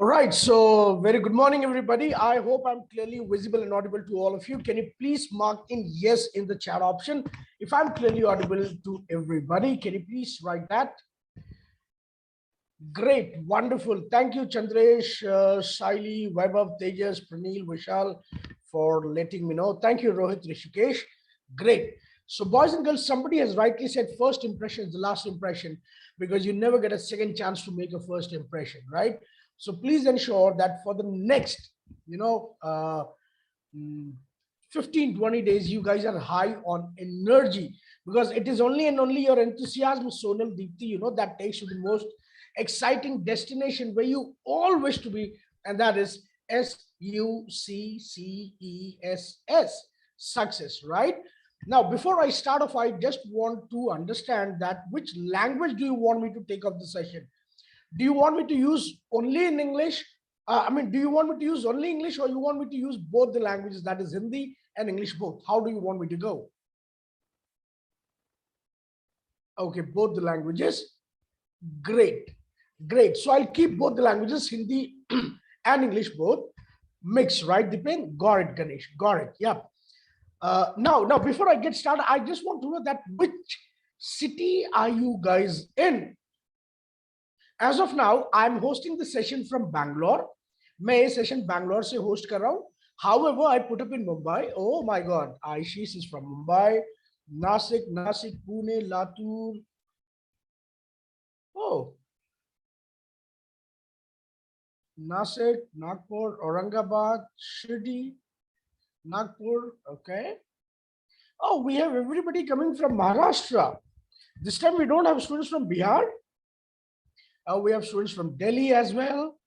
All right, so very good morning, everybody. I hope I'm clearly visible and audible to all of you. Can you please mark in yes in the chat option if I'm clearly audible to everybody? Can you please write that? Great, wonderful. Thank you, Chandresh, Shaili, Vaibhav, Tejas, Pranil, Vishal, for letting me know. Thank you, Rohit, Rishikesh. Great. So, boys and girls, somebody has rightly said first impression is the last impression because you never get a second chance to make a first impression, right? So, please ensure that for the next, 15-20 days, you guys are high on energy because it is only and only your enthusiasm, Sonal Deepthi, that takes you to the most exciting destination where you all wish to be, and that is SUCCESS, success, right? Now, before I start off, I just want to understand that which language do you want me to take up the session? Do you want me to use only in English? Do you want me to use only English or you want me to use both the languages, that is Hindi and English both? How do you want me to go? Okay, both the languages. Great. Great. So I'll keep both the languages, Hindi and English both mixed, right? Dipen? Got it, Ganesh. Got it. Yeah. Now, before I get started, I just want to know that which city are you guys in? As of now, I'm hosting the session from Bangalore. मैं ये session Bangalore से host कर रहा हूँ. However, I put up in Mumbai. Oh my God, Aishish is from Mumbai, Nasik, Pune, Latur. Oh, Nasik, Nagpur, Aurangabad, Shirdi, Nagpur. Okay. Oh, we have everybody coming from Maharashtra. This time we don't have students from Bihar. We have students from Delhi as well.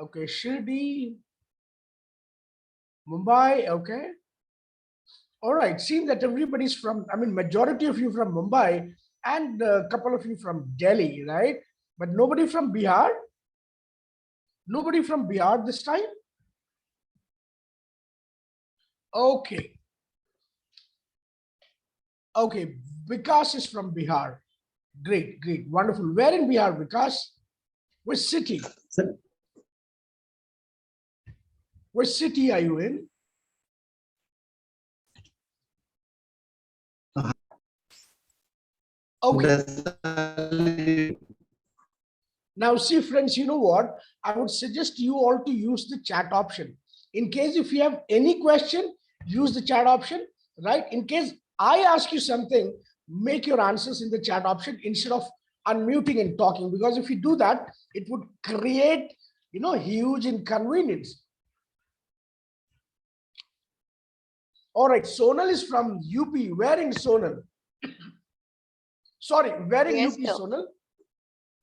Okay, Shirdi, Mumbai. Okay. All right. Seems that everybody's from, majority of you from Mumbai and a couple of you from Delhi, right? But nobody from Bihar. Nobody from Bihar this time. Okay. Okay. Vikas is from Bihar. Great, great, wonderful. Where in Bihar, Vikas? Which city? Sir. Which city are you in? Okay. Now, see, friends, you know what? I would suggest you all to use the chat option. In case if you have any question, use the chat option, right? In case I ask you something, make your answers in the chat option instead of unmuting and talking, because if you do that, it would create, huge inconvenience. All right, Sonal is from UP. Where in Sonal? Sorry, where in UP, Sonal?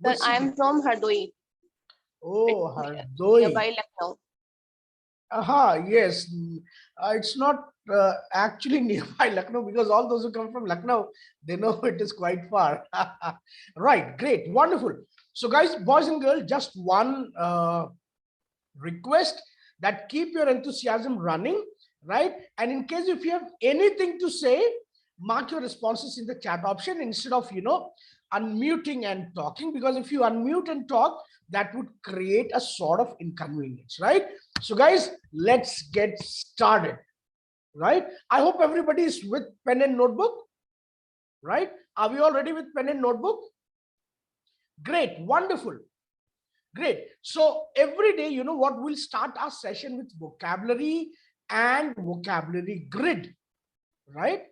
Sir, I am from Hardoi. Oh, Hardoi. Nearby Lucknow. Aha, yes. It's not actually nearby Lucknow because all those who come from Lucknow, they know it is quite far. Right, great, wonderful. So guys, boys and girls, just one request that keep your enthusiasm running, right? And in case if you have anything to say, mark your responses in the chat option instead of, unmuting and talking, because if you unmute and talk, that would create a sort of inconvenience, right? So guys, let's get started, right? I hope everybody is with pen and notebook, right? Are we all ready with pen and notebook? Great, wonderful, great. So every day, we'll start our session with vocabulary and vocabulary grid, right?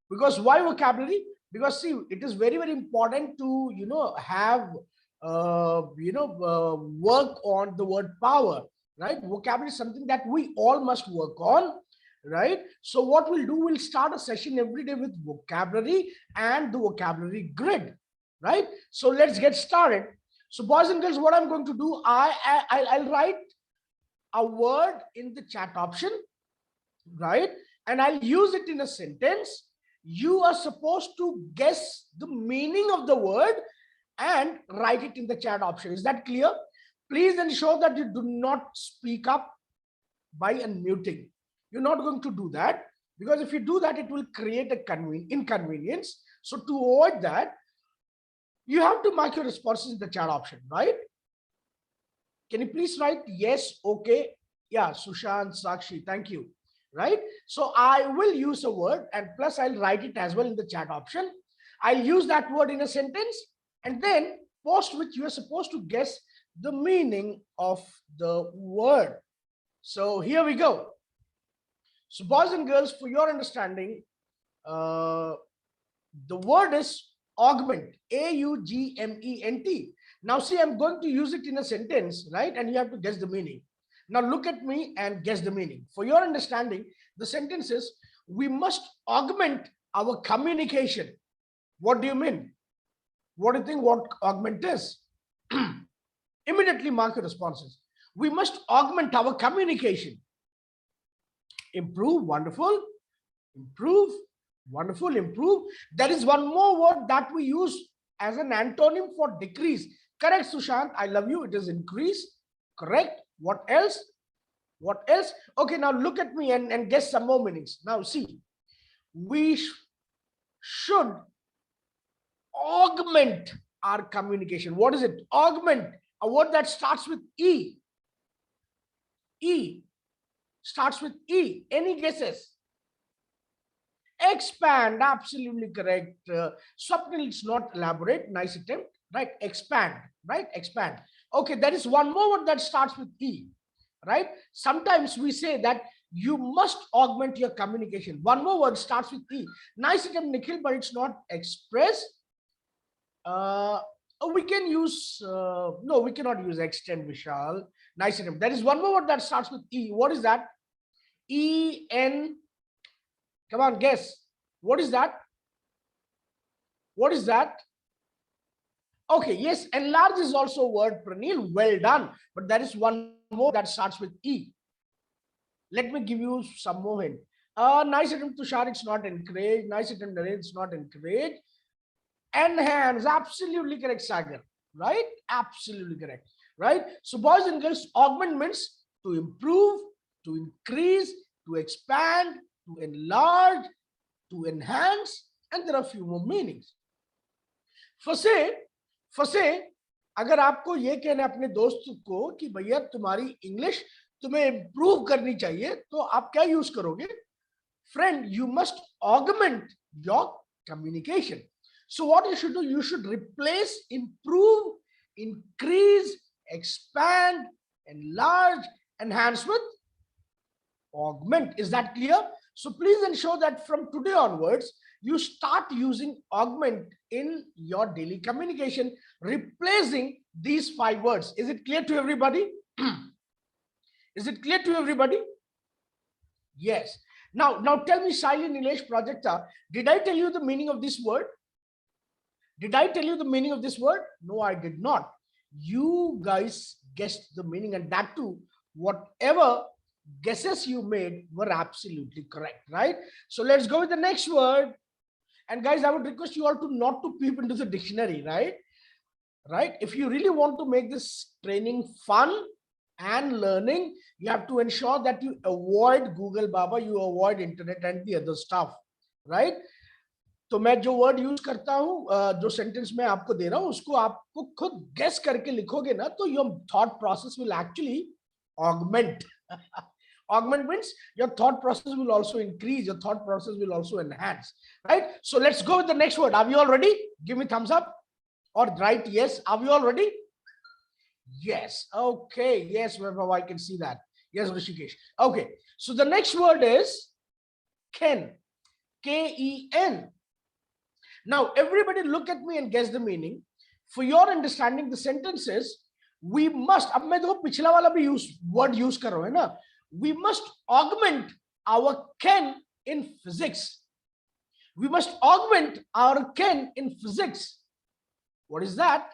Because why vocabulary? Because see, it is very, very important to, have, work on the word power, right? Vocabulary is something that we all must work on, right? So what we'll do, we'll start a session every day with vocabulary and the vocabulary grid, right? So let's get started. So boys and girls, what I'm going to do, I'll write a word in the chat option, right? And I'll use it in a sentence. You are supposed to guess the meaning of the word and write it in the chat option. Is that clear? Please ensure that you do not speak up by unmuting. You're not going to do that because if you do that, it will create a inconvenience. So to avoid that, you have to mark your responses in the chat option, right? Can you please write yes, okay? Yeah, Sushant, Sakshi, thank you. Right? So I will use a word and plus I'll write it as well in the chat option. I'll use that word in a sentence and then post which you are supposed to guess the meaning of the word. So here we go. So boys and girls, for your understanding, the word is augment, A-U-G-M-E-N-T. Now see, I'm going to use it in a sentence, right? And you have to guess the meaning. Now look at me and guess the meaning. For your understanding, the sentence is, we must augment our communication. What do you mean? What do you think what augment is? Immediately mark your responses. We must augment our communication. Improve, wonderful. Improve, wonderful, improve. There is one more word that we use as an antonym for decrease. Correct, Sushant. I love you. It is increase. Correct. What else? What else? Okay, now look at me and guess some more meanings. Now see, we should augment our communication. What is it? Augment. A word that starts with E. E. Starts with E. Any guesses? Expand, absolutely correct. Swapnil, it's not elaborate. Nice attempt, right? Expand, right? Expand. Okay, there is one more word that starts with E, right? Sometimes we say that you must augment your communication. One more word starts with E. Nice attempt, Nikhil, but it's not express. We can use, no, we cannot use extend, Vishal. Nice attempt. There is one more word that starts with E. What is that? E-N. Come on, guess. What is that? What is that? Okay, yes, enlarge is also a word, Pranil. Well done. But there is one more that starts with E. Let me give you some more hint. Nice attempt, Tushar. It's not encouraged. Nice attempt, Naren. It's not encouraged. Enhance. Absolutely correct, Sagar. Right? Absolutely correct. Right? So, boys and girls, augment means to improve, to increase, to expand, to enlarge, to enhance, and there are a few more meanings. फसे अगर आपको ये कहना अपने दोस्त को कि भैया तुम्हारी इंग्लिश तुम्हें इंप्रूव करनी चाहिए तो आप क्या यूज करोगे? Friend, you must augment your communication. So what you should do, you should replace improve, increase, expand, enlarge, enhance with augment. Is that clear? So please ensure that from today onwards, you start using augment in your daily communication, replacing these 5 words. Is it clear to everybody? Is it clear to everybody? Yes. Now tell me, Shaili, Nilesh, Projecta, did I tell you the meaning of this word? Did I tell you the meaning of this word? No, I did not. You guys guessed the meaning, and that too, whatever guesses you made were absolutely correct, right? So let's go with the next word. And guys, I would request you all to not to peep into the dictionary, right? Right? If you really want to make this training fun and learning, you have to ensure that you avoid Google Baba, you avoid internet and the other stuff, right? तो मैं जो word use करता हूँ, जो sentence मैं आपको दे रहा हूँ, उसको आपको खुद गेस करके लिखोगे ना, तो your thought process will actually augment. Augment means your thought process will also increase, your thought process will also enhance, right? So let's go with the next word. Are we all ready? Give me thumbs up or write yes. Are we all ready? Yes. Okay. Yes, Vaibhav, I can see that. Yes, Rishikesh. Okay. So the next word is Ken. K-E-N. Now, everybody look at me and guess the meaning. For your understanding, the sentence is, we must, अब मैं देखो पिछला वाला भी word use कर रहा हूँ है ना? We must augment our ken in physics. We must augment our ken in physics. What is that?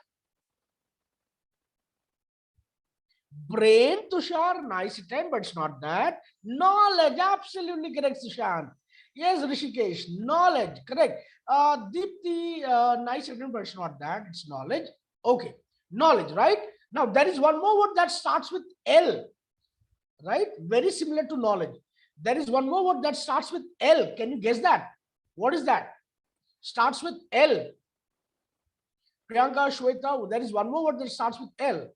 Brain, Tushar, nice attempt, but it's not that. Knowledge, absolutely correct, Sushant. Yes, Rishikesh, knowledge, correct. Deepti, nice attempt, but it's not that. It's knowledge. Okay, knowledge, right? Now, there is one more word that starts with L. Right? Very similar to knowledge. There is one more word that starts with L. Can you guess that? What is that? Starts with L. Priyanka, Shweta, there is one more word that starts with L.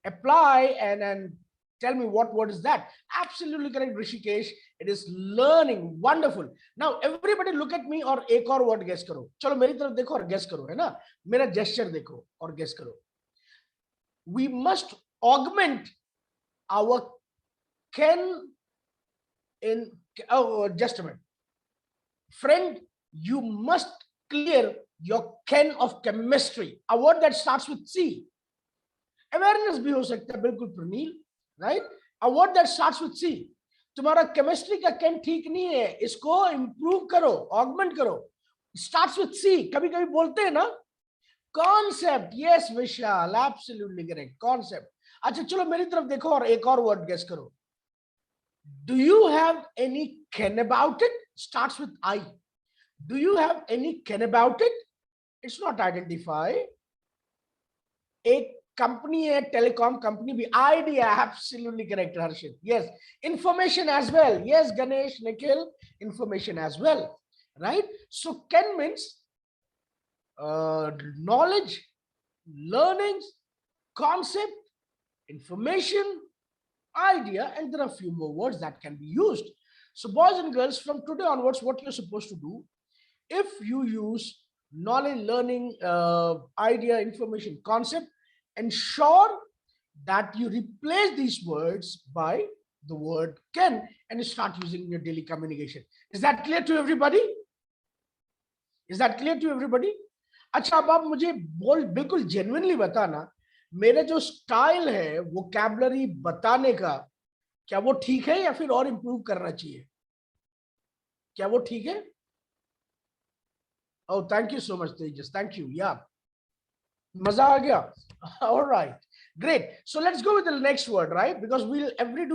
apply and tell me what word is that. Absolutely correct, Rishikesh. It is learning. Wonderful. Now everybody look at me और एक और word guess करो. चलो मेरी तरफ देखो और guess करो, है ना? मेरा gesture देखो और guess करो. We must augment our can in, oh, just a minute. Friend, you must clear your can of chemistry. A word that starts with C. Awareness भी हो सकता है, बिल्कुल Pranil, right? A word that starts with C. तुम्हारा chemistry का can ठीक नहीं है, इसको इंप्रूव करो, ऑगमेंट करो. Starts with C. कभी कभी बोलते हैं ना, कॉन्सेप्ट. यस विशाल, एब्सोल्युटली करेक्ट, कॉन्सेप्ट. अच्छा चलो मेरी तरफ देखो और एक और वर्ड गेस करो. Do you have any can about it? Starts with I. Do you have any can about it? It's not identify. एक कंपनी है, टेलीकॉम कंपनी भी. Idea, absolutely correct Harshit. Yes. Information as well. Yes Ganesh, Nikhil, information as well, right? So can means knowledge, learnings, concept, information, idea, and there are a few more words that can be used. So boys and girls, from today onwards, what you're supposed to do, if you use knowledge, learning, idea, information, concept, ensure that you replace these words by the word can and you start using in your daily communication. Is that clear to everybody? Is that clear to everybody? अच्छा, अब आप मुझे बिल्कुल genuinely बताना, मेरा जो style है vocabulary बताने का, क्या वो ठीक है या फिर और इंप्रूव करना चाहिए? क्या वो ठीक है? Oh, thank you so much, Tejas. Thank you. Yeah. Maza aa gaya. All right. Great. So let's go with the next word, right? Because we'll every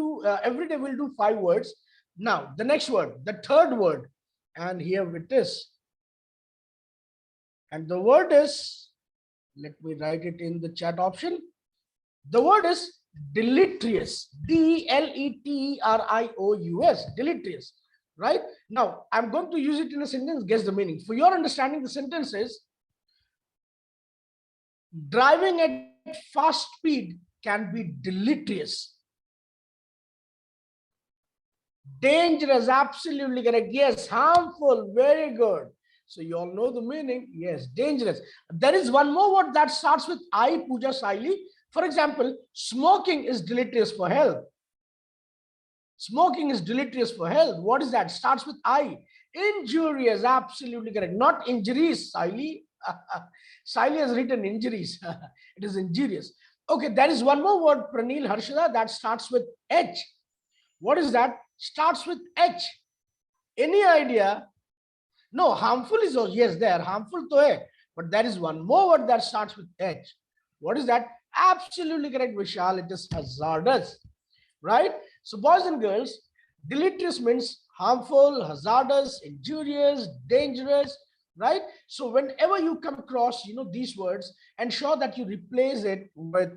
day we'll do 5 words. Now, the next word, the third word, and here it is. And the word is, let me write it in the chat option. The word is deleterious. D-E-L-E-T-E-R-I-O-U-S. Deleterious. Right? Now, I'm going to use it in a sentence. Guess the meaning. For your understanding, the sentence is, driving at fast speed can be deleterious. Dangerous, absolutely correct. Yes, harmful, very good. So you all know the meaning. Yes, dangerous. There is one more word that starts with I, Pooja Saili. For example, smoking is deleterious for health. Smoking is deleterious for health. What is that? Starts with I. Injurious, absolutely correct. Not injuries, Saili. Saili has written injuries. It is injurious. Okay, there is one more word, Pranil, Harshada, that starts with H. What is that? Starts with H. Any idea? No, harmful is also, yes, there. Harmful to hai. But there is one more word that starts with H. What is that? Absolutely correct, Vishal. It is hazardous. Right? So boys and girls, deleterious means harmful, hazardous, injurious, dangerous. Right? So whenever you come across, these words, ensure that you replace it with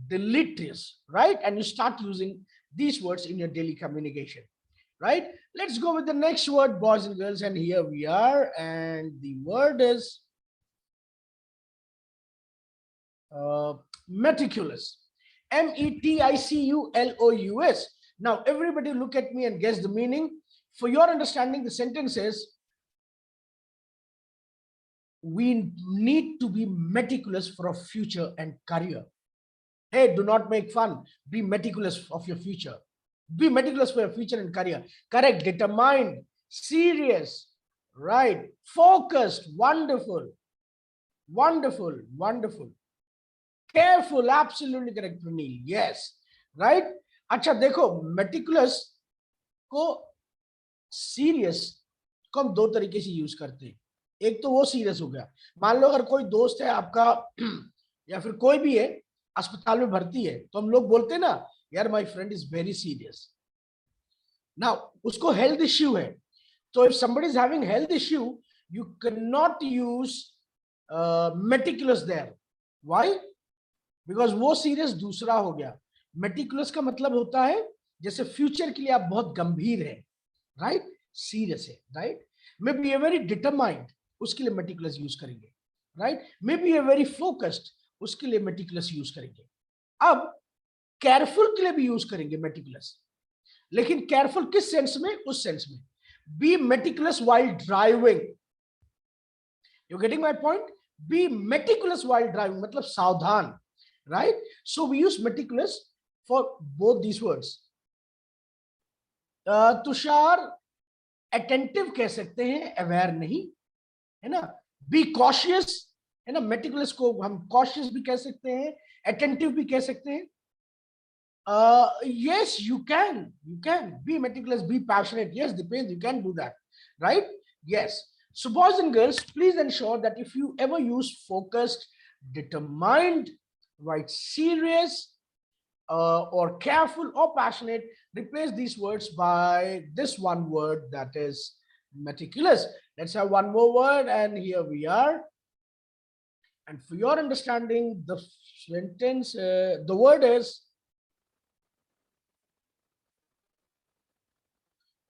deleterious, right? And you start using these words in your daily communication, right? Let's go with the next word, boys and girls, and here we are, and the word is meticulous. M-E-T-I-C-U-L-O-U-S. Now everybody look at me and guess the meaning. For your understanding, the sentence is, we need to be meticulous for our future and career. Hey, do not make fun. Be meticulous of your future. Be meticulous for your future and career. Correct. Determined. Serious. Right. Focused. Wonderful. Wonderful. Wonderful. Careful. Absolutely correct, Pranil. Yes. Right. अच्छा देखो, meticulous को serious को हम 2 तरीके से use करते हैं. एक तो वो सीरियस हो गया. मान लो अगर कोई दोस्त है आपका या फिर कोई भी है अस्पताल में भर्ती है, तो हम लोग बोलते हैं ना, यार my friend is very serious. Now उसको हेल्थ इश्यू है, तो if somebody is having health issue, you can not use meticulous there. Why? Because वो सीरियस दूसरा हो गया. मेटिकुलस का मतलब होता है जैसे फ्यूचर के लिए आप बहुत गंभीर है, राइट? सीरियस है, right? May be a very determined, उसके लिए मेटिकुलस यूज करेंगे, right? May be a very focused, उसके लिए मेटिकुलस यूज करेंगे. अब केयरफुल के लिए भी यूज करेंगे मेटिकुलस, लेकिन केयरफुल किस सेंस में? उस सेंस में, be meticulous while driving. You getting my point? Be meticulous while driving मतलब सावधान, right? So we use meticulous for both these words. Tushar attentive कह सकते हैं, अवेयर नहीं, है ना? बी कॉशियस, है ना? मेटिकुलस को हम कॉशियस भी कह सकते हैं, अटेंटिव भी कह सकते हैं। Yes, you can be meticulous, be passionate. Yes, depends, you can do that, right? Yes. So boys and girls, please ensure that if you ever use focused, determined, right, serious, or careful or passionate, replace these words by this one word, that is meticulous. Let's have one more word, and here we are. And for your understanding, the sentence, the word is,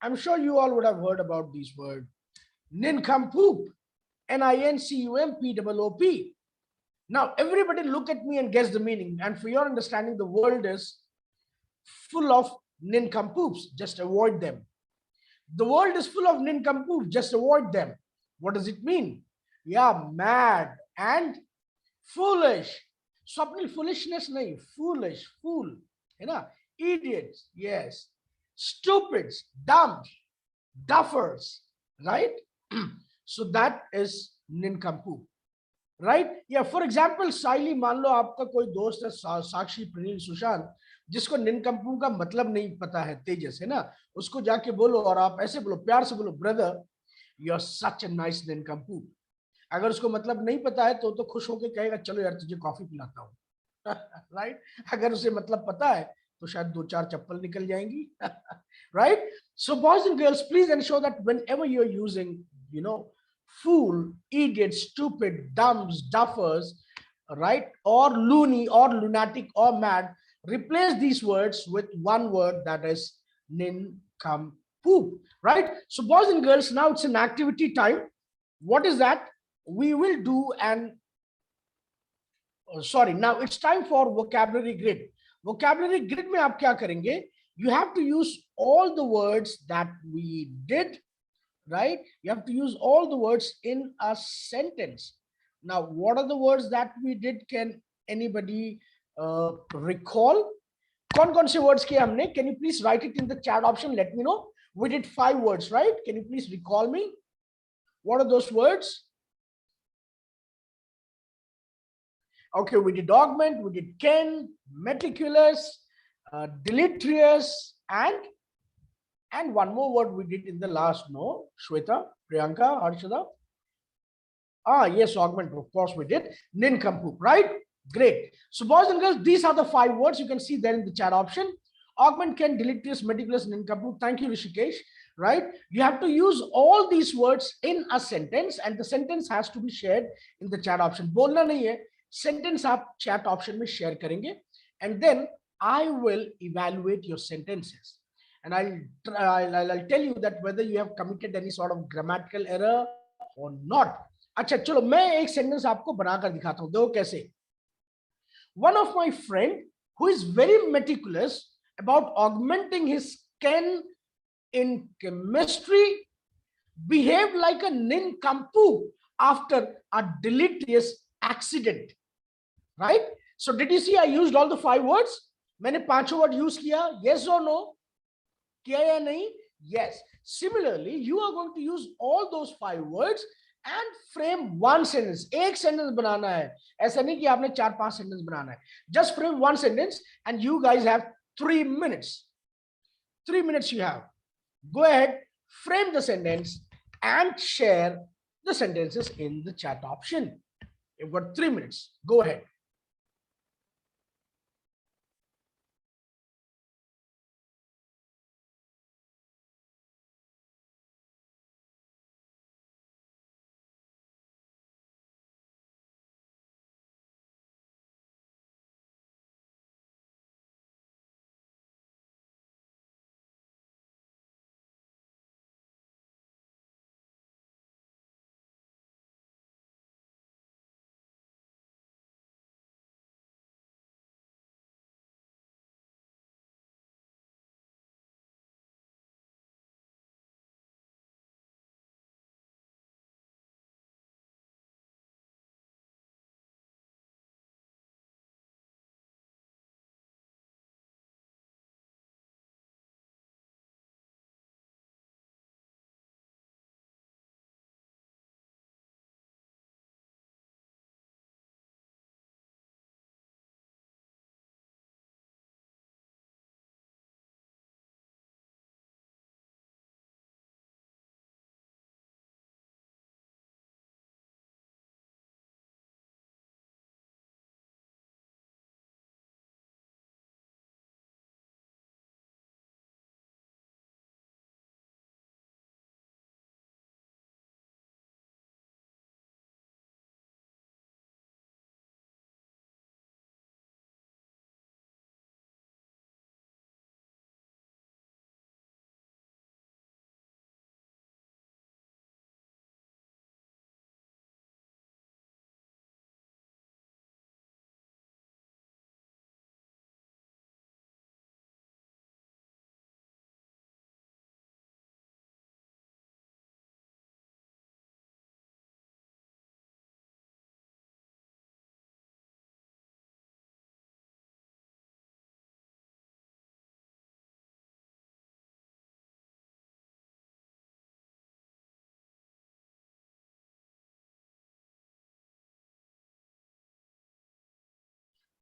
I'm sure you all would have heard about this word, nincompoop, Nincompoop. Now, everybody look at me and guess the meaning. And for your understanding, the world is full of nincompoops. Just avoid them. The world is full of nincompoops. Just avoid them. What does it mean? Yeah, mad and foolish. So, अपनी foolishness नहीं, foolish, fool, है ना? Idiots, yes. Stupids, dumb, duffers, right? So that is nincompoop, right? Yeah, for example, साइली, मान लो आपका कोई दोस्त है साक्षी, प्रणील, सुशांत, जिसको निनकम्पू का मतलब नहीं पता है, तेजस, है ना? उसको जाके बोलो, और आप ऐसे बोलो, प्यार से बोलो, brother you are such a nice nincompoop. अगर उसको मतलब नहीं पता है तो खुश होके कहेगा, चलो यार तुझे कॉफी पिलाता हूँ। राइट? अगर उसे मतलब पता है तो शायद 2-4 चप्पल निकल जाएंगी। Right? So boys and girls, please ensure that whenever you're using, fool, idiot, stupid, dumbs, duffers, right, or loony or lunatic or mad, replace these words with one word, that is nincompoop, right? So boys and girls, now it's an activity time. What is that? We will do an sorry, now it's time for vocabulary grid. Vocabulary grid में आप क्या करेंगे? You have to use all the words that we did, right? You have to use all the words in a sentence. Now, what are the words that we did? Can anybody recall? कौन से words किए हमने? Can you please write it in the chat option? Let me know. We did 5 words, right? Can you please recall me? What are those words? Okay, we did augment, we did ken, meticulous, deleterious, and one more word we did in the last, no? Shweta, Priyanka, Harshada? Ah, yes, augment, of course we did. Nincompoop, right? Great. So boys and girls, these are the 5 words you can see there in the chat option. Augment, ken, deleterious, meticulous, nincompoop. Thank you, Rishikesh, right? You have to use all these words in a sentence, and the sentence has to be shared in the chat option. बोलना नहीं है, sentence आप chat option में share करेंगे, and then I will evaluate your sentences, and I'll tell you that whether you have committed any sort of grammatical error or not. अच्छा चलो मैं एक सेंटेंस आपको बनाकर दिखाता हूं, देखो कैसे. One of my friend who is very meticulous about augmenting his ken in chemistry behaved like a nincompoop after a deleterious accident. Right? So did you see I used all the 5 words? मैंने पांचों word use किया. Yes or no? किया या नहीं? Yes. Similarly, you are going to use all those 5 words and frame one sentence. एक sentence बनाना है. ऐसा नहीं कि आपने 4-5 sentence बनाना है. Just frame one sentence, and you guys have 3 minutes. 3 minutes you have. Go ahead, frame the sentence and share the sentences in the chat option. You've got 3 minutes. Go ahead.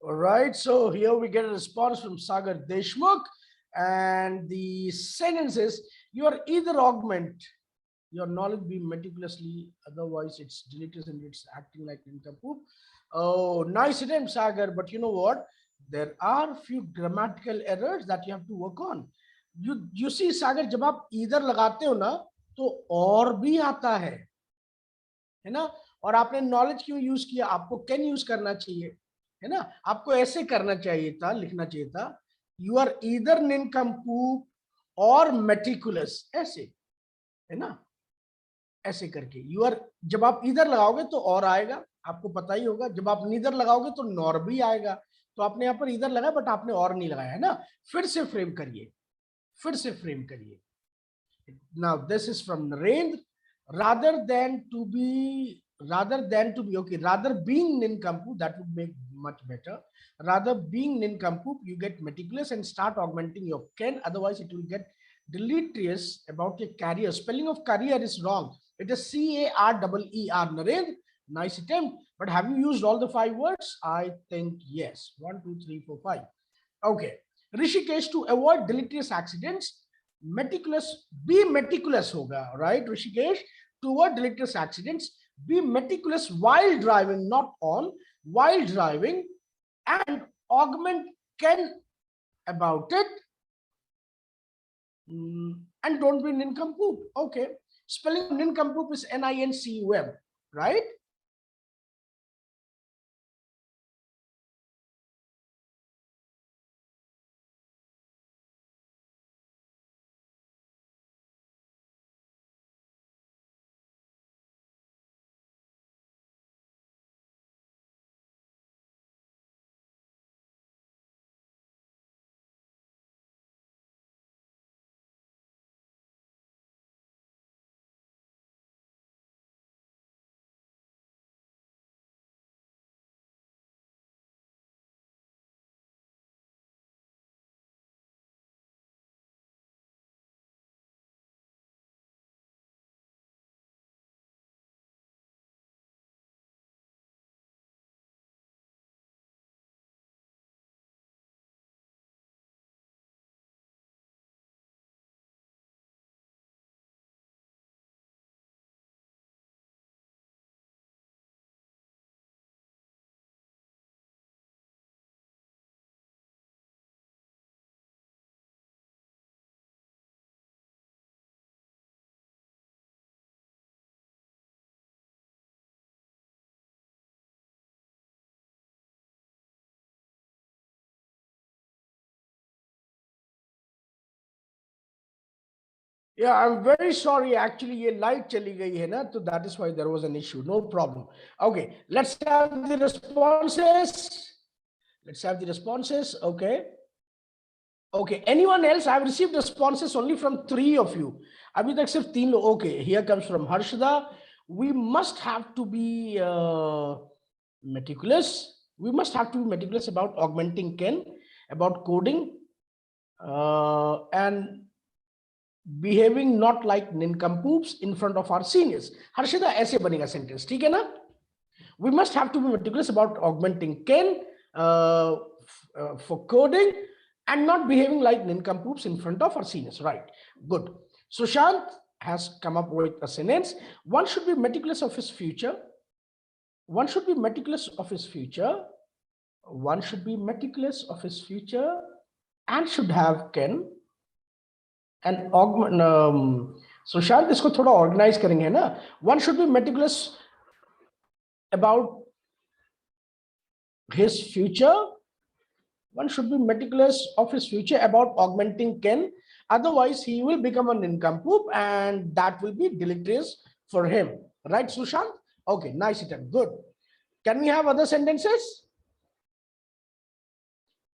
All right, so here we get a response from Sagar Deshmukh, and the sentence is, you are either augment your knowledge be meticulously, otherwise it's deleted and it's acting like nincompoop. Oh, nice attempt, Sagar, but you know what? There are few grammatical errors that you have to work on. You see, Sagar, जब आप either लगाते हो ना, तो और भी आता है ना? और आपने नॉलेज क्यों यूज किया? आपको कैन यूज करना चाहिए, है ना? आपको ऐसे करना चाहिए था, लिखना चाहिए था, यू आर ईदर निनकम्पूप और मेटिकुलस, ऐसे, है ना? ऐसे करके यू आर, जब आप इधर लगाओगे तो और आएगा, आपको पता ही होगा। जब आप नीदर लगाओगे तो नॉर भी आएगा। तो आपने यहाँ पर इधर लगाया, बट आपने और नहीं लगाया, है ना? फिर से फ्रेम करिए, फिर से फ्रेम करिए। Now this is from Narendra. Rather than to be, okay, rather being nincompoop, that would make much better. Rather being nincompoop, you get meticulous and start augmenting your can. Otherwise, it will get deleterious about your career. Spelling of career is wrong. It is C-A-R-E-E-R. Narendra, nice attempt. But have you used all the 5 words? I think yes. 1, 2, 3, 4, 5. Okay. Rishikesh, to avoid deleterious accidents, meticulous, be meticulous hoga, right, Rishikesh? To avoid deleterious accidents, be meticulous while driving, not on, while driving, and augment can about it, and don't be nincompoop. Okay, spelling of nincompoop is Nincum, right? Yeah, I'm very sorry. Actually, ये light चली गई है ना, तो that is why there was an issue. No problem. Okay, let's have the responses. Let's have the responses. Okay. Okay. Anyone else? I've received responses only from 3 of you. अभी तक सिर्फ 3 लोग. Okay. Here comes from Harshada. We must have to be meticulous. We must have to be meticulous about augmenting Ken, about coding, and behaving not like nincompoops in front of our seniors. Harshada, ऐसे बनेगा sentence, ठीक है ना? We must have to be meticulous about augmenting Ken for coding and not behaving like nincompoops in front of our seniors. Right, good. Sushant has come up with a sentence. One should be meticulous of his future. One should be meticulous of his future. One should be meticulous of his future and should have Ken and augment. Sushant, इसको थोड़ा organize करेंगे ना. One should be meticulous about his future. One should be meticulous of his future about augmenting Ken. Otherwise, he will become a nincompoop and that will be deleterious for him. Right, Sushant? Okay, nice attempt. Good. Can we have other sentences?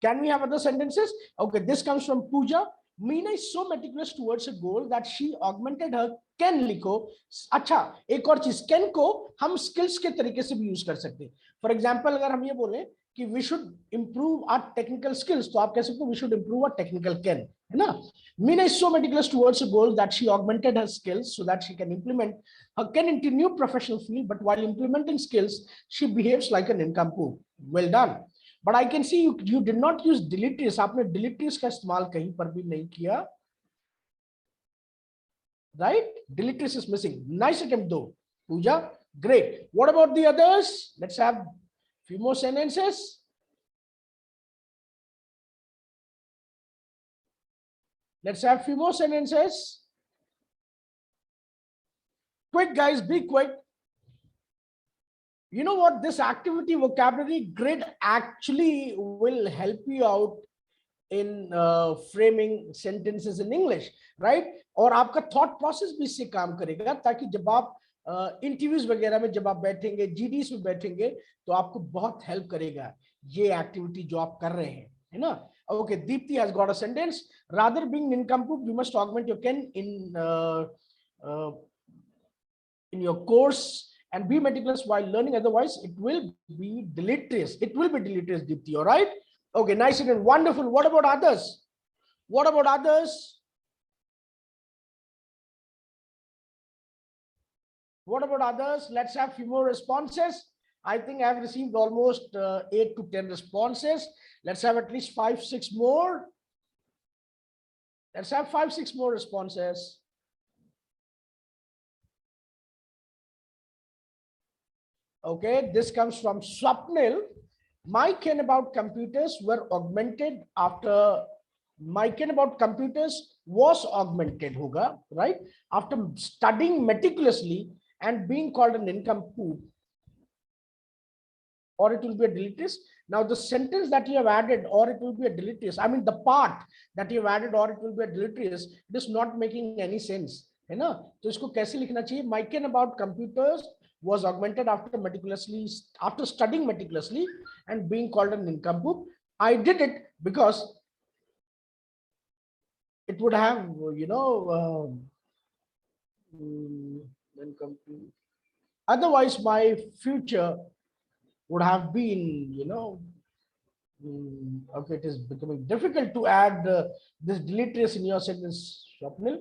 Can we have other sentences? Okay, this comes from Pooja. Meena is so meticulous towards a goal that she augmented her Ken लिखो. अच्छा, एक और चीज, Ken को हम skills के तरीके से भी यूज कर सकते हैं. For example, अगर हम ये बोले कि we should improve our technical skills, तो आप कह सकते हो we should improve our technical Ken, है ना? Meena is so meticulous towards a goal that she augmented her skills so that she can implement her Ken into new professional field, but while implementing skills, she behaves like a nincompoop. Well done. but I can see you did not use deleterious. आपने deleterious का इस्तेमाल कहीं पर भी नहीं किया, right? Deleterious is missing. Nice attempt though, Pooja. Great. What about the others? Let's have few more sentences. Let's have few more sentences. Quick, guys, be quick. You know what? This activity vocabulary grid actually will help you out in framing sentences in English, right? और आपका thought process भी इससे काम करेगा, ताकि जब आप interviews वगैरह में जब आप बैठेंगे, जीडीस में बैठेंगे, तो आपको बहुत हेल्प करेगा ये एक्टिविटी जो आप कर रहे हैं, है ना? Okay, Deepthi has got a sentence. Rather being nincompoop, you must augment your ken in your course and be meticulous while learning. Otherwise, it will be deleterious. It will be deleterious, Deepthi. All right. Okay, nice and wonderful. What about others? What about others? What about others? Let's have few more responses. I think I've received almost 8 to 10 responses. Let's have at least 5-6 more. Let's have 5-6 more responses. Okay, this comes from Swapnil. My ken about computers were augmented after my ken about computers was augmented, hoga, right? After studying meticulously and being called an nincompoop, or it will be a deleterious. Now the sentence that you have added, or it will be a deleterious, I mean the part that you have added, or it will be a deleterious, it is not making any sense, है ना? तो इसको कैसे लिखना चाहिए? My ken about computers was augmented after studying meticulously and being called a nincompoop. I did it because it would have, you know, nincompoop. Otherwise, my future would have been, you know, okay, it is becoming difficult to add this deleterious in your sentence, Swapnil.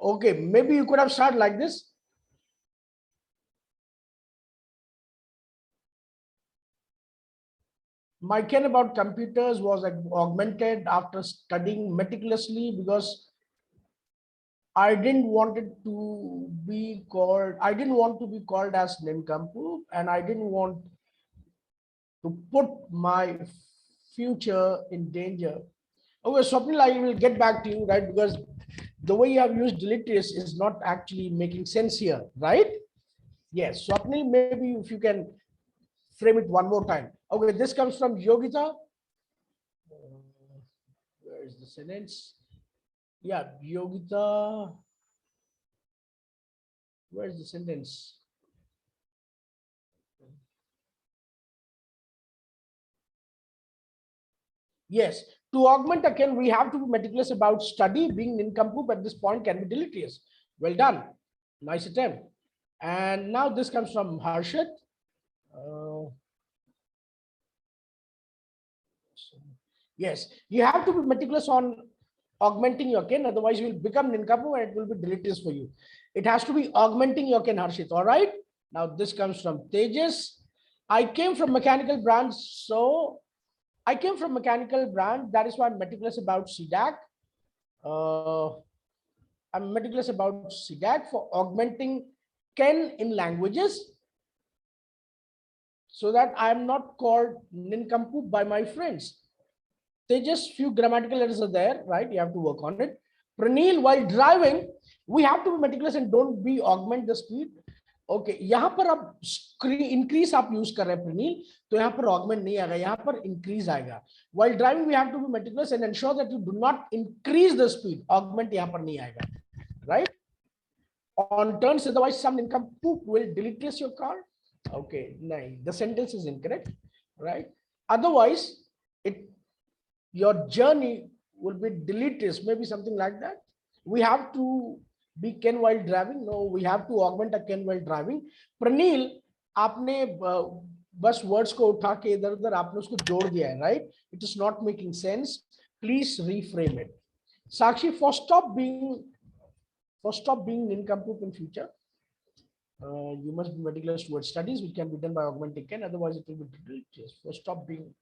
Okay, maybe you could have started like this. My ken about computers was augmented after studying meticulously because I didn't want to be called as nincompoop, and I didn't want to put my future in danger. Okay, Swapnil, I will get back to you, right? Because the way you have used deleterious is not actually making sense here, right? Yes, Swapnil, maybe if you can frame it one more time. Okay, this comes from Yogita. Where is the sentence? Yeah, Yogita. Where is the sentence? Yes, to augment again, we have to be meticulous about study. Being nincompoop at this point can be deleterious. Well done. Nice attempt. And now this comes from Harshit. Yes, you have to be meticulous on augmenting your ken, otherwise you will become nincompoop and it will be deleterious for you. It has to be augmenting your ken, Harshit. All right. Now this comes from Tejas. I came from mechanical branch, so I came from mechanical brand. That is why I'm meticulous about C-DAC. I'm meticulous about C-DAC for augmenting ken in languages so that I'm not called nincompoop by my friends. They just few grammatical errors are there, right? You have to work on it. Pranil, while driving, we have to be meticulous and don't be augment the speed. Okay यहाँ पर आप increase आप use कर रहे हैं प्रनील, तो यहाँ पर ऑगमेंट नहीं आएगा, यहाँ पर इंक्रीज आएगा. While driving we have to be meticulous and ensure that you do not increase the speed. Augment यहाँ पर नहीं आएगा, right? On turns, otherwise some nincompoop will deleterious your car. Okay, no, the sentence is incorrect, right? Otherwise, your journey will be deleterious, maybe something like that. We have to be ken while driving. No, we have to augment a ken while driving. Pranil, आपने बस words को उठा के इधर उधर आपने उसको जोड़ दिया है, right? It is not making sense. Please reframe it. Sakshi, for stop being nincompoop in future. You must be meticulous towards studies, which can be done by augmenting can, otherwise it will be delicious. So stop being,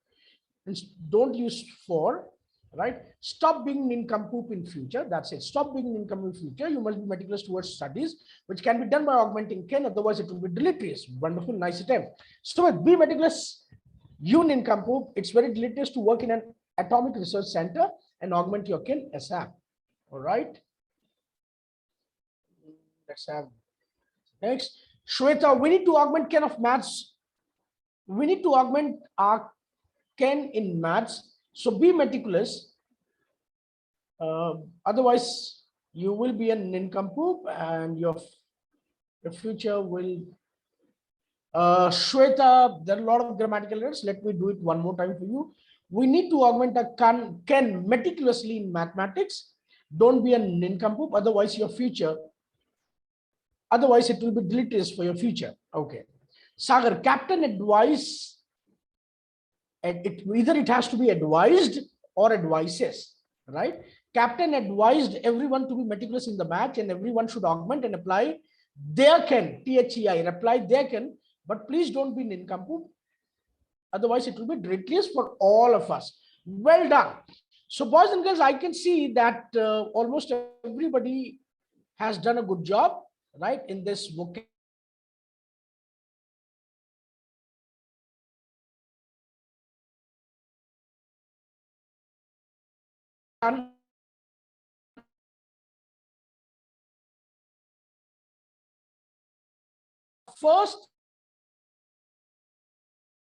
don't use for, right? Stop being nincompoop in future. That's it. Stop being nincompoop in future. You must be meticulous towards studies, which can be done by augmenting can, otherwise it will be deleterious. Wonderful, nice attempt. So be meticulous, you nincompoop. It's very deleterious to work in an atomic research center and augment your kin ASAP. All right. Let's have next. Shweta, we need to augment ken of maths. We need to augment our ken in maths. So be meticulous. Otherwise, you will be a nincompoop and your future will. Shweta, there are a lot of grammatical errors. Let me do it one more time for you. We need to augment a can meticulously in mathematics. Don't be a nincompoop. Otherwise, your future. Otherwise, it will be deleterious for your future. Okay. Sagar, captain advice. And either it has to be advised or advises, right? Captain advised everyone to be meticulous in the match, and everyone should augment and apply their can, THEI, apply their can, but please don't be nincompoop. Otherwise, it will be deleterious for all of us. Well done. So, boys and girls, I can see that almost everybody has done a good job, right, in this vocabulary. First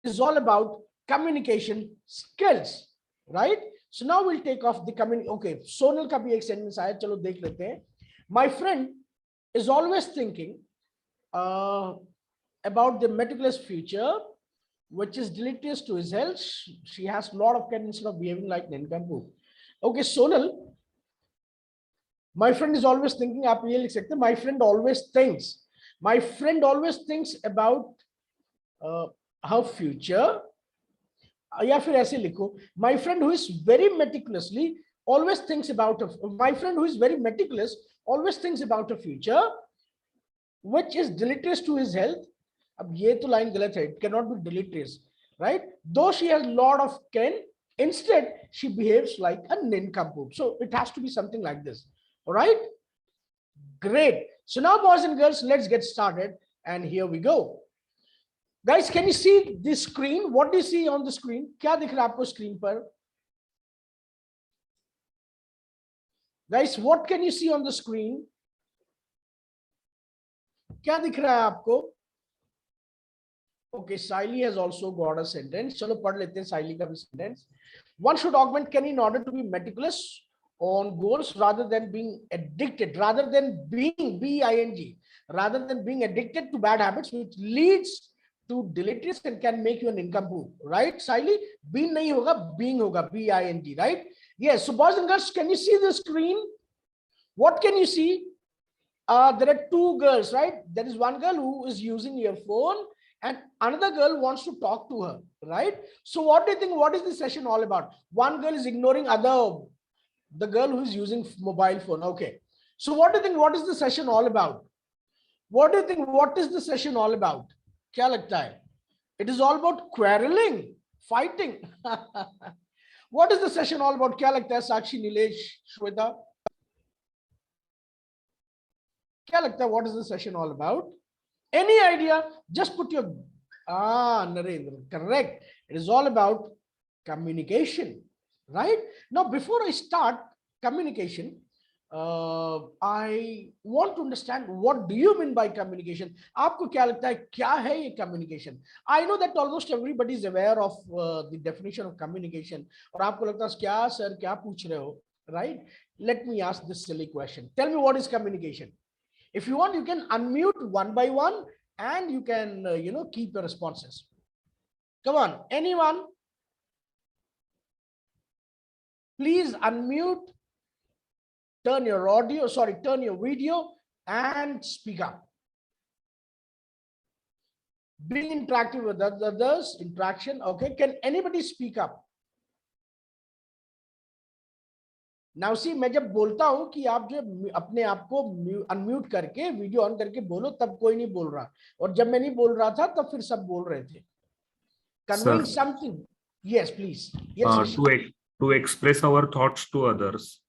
is all about communication skills, right? So now we'll take off the okay, Sonal ka bhi ek sentence aaya, chalo dekh lete hain. My friend is always thinking about the meticulous future, which is deleterious to his health. She has a lot of tendency of behaving like nincompoop. Okay, Sonal, my friend is always thinking, aap ye likh sakte hain, my friend always thinks. My friend always thinks about her future. या फिर ऐसे लिखो, my friend who is very meticulously always thinks about my friend who is very meticulous always thinks about a future which is deleterious to his health. अब ये तो line गलत है, it cannot be deleterious, right? Though she has lot of ken, instead she behaves like a nincompoop. So it has to be something like this. All right, great. So now, boys and girls, let's get started, and here we go. Guys, can you see the screen? What do you see on the screen? क्या दिख रहा है आपको screen पर? Guys, what can you see on the screen? क्या दिख रहा है आपको? Okay, Saili has also got a sentence. चलो पढ़ लेते हैं Saili का भी sentence. One should augment can in order to be meticulous on goals rather than being addicted, rather than being B-I-N-G, rather than being addicted to bad habits, which leads to deleterious and can make you an nincompoop, right? Saili, being nahi hoga, being hoga, B-I-N-G, right? Yes. So, boys and girls, can you see the screen? What can you see? There are two girls, right? There is one girl who is using your phone, and another girl wants to talk to her, right? So, what do you think? What is this session all about? One girl is ignoring the girl who is using mobile phone. Okay. So, what do you think? What is the session all about? What do you think? What is the session all about? क्या लगता है? It is all about quarreling, fighting. What is the session all about? क्या लगता है साक्षी, नीलेश, श्वेता? क्या लगता है? What is the session all about? Any idea? Just put your Narendra, correct. It is all about communication, right? Now, before I start communication, I want to understand what do you mean by communication? आपको क्या लगता है क्या है ये communication? I know that almost everybody is aware of the definition of communication. और आपको लगता है क्या सर क्या पूछ रहे हो, right? Let me ask this silly question. Tell me what is communication. If you want, you can unmute one by one, and you can keep your responses. Come on, anyone? Please unmute. Turn your audio, turn your video and speak up. Being interactive with others, interaction. Okay, can anybody speak up? Now see, मैं जब बोलता हूं कि आप जो अपने आप को अनम्यूट करके वीडियो ऑन करके बोलो, तब कोई नहीं बोल रहा, और जब मैं नहीं बोल रहा था तब फिर सब बोल रहे थे. Conveying Sir, something. Yes, please. Yes, Rishi. to express our thoughts to others.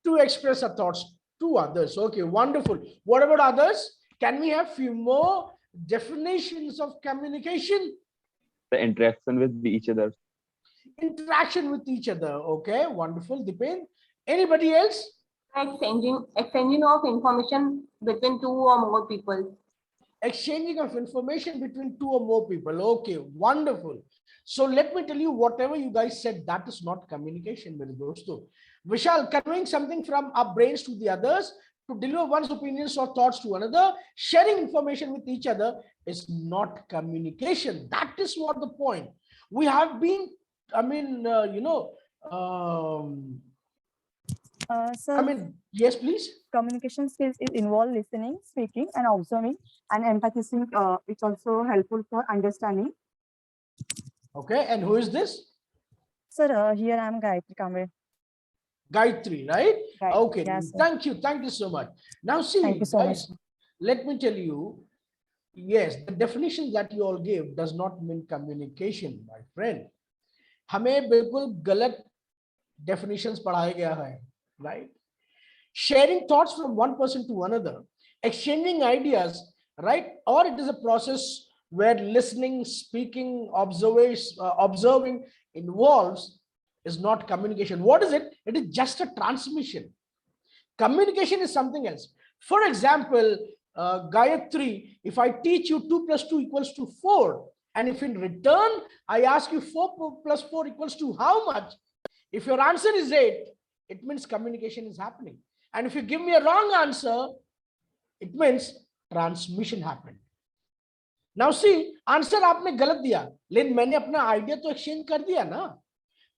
To express our thoughts to others. Okay, wonderful. What about others? Can we have few more definitions of communication? The interaction with each other. Interaction with each other. Okay, wonderful. Dipen. Anybody else? Exchanging of information between two or more people. Exchanging of information between two or more people. Okay, wonderful. So let me tell you, whatever you guys said, that is not communication, mere dosto. Vishal, conveying something from our brains to the others, to deliver one's opinions or thoughts to another, sharing information with each other is not communication. That is what the point. We have been, I mean, Sir, yes, please. communication skills is involve listening, speaking, and observing, and empathizing. It's also helpful for understanding. Okay, and who is this? Sir, here I am Gayatri Kamble. Gayatri, right? Okay, yes, thank you so much. Now see, thank you so guys, much. let me tell you, yes, the definition that you all gave does not mean communication, my friend. हमें बिल्कुल गलत definitions पढ़ाया गया है, right? Sharing thoughts from one person to another, exchanging ideas, right? Or it is a process where listening, speaking, observing involves is not communication. What is it? It is just a transmission. Communication is something else. For example, Gayatri, if I teach you 2 plus 2 equals to 4, and if in return I ask you 4 plus 4 equals to how much, if your answer is 8, it means communication is happening. And if you give me a wrong answer, it means transmission happened. Now see, answer आपने गलत दिया, लेकिन मैंने अपना idea तो exchange कर दिया ना,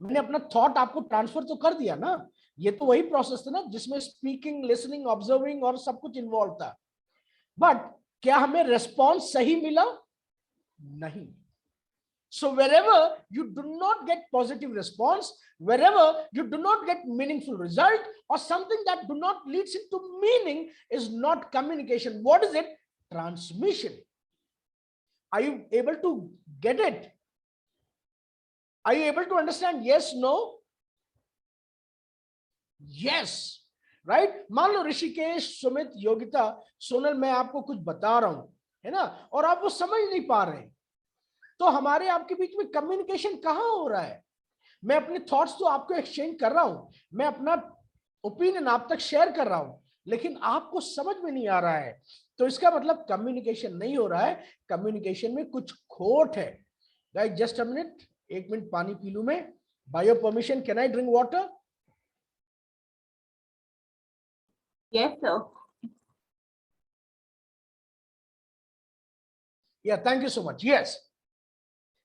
मैंने अपना थॉट आपको ट्रांसफर तो कर दिया ना. ये तो वही प्रोसेस था ना जिसमें स्पीकिंग, लिसनिंग, ऑब्जर्विंग और सब कुछ इन्वॉल्व था. बट क्या हमें रेस्पॉन्स सही मिला? नहीं. So wherever you do not get positive response, wherever you do not get meaningful result, or something that do not leads into meaning, is not communication. What is it? Transmission. Are you able to get it? Are you able to understand? Yes, no? Yes. Right? मान लो ऋषिकेश, सुमित, योगिता, सोनल, मैं आपको कुछ बता रहा हूं, है ना, और आप वो समझ नहीं पा रहे, तो हमारे आपके बीच में कम्युनिकेशन कहां हो रहा है? मैं अपने थॉट्स तो आपको एक्सचेंज कर रहा हूं, मैं अपना ओपिनियन आप तक शेयर कर रहा हूं, लेकिन आपको समझ में नहीं आ रहा है, तो इसका मतलब कम्युनिकेशन नहीं हो रहा है. कम्युनिकेशन में कुछ खोट है. Guys, just a minute, 1 minute पानी पी लूं मैं. By your permission, can I drink water? Yes, sir. Yeah, thank you so much. Yes.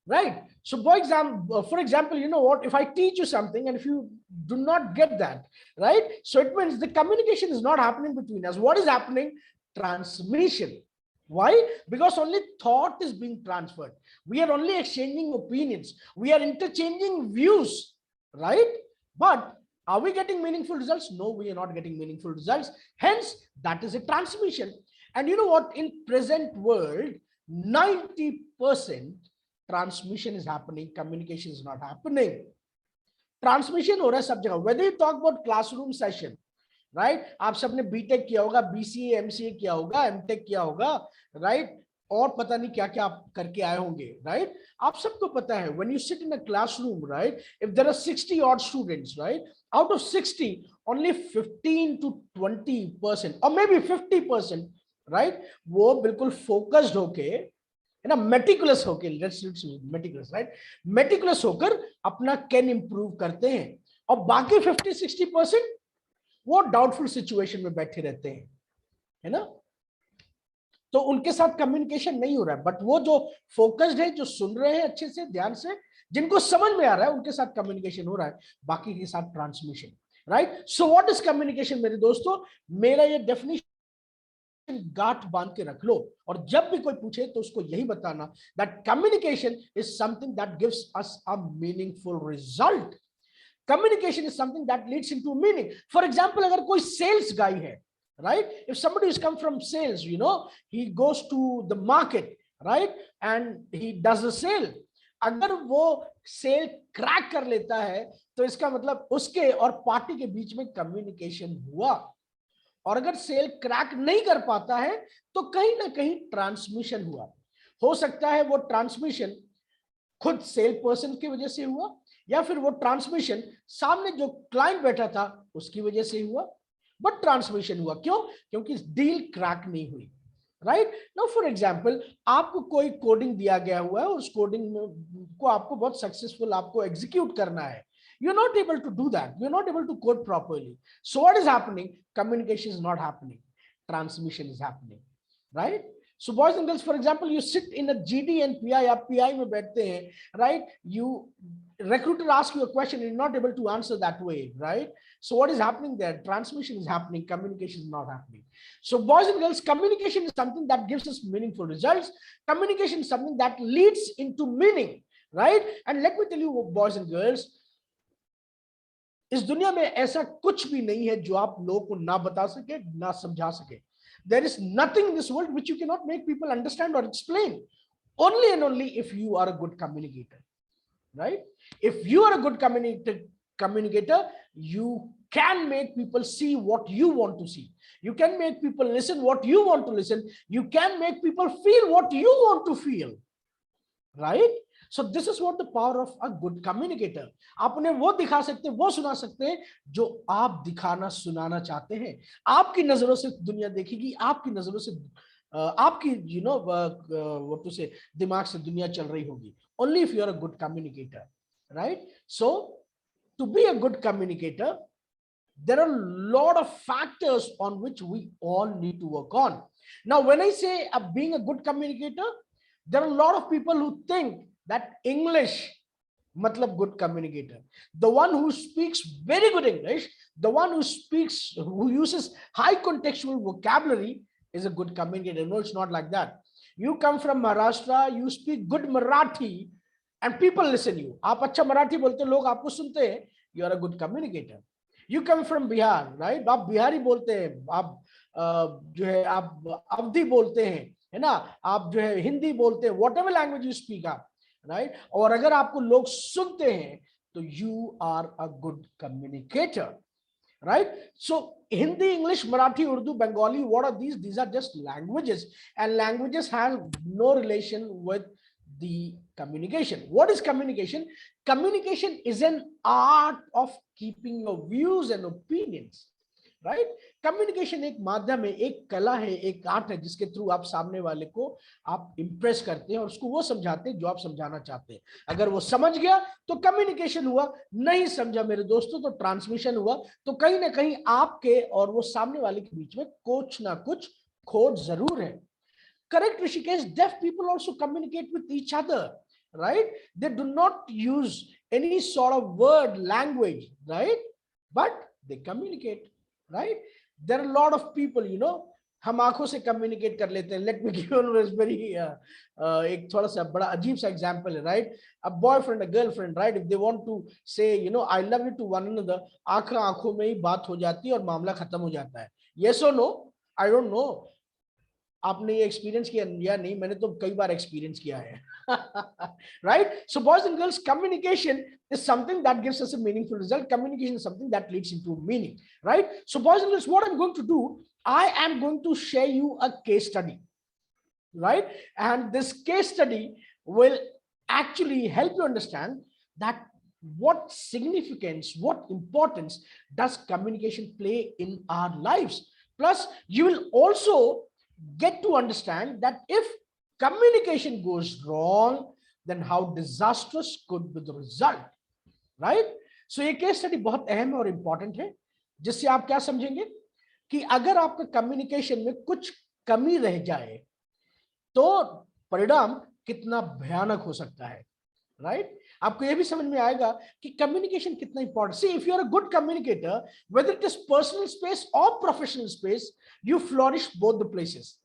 Right. So for example, you know what, if I teach you something and if you do not get that, right, so it means the communication is not happening between us. What is happening? Transmission. Why? Because only thought is being transferred. We are only exchanging opinions. We are interchanging views, right? But are we getting meaningful results? No, we are not getting meaningful results. Hence, that is a transmission. And you know what? In present world, 90% transmission is happening, communication is not happening. Transmission हो रहा है सब जगह. Whether you talk about classroom session, right? आप सबने BTech किया होगा, BCA, MCA किया होगा, एमटेक किया होगा, right? और पता नहीं क्या क्या आप करके आए होंगे, right? आप सबको पता है, when you sit in a classroom, right? If there are 60 odd students, right? Out of 60, only 15 to 20%, or maybe 50%, right? वो बिल्कुल focused होके, है ना, मेटिकुलस होकर, मेटिकुलस, राइट, मेटिकुलस होकर अपना कैन इंप्रूव करते हैं, और बाकी 50-60% वो डाउटफुल सिचुएशन में बैठे रहते हैं, है ना. तो उनके साथ कम्युनिकेशन नहीं हो रहा है. बट वो जो फोकस्ड है, जो सुन रहे हैं अच्छे से, ध्यान से, जिनको समझ में आ रहा है, उनके साथ कम्युनिकेशन हो रहा है, बाकी के साथ transmission, right. So what is communication मेरे दोस्तों? मेरा ये डेफिनेशन गांठ बांध के रख लो, और जब भी कोई पूछे तो उसको यही बताना, that communication is something that gives us a meaningful result. communication is something that leads into meaning. For example, agar koi sales guy hai, right? If somebody has come from sales, you know, he goes to the market, right? And he does a sale. अगर वो cell crack कर लेता है तो इसका मतलब उसके और पार्टी के बीच में कम्युनिकेशन हुआ. और अगर सेल क्रैक नहीं कर पाता है तो कहीं ना कहीं ट्रांसमिशन हुआ. हो सकता है वो ट्रांसमिशन खुद सेल पर्सन की वजह से हुआ, या फिर वो ट्रांसमिशन सामने जो क्लाइंट बैठा था उसकी वजह से हुआ, बट ट्रांसमिशन हुआ. क्यों? क्योंकि डील क्रैक नहीं हुई. राइट नाउ फॉर एग्जांपल, आपको कोई कोडिंग दिया गया हुआ है और उस कोडिंग में को आपको बहुत सक्सेसफुल आपको एग्जीक्यूट करना है. You're not able to do that. You're not able to code properly. So what is happening? Communication is not happening. Transmission is happening. Right? So boys and girls, for example, you sit in a GD and PI, आप PI में बैठते हैं, right? You recruiter asks you a question, you're not able to answer that way, right? So what is happening there? Transmission is happening, communication is not happening. So boys and girls, communication is something that gives us meaningful results. Communication is something that leads into meaning, right? And let me tell you, boys and girls, इस दुनिया में ऐसा कुछ भी नहीं है जो आप लोगों को ना बता सके, ना समझा सके. There is nothing in this world which you cannot make people understand or explain. Only and only if you are a good communicator, right? If you are a good communicator, you can make people see what you want to see. You can make people listen what you want to listen. You can make people feel what you want to feel, right? So this is what the power of a good communicator. आप उन्हें वो दिखा सकते हैं, वो सुना सकते हैं जो आप दिखाना सुनाना चाहते हैं. आपकी नजरों से दुनिया देखेगी, आपकी नजरों से आपकी what to say, दिमाग से दुनिया चल रही होगी. Only if you are a good communicator, right? So to be a good communicator, there are a lot of factors on which we all need to work on. Now when I say being a good communicator, there are a lot of people who think that English matlab good communicator. The one who speaks very good English, the one who uses high contextual vocabulary is a good communicator. No, it's not like that. You come from Maharashtra, you speak good Marathi and people listen you. आप अच्छा मराठी बोलते हैं, लोग आपको सुनते हैं, you are a good communicator. You come from Bihar, right? आप बिहारी बोलते हैं, आप जो है आप अवधी बोलते हैं, है ना, आप जो है हिंदी बोलते हैं, whatever language you speak up, right? और अगर आपको लोग सुनते हैं तो you are a good communicator, right? So Hindi, English, Marathi, Urdu, Bengali, what are these? These are just languages, and languages have no relation with the communication. What is communication? Communication is an art of keeping your views and opinions, right? Communication एक माध्यम है, एक कला है, एक art है जिसके through आप सामने वाले को आप इंप्रेस करते हैं और उसको वो समझाते हैं जो आप समझाना चाहते हैं. अगर वो समझ गया तो कम्युनिकेशन हुआ, नहीं समझा मेरे दोस्तों तो ट्रांसमिशन हुआ. तो कहीं ना कहीं आपके और वो सामने वाले के बीच में कुछ ना कुछ खोट जरूर है. Correct, Rishikesh? Deaf people also communicate with each other, right? They do not use any sort of word language, right? But they communicate, right? There are a lot of people, you know, हम आंखों से communicate कर लेते हैं. Let me give you a very एक थोड़ा सा बड़ा अजीब सा example है, right? A boyfriend, a girlfriend, right? If they want to say, you know, I love you to one another, आंखों आंखों में ही बात हो जाती है और मामला खत्म हो जाता है. Yes or no? I don't know. आपने ये एक्सपीरियंस किया या नहीं? मैंने तो कई बार एक्सपीरियंस किया है. Right? So boys and girls, communication is something that gives us a meaningful result. Communication is something that leads into meaning, right? So boys and girls, what I'm going to do, I am going to share you a case study, right? And this case study will actually help you understand that what significance, what importance does communication play in our lives. Plus, you will also get to understand that if communication goes wrong, then how disastrous could be the result, right? So ये case study बहुत अहम और important है, जिससे आप क्या समझेंगे कि अगर आपका कम्युनिकेशन में कुछ कमी रह जाए तो परिणाम कितना भयानक हो सकता है, right? आपको ये भी समझ में आएगा कि कम्युनिकेशन कितना important. See, if you are a good communicator, whether it is personal space or professional space, you flourish both the places.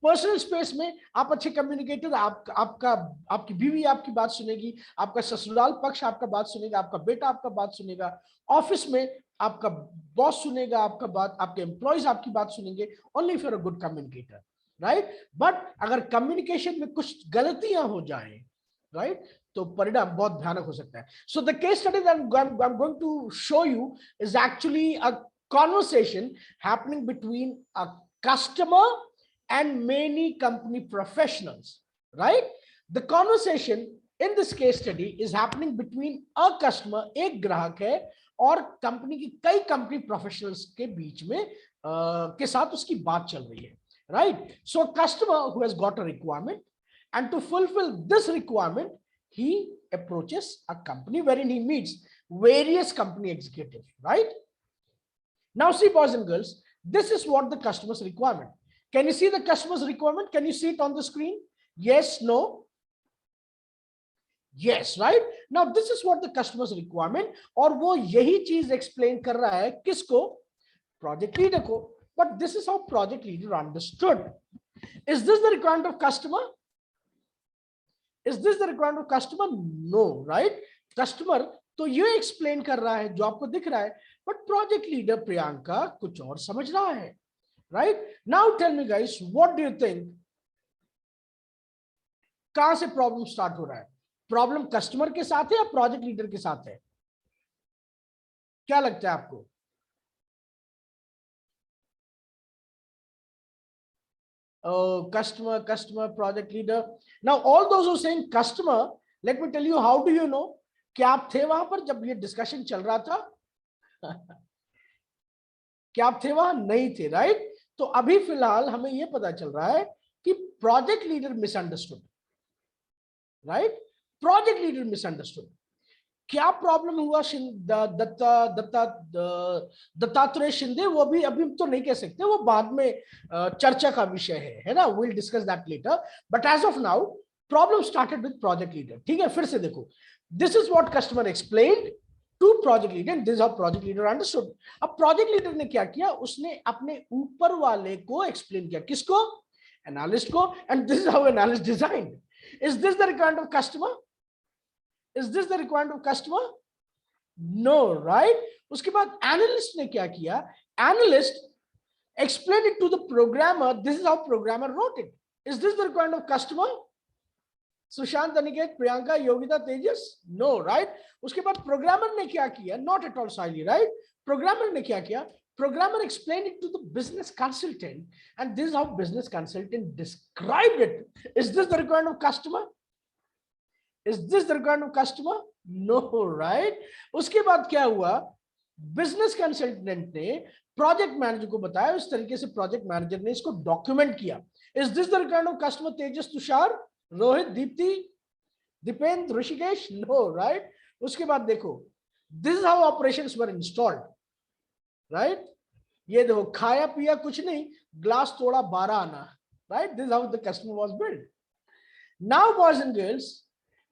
Personal space में आप अच्छे कम्युनिकेटर, आपकी बीवी आपकी बात सुनेगी, आपका ससुराल पक्ष आपका बात सुनेगा, आपका बेटा आपका बात सुनेगा, ऑफिस में आपका बॉस सुनेगा आपका बात, आपके एम्प्लॉयज आपकी बात सुनेंगे, only for a good communicator, right. But अगर कम्युनिकेशन में कुछ गलतियां हो जाए, राइट, तो परिणाम बहुत भयानक हो सकता है। So the case study that I am going to show you is actually a conversation happening between a customer and many company professionals, right? The conversation in this case study is happening between a customer, एक ग्राहक है, और company की कई company professionals के बीच में के साथ उसकी बात चल रही है, right? So customer who has got a requirement, and to fulfill this requirement he approaches a company wherein he meets various company executives, right? Now see, boys and girls, this is what the customer's requirement. Can you see the customer's requirement? Can you see it on the screen? Yes, no? Yes, right? Now this is what the customer's requirement, और वो यही चीज explain कर रहा है किसको? Project leader को. But this is how project leader understood. Is this the requirement of customer? Is this the requirement of customer? No, right? Customer तो ये एक्सप्लेन कर रहा है जो आपको दिख रहा है, बट प्रोजेक्ट लीडर प्रियंका कुछ और समझ रहा है, right? Now tell me guys, what do you think, कहां से प्रॉब्लम स्टार्ट हो रहा है? प्रॉब्लम कस्टमर के साथ है या प्रोजेक्ट लीडर के साथ है? क्या लगता है आपको? Customer, project leader. Now all those who are saying customer, let me tell you, how do you know? क्या आप थे वहां पर जब ये डिस्कशन चल रहा था? क्या आप थे वहां? नहीं थे, राइट? तो अभी फिलहाल हमें ये पता चल रहा है कि project leader misunderstood, right? Project leader misunderstood. क्या प्रॉब्लम हुआ दत्तात्रेय शिंदे, वो भी अभी तो नहीं कह सकते, वो बाद में चर्चा का विषय है ना? Will discuss that later, but as of now problem started with project leader. ठीक है, फिर से देखो, this is what customer explained to project leader, this is how project leader understood. अब प्रोजेक्ट लीडर ने क्या किया? उसने अपने ऊपर वाले को एक्सप्लेन किया, किसको? एनालिस्ट को, and this is how analyst designed. Is this the requirement of customer? Is this the requirement of customer? No, right? उसके बाद एनालिस्ट ने क्या किया? Analyst explained it to the programmer. This is how programmer wrote it. Is this the requirement of customer? Sushant, Aniket, Priyanka, Yogita, Tejas? No, right? उसके बाद programmer ने क्या किया? Not at all silently, right? Programmer ने क्या किया? Programmer explained it to the business consultant, and this is how business consultant described it. Is this the requirement of customer? Is this the requirement of customer? No, right? उसके बाद क्या हुआ? Business consultant ने project manager को बताया, उस तरीके से प्रोजेक्ट मैनेजर ने इसको डॉक्यूमेंट किया। Is this the requirement of customer? Tejas, Tushar, Rohit, Deepti, Deependra, Rishikesh? No, right? उसके बाद देखो, this is how operations were installed, right? ये देखो, खाया पिया कुछ नहीं, ग्लास तोड़ा 12 आना, right? This how the customer was build. Now boys and girls,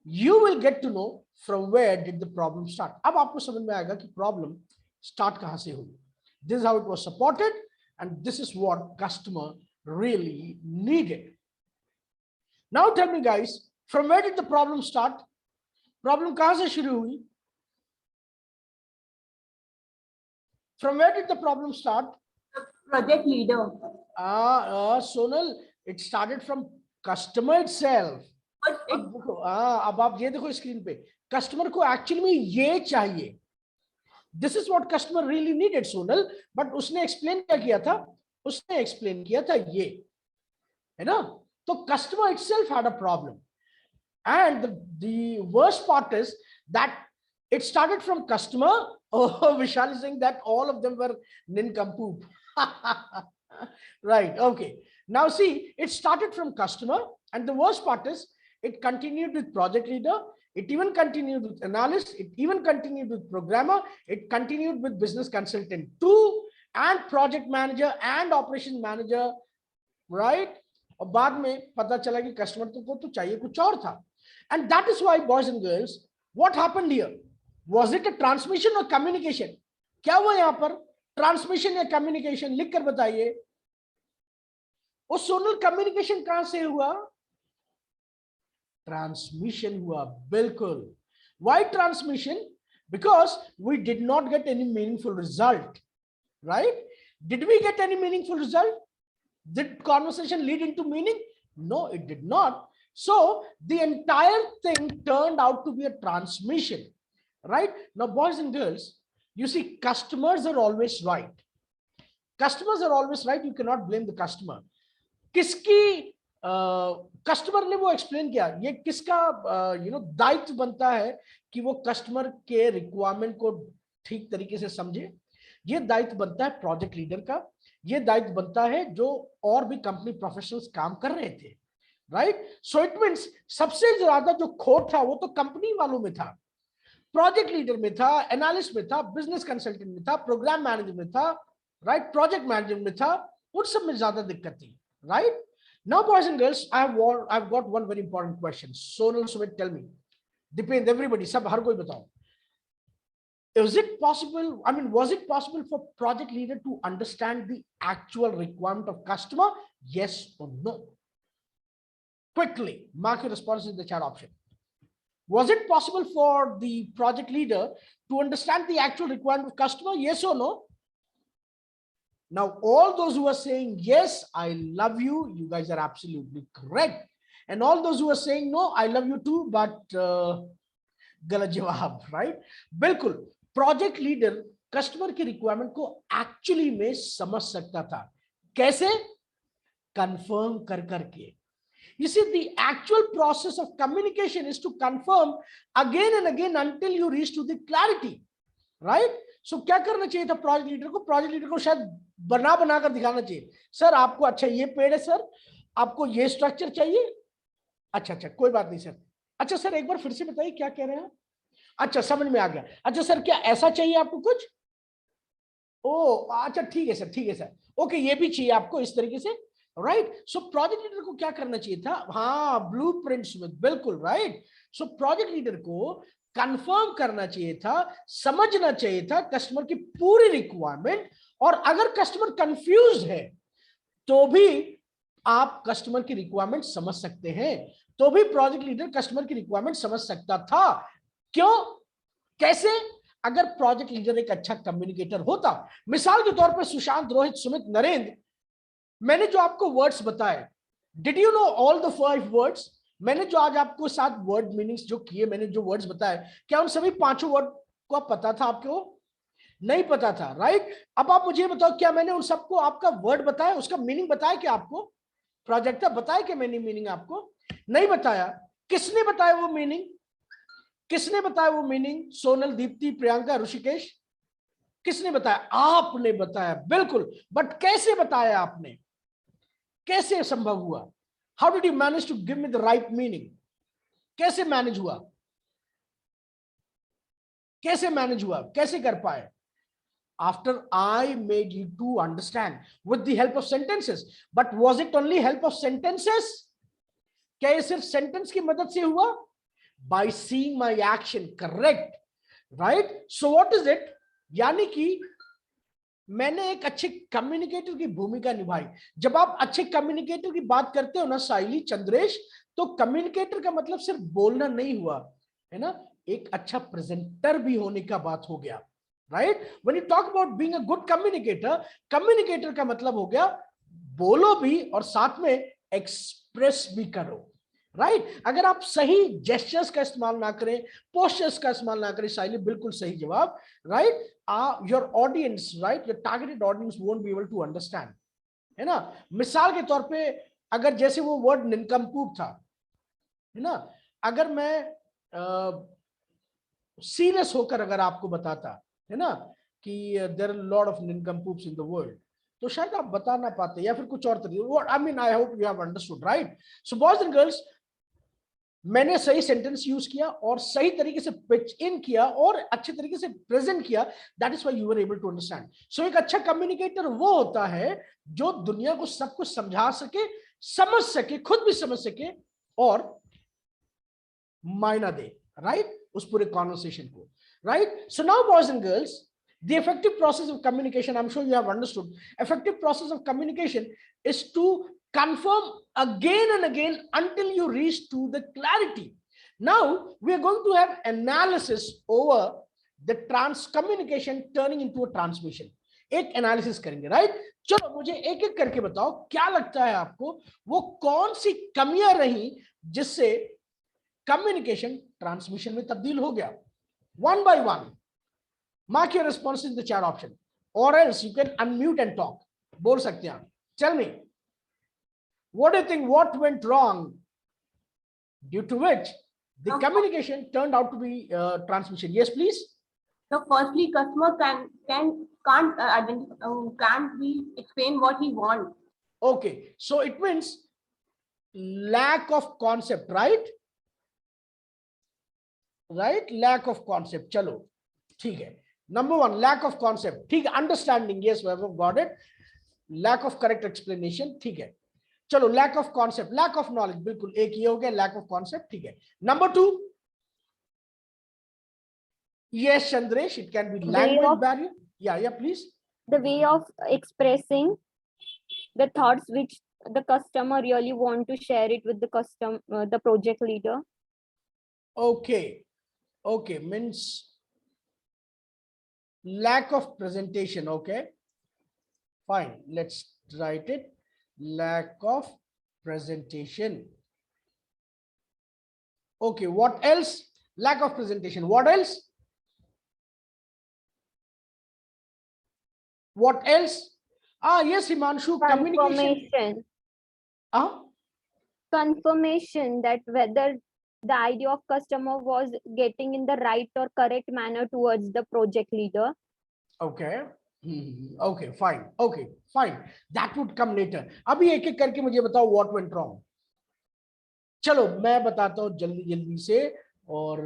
you will get to know from where did the problem start. अब आपको समझ में आएगा कि प्रॉब्लम स्टार्ट कहां से हुई। This is how it was supported, and this is what customer really needed. Now tell me guys, from where did the problem start? Problem कहां से शुरू हुई? From where did the problem start? Project leader. Sonal, it started from customer itself. अब देखो, अब आप ये देखो स्क्रीन पे, कस्टमर को एक्चुअली में ये चाहिए। This is what customer really needed, Sonal, but उसने एक्सप्लेन क्या किया था? उसने एक्सप्लेन किया था ये, है ना? तो customer itself had a problem, and the worst part is that it started from customer. Oh, Vishal is saying that all of them were nincompoop. Right, okay. Now see, it started from customer, and the worst part is it continued with project leader, it even continued with analyst, it even continued with programmer, it continued with business consultant too, and project manager and operations manager, right? और बाद में पता चला कि customer को तो चाहिए कुछ और था, and that is why boys and girls, what happened here? Was it a transmission or communication? क्या हुआ यहाँ पर? ट्रांसमिशन या कम्युनिकेशन? लिख कर बताइए। वो सोनल कम्युनिकेशन कहां से हुआ? ट्रांसमिशन हुआ, बिल्कुल. Why transmission? Because we did not get any meaningful result, right? Did we get any meaningful result? Did conversation lead into meaning? No, it did not. So the entire thing turned out to be a transmission, right? Now, boys and girls, you see, customers are always right. Customers are always right. You cannot blame the customer. किसकी customer ने वो explain किया, ये किसका दायित्व बनता है कि वो कस्टमर के रिक्वायरमेंट को ठीक तरीके से समझे? ये दायित्व बनता है प्रोजेक्ट लीडर का, ये दायित्व बनता है जो और भी कंपनी प्रोफेशनल्स काम कर रहे थे, राइट? सो इट मींस सबसे ज्यादा जो खोट था वो तो कंपनी वालों में था, प्रोजेक्ट लीडर में था, एनालिस्ट में था, बिजनेस कंसल्टेंट में था, प्रोग्राम मैनेजर में था, राइट, प्रोजेक्ट मैनेजर में था, उन सब में ज्यादा दिक्कत थी, right? Now, boys and girls, I've got one very important question. Sonal, Sumit, tell me. Depend, everybody, sab har koi batao. Is it possible? I mean, was it possible for project leader to understand the actual requirement of customer? Yes or no? Quickly, mark your responses in the chat option. Was it possible for the project leader to understand the actual requirement of customer? Yes or no? Now, all those who are saying, yes, I love you, you guys are absolutely correct. And all those who are saying, no, I love you too, but galat jawab, right? Bilkul, project leader customer की requirement को actually में समझ सकता था. कैसे? Confirm कर करके. You see, the actual process of communication is to confirm again and again until you reach to the clarity, right? So क्या करना चाहिए था प्रोजेक्ट लीडर को? प्रोजेक्ट लीडर को शायद बना कर दिखाना चाहिए, सर आपको अच्छा ये पेड़ है, सर आपको ये स्ट्रक्चर चाहिए, अच्छा कोई बात नहीं सर, अच्छा सर एक बार फिर से बताइए क्या कह रहे हैं, अच्छा समझ में आ गया, अच्छा सर क्या ऐसा चाहिए आपको कुछ, ओ अच्छा ठीक है सर, ओके ये भी चाहिए आपको इस तरीके से, राइट? सो प्रोजेक्ट लीडर को क्या करना चाहिए था? हाँ, ब्लूप्रिंट्स में, बिल्कुल राइट. सो प्रोजेक्ट लीडर को कंफर्म करना चाहिए था, समझना चाहिए था कस्टमर की पूरी रिक्वायरमेंट, और अगर कस्टमर कंफ्यूज है तो भी आप कस्टमर की रिक्वायरमेंट समझ सकते हैं, तो भी प्रोजेक्ट लीडर कस्टमर की रिक्वायरमेंट समझ सकता था. क्यों? कैसे? अगर प्रोजेक्ट लीडर एक अच्छा कम्युनिकेटर होता. मिसाल के तौर पर सुशांत, रोहित, सुमित, नरेंद्र, मैंने जो आपको वर्ड्स बताए, did you know all the 5 words? मैंने जो आज आपको 7 वर्ड मीनिंग्स जो किए, मैंने जो वर्ड्स बताए, क्या उन सभी 5 वर्ड को पता था आपको? नहीं पता था, राइट? अब आप मुझे बताओ, क्या मैंने उन सबको आपका वर्ड बताया, उसका मीनिंग बताया क्या आपको? प्रोजेक्ट था, बताया क्या मैंने मीनिंग आपको? नहीं बताया. किसने बताया वो मीनिंग? किसने बताया वो मीनिंग? सोनल, दीप्ति, प्रियंका, ऋषिकेश, किसने बताया? आपने बताया, बिल्कुल. बट कैसे बताया आपने? कैसे संभव हुआ? How did you manage to give me the right meaning? कैसे मैनेज हुआ? कैसे मैनेज हुआ? कैसे कर पाए? After I made you to understand with the help of sentences. But was it only help of sentences? क्या ये सिर्फ सेंटेंस की मदद से हुआ? By seeing my action, correct, right? So what is it? यानी कि मैंने एक अच्छे कम्युनिकेटर की भूमिका निभाई. जब आप अच्छे कम्युनिकेटर की बात करते हो ना साइली, चंद्रेश, तो कम्युनिकेटर का मतलब सिर्फ बोलना नहीं हुआ, है ना, एक अच्छा प्रेजेंटर भी होने का बात हो गया, right? When you talk about being a good communicator, communicator का मतलब हो गया बोलो भी और साथ में एक्सप्रेस भी करो, राइट? अगर आप सही जेस्चर्स का इस्तेमाल ना करें, पोस्चर्स का इस्तेमाल ना करें, साइली बिल्कुल सही जवाब, right? Your audience, right, your targeted audience won't be able to understand, है ना? मिसाल के तौर पे अगर जैसे वो वर्ड निनकम्पूप था, है ना, अगर मैं सीरियस होकर अगर आपको बताता, है ना, कि there are lot of nincompoops in the world, तो शायद आप बता ना पाते, या फिर कुछ और तरीके. I mean, I hope you have understood, right? So boys and girls, मैंने सही सेंटेंस यूज किया और सही तरीके से पिच इन किया और अच्छे तरीके से प्रेजेंट किया. That is why you were able to understand. So एक अच्छा कम्युनिकेटर वो होता है जो दुनिया को सब कुछ समझा सके, समझ सके, खुद भी समझ सके और मायना दे, राइट, उस पूरे कॉन्वर्सेशन को, right? So now boys and girls, the effective process of communication, I'm sure you have understood, effective process of communication is to confirm again and again until you reach to the clarity. Now we are going to have analysis over the communication turning into a transmission. एक analysis करेंगे, right? चलो मुझे एक एक करके बताओ, क्या लगता है आपको वो कौन सी कमियां रही जिससे कम्युनिकेशन ट्रांसमिशन में तब्दील हो गया? One by one mark your response in the chat option, और else you can unmute and talk. बोल सकते हैं आप. Tell me, what do you think, what went wrong due to which the communication turned out to be transmission? Yes, please. So firstly, customer can't be explain what he wants. Okay, so it means lack of concept, right? Right, lack of concept. Chalo, ठीक है. Number one, lack of concept. ठीक है. Understanding, yes, we have got it. Lack of correct explanation, ठीक है. चलो, lack of concept, lack of knowledge, बिल्कुल एक ये हो गया, लैक ऑफ कॉन्सेप्ट, ठीक है. Number two, yes Chandresh, it can be language barrier. या please. The way of expressing the thoughts which the customer really want to share it with the project leader. Okay, means lack of presentation. Okay, fine, let's write it. Lack of presentation. Okay, what else? Lack of presentation. What else? What else? Yes, Himanshu. Communication. Confirmation that whether the idea of customer was getting in the right or correct manner towards the project leader. Okay. Okay, fine. Okay, fine. That would come later. अभी एक एक करके मुझे बताओ what went wrong. चलो मैं बताता हूँ जल्दी से, और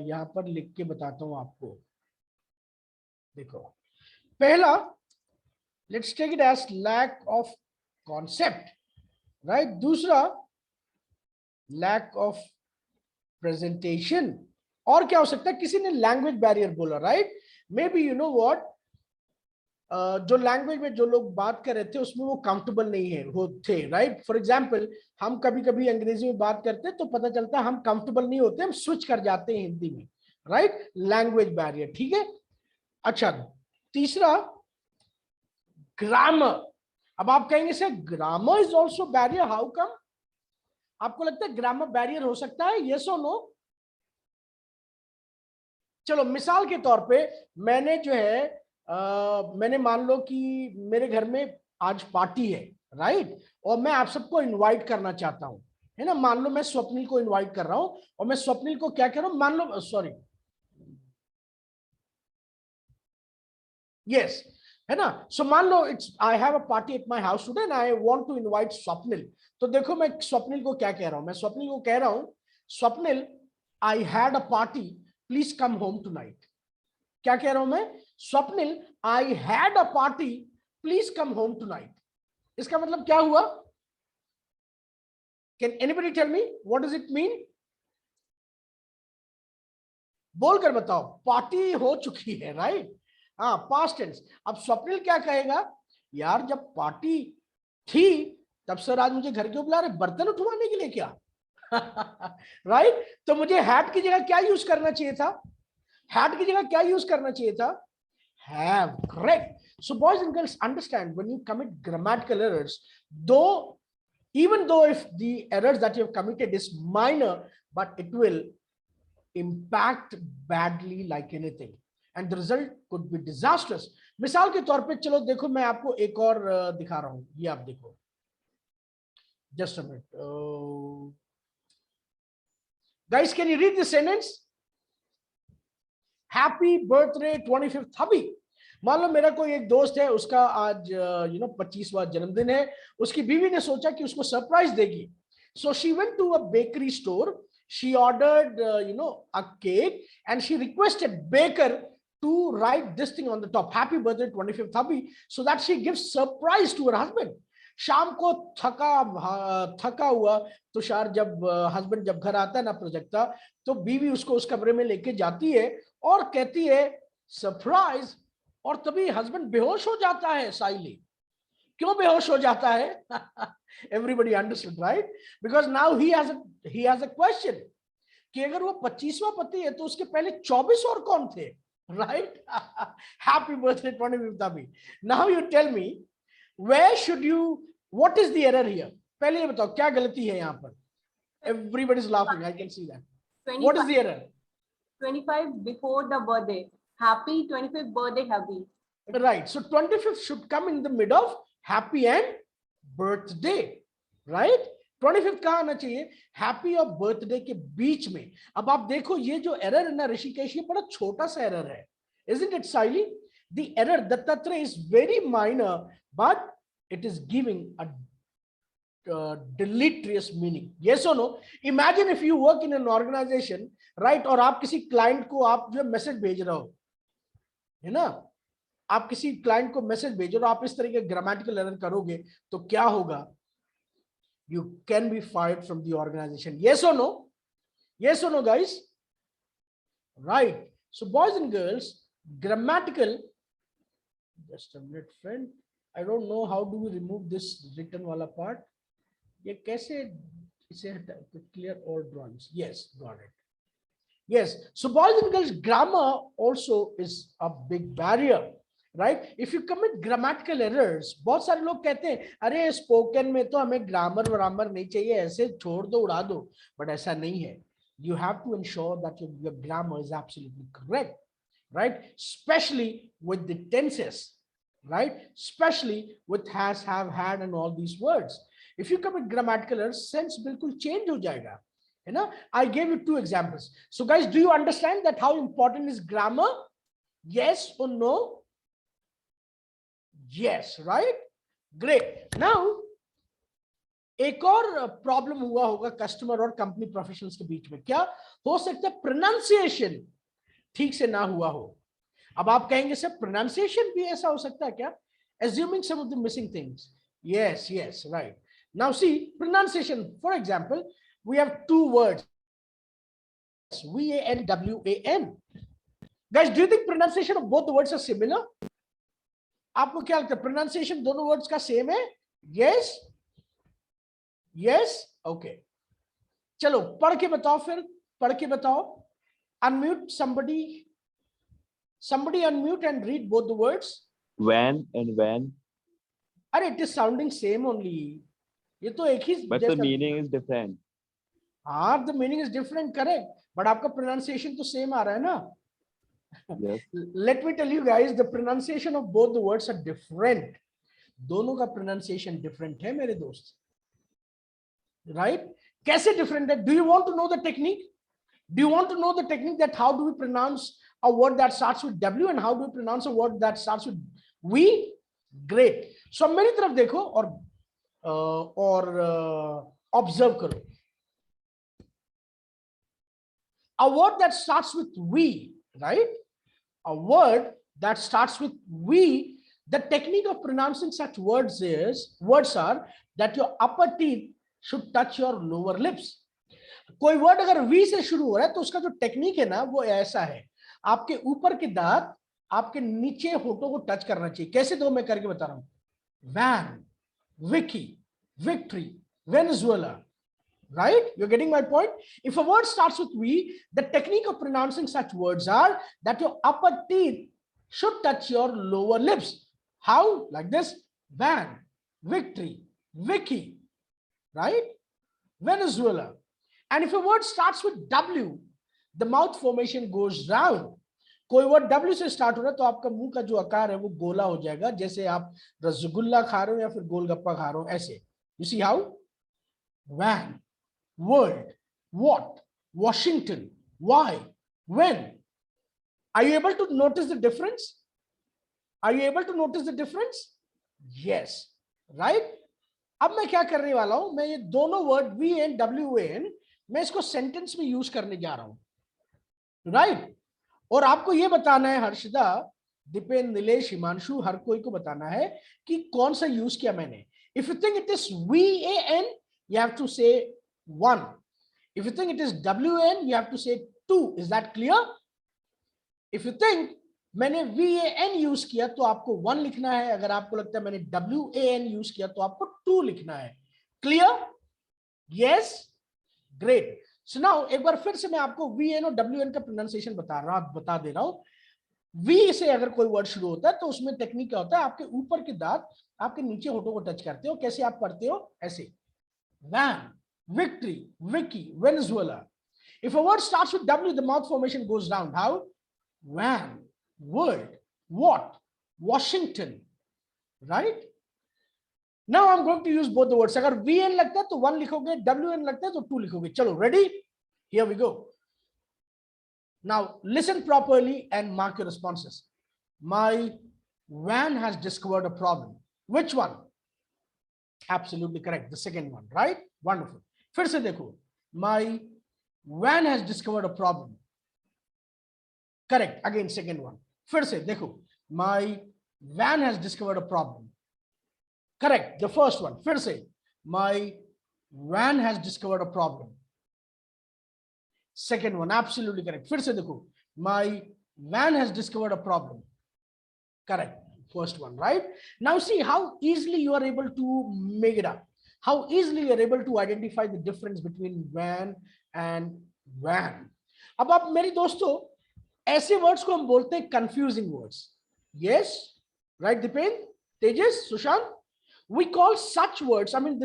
यहाँ पर लिख के बताता हूँ आपको. देखो, पहला, let's take it as lack of concept, right? दूसरा, lack of presentation. और क्या हो सकता है? किसी ने language barrier बोला, right? Maybe you know what? जो लैंग्वेज में जो लोग बात कर रहे थे उसमें वो कंफर्टेबल नहीं है वो थे, राइट? फॉर एग्जांपल, हम कभी कभी अंग्रेजी में बात करते हैं तो पता चलता है हम कंफर्टेबल नहीं होते, हम स्विच कर जाते हैं हिंदी में, राइट? लैंग्वेज बैरियर, ठीक है. अच्छा, तीसरा, ग्रामर. अब आप कहेंगे sir grammar is also barrier, how come? आपको लगता है ग्रामर बैरियर हो सकता है? यस और नो? चलो मिसाल के तौर पे, मैंने जो है मैंने मान लो कि मेरे घर में आज पार्टी है, राइट? और मैं आप सबको इनवाइट करना चाहता हूं, है ना? मान लो मैं स्वप्निल को इनवाइट कर रहा हूं, और मैं स्वप्निल को क्या कह रहा हूं, मान लो, सॉरी, यस, है ना? सो मान लो it's, I have a party at my house today and I want to invite Swapnil. तो देखो मैं स्वप्निल को क्या कह रहा हूं, मैं स्वप्निल को कह रहा हूं, Swapnil, I had a party, please come home tonight. क्या कह रहा हूं मैं? Swapnil, I had a party, please come home tonight. इसका मतलब क्या हुआ? Can anybody tell me what does it mean? बोलकर बताओ. पार्टी हो चुकी है, राइट? हाँ, पास्ट टेंस. अब स्वप्निल क्या कहेगा? यार जब पार्टी थी तब सर आज मुझे घर क्यों बुला रहे, बर्तन उठवाने के लिए क्या? राइट? तो मुझे हैड की जगह क्या यूज करना चाहिए था? हैड की जगह क्या यूज करना चाहिए था? Have. Correct. So boys and girls, understand, when you commit grammatical errors, even though if the errors that you have committed is minor, but it will impact badly like anything, and the result could be disastrous. मिसाल के तौर पे चलो देखो, मैं आपको एक और दिखा रहा हूं, ये आप देखो. Just a minute. Guys, can you read this sentence? Happy birthday 25th हबी. मान लो मेरा कोई एक दोस्त है, उसका आज 25वां जन्मदिन है. उसकी बीवी ने सोचा कि उसको सरप्राइज देगी. So she went to a bakery store, she ordered a cake, and she requested baker to write this thing on the top, happy birthday 25th hubby, so that she gives surprise to her husband. शाम को थका हुआ तुषार जब husband जब घर आता है ना प्रोजेक्ट का, तो बीवी उसको उस कमरे में लेके जाती है और कहती है सरप्राइज, और तभी हस्बैंड बेहोश हो जाता है साइली. क्यों बेहोश हो जाता है? Everybody understood, right? Because now he has a question कि अगर वो 25वां पति है तो उसके पहले 24 और कौन थे, right? Happy birthday 25th Abhi. Now you tell me, where should you, what is the error here? पहले ये बताओ क्या गलती है यहाँ पर? Everybody is laughing, I can see that. What is the error? 25 before the birthday. Happy 25th birthday, happy. Right. So 25th should come in the mid of happy and birthday, right? 25th कहाँ आना चाहिए? Happy और birthday के बीच में. अब आप देखो ये जो error है ना ऋषिकेश, ये बड़ा छोटा सा error है. Isn't it, Saili? The error, Dattatreya, is very minor, but it is giving a deleterious meaning. Yes or no? Imagine if you work in an organization, right? और आप किसी client को आप जो मैसेज भेज रहे हो, है ना? आप किसी क्लाइंट को मैसेज भेजो और आप इस तरह के ग्रामेटिकल एरर करोगे तो क्या होगा? You can be fired from the organization. Yes or no? Yes or no, guys? Right. So boys and girls, grammatical, just a minute, friend. I don't know how do we remove this written wala part. ये कैसे इसे clear all drawings? Yes, got it. Yes. So boys and girls, grammar also is a big barrier. Right? If you commit grammatical errors, बहुत सारे लोग कहते हैं अरे spoken में तो हमें ग्रामर वरामर नहीं चाहिए, ऐसे छोड़ दो उड़ा दो, but ऐसा नहीं है. You have to ensure that your grammar is absolutely correct, right? Especially with the tenses, right? Especially with has, have, had, and all these words. If you commit grammatical errors, sense बिल्कुल change हो जाएगा, है ना? I gave you 2 examples. So guys, do you understand that how important is grammar? Yes or no? Yes, right? Great. Now, एक और problem हुआ होगा customer और कंपनी प्रोफेशनल्स के बीच में. क्या हो सकता है? प्रोनाउंसिएशन ठीक से ना हुआ हो. अब आप कहेंगे सर प्रोनाउंसिएशन भी ऐसा हो सकता है क्या? Assuming some of the missing things. Yes, yes, right. Now see, pronunciation, for example, we have 2 words, V-A-N, W-A-N. Guys, do you think pronunciation of both the words are similar? आपको क्या लगता है प्रोनाउंसिएशन दोनों words का same है? Yes yes okay, चलो पढ़ के बताओ, फिर पढ़ के बताओ. Unmute somebody unmute and read both the words. When and when. अरे it is sounding same only. ये तो एक ही, But the meaning is different. हाँ, the meaning is different, correct, but आपका pronunciation तो same आ रहा है ना. Yes. Let me tell you guys, the pronunciation of both the words are different. दोनों का pronunciation different है मेरे दोस्त. Right? कैसे different है? Do you want to know the technique? Do you want to know the technique that how do we pronounce a word that starts with W and how do we pronounce a word that starts with V? Great. So मेरी तरफ देखो और observe करो. A word that starts with V, right? A word that starts with V, the technique of pronouncing such words are that your upper teeth should touch your lower lips. कोई word अगर V से शुरू हो रहा है तो उसका जो टेक्निक है ना वो ऐसा है, आपके ऊपर के दांत आपके नीचे होठों को टच करना चाहिए. कैसे? दो मैं करके बता रहा हूं. Van, Vicky, victory, Venezuela. Right? You're getting my point? If a word starts with V, the technique of pronouncing such words are that your upper teeth should touch your lower lips. How? Like this. Van, victory, Vicky, right? Venezuela. And if a word starts with W, the mouth formation goes round. कोई word W से start हो रहा है तो आपका मुंह का जो आकार है वो गोला हो जाएगा, जैसे आप रसगुल्ला खा रहे हो या फिर गोलगप्पा खा रहे हो, ऐसे. You see how? Van, world, what, Washington, why, when. Are you able to notice the difference? Are you able to notice the difference? Yes, right? अब मैं क्या करने वाला हूं, मैं ये दोनों वर्ड V and WN मैं इसको सेंटेंस में यूज करने जा रहा हूं, राइट? और आपको ये बताना है, हर्षदा, दीपेन, नीलेश, हिमांशु, हर कोई को बताना है कि कौन सा यूज किया मैंने. If you think it is VAN, you have to say 1. If you think it is WN, you have to say 2. Is that clear? If you think मैंने VAN यूज किया तो आपको 1 लिखना है, अगर आपको लगता है मैंने WAN यूज किया तो आपको 2 लिखना है। Clear? Yes, great. So now एक बार फिर से मैं आपको VAN और WN का प्रोनाउंसिएशन बता दे रहा हूं। V से अगर कोई वर्ड शुरू होता है तो उसमें टेक्निक क्या होता है, आपके ऊपर के दांत आपके नीचे होठों को टच करते हो। कैसे आप पढ़ते हो? ऐसे, van, victory, Vicky, Venezuela. If a word starts with W, the mouth formation goes down. How? Van, world, what, Washington, right? Now I'm going to use both the words. अगर VN लगता है तो 1 लिखोगे, WN लगता है तो 2 लिखोगे। चलो, ready? Here we go. Now listen properly and mark your responses. My van has discovered a problem. Which one? Absolutely correct. The second one, right? Wonderful. फिर से देखो. My van has discovered a problem. Correct. Again, second one. फिर से देखो. My van has discovered a problem. Correct. The first one. फिर से. My van has discovered a problem. Second one. Absolutely correct. फिर से देखो. My van has discovered a problem. Correct. First one, right? Now see how easily you are able to make it up. How easily you are able to identify the difference between van and van. अब आप मेरे दोस्तों ऐसे words को हम बोलते हैं confusing words. Yes, right, Dipen, Tejas, Sushant? We call such words, I mean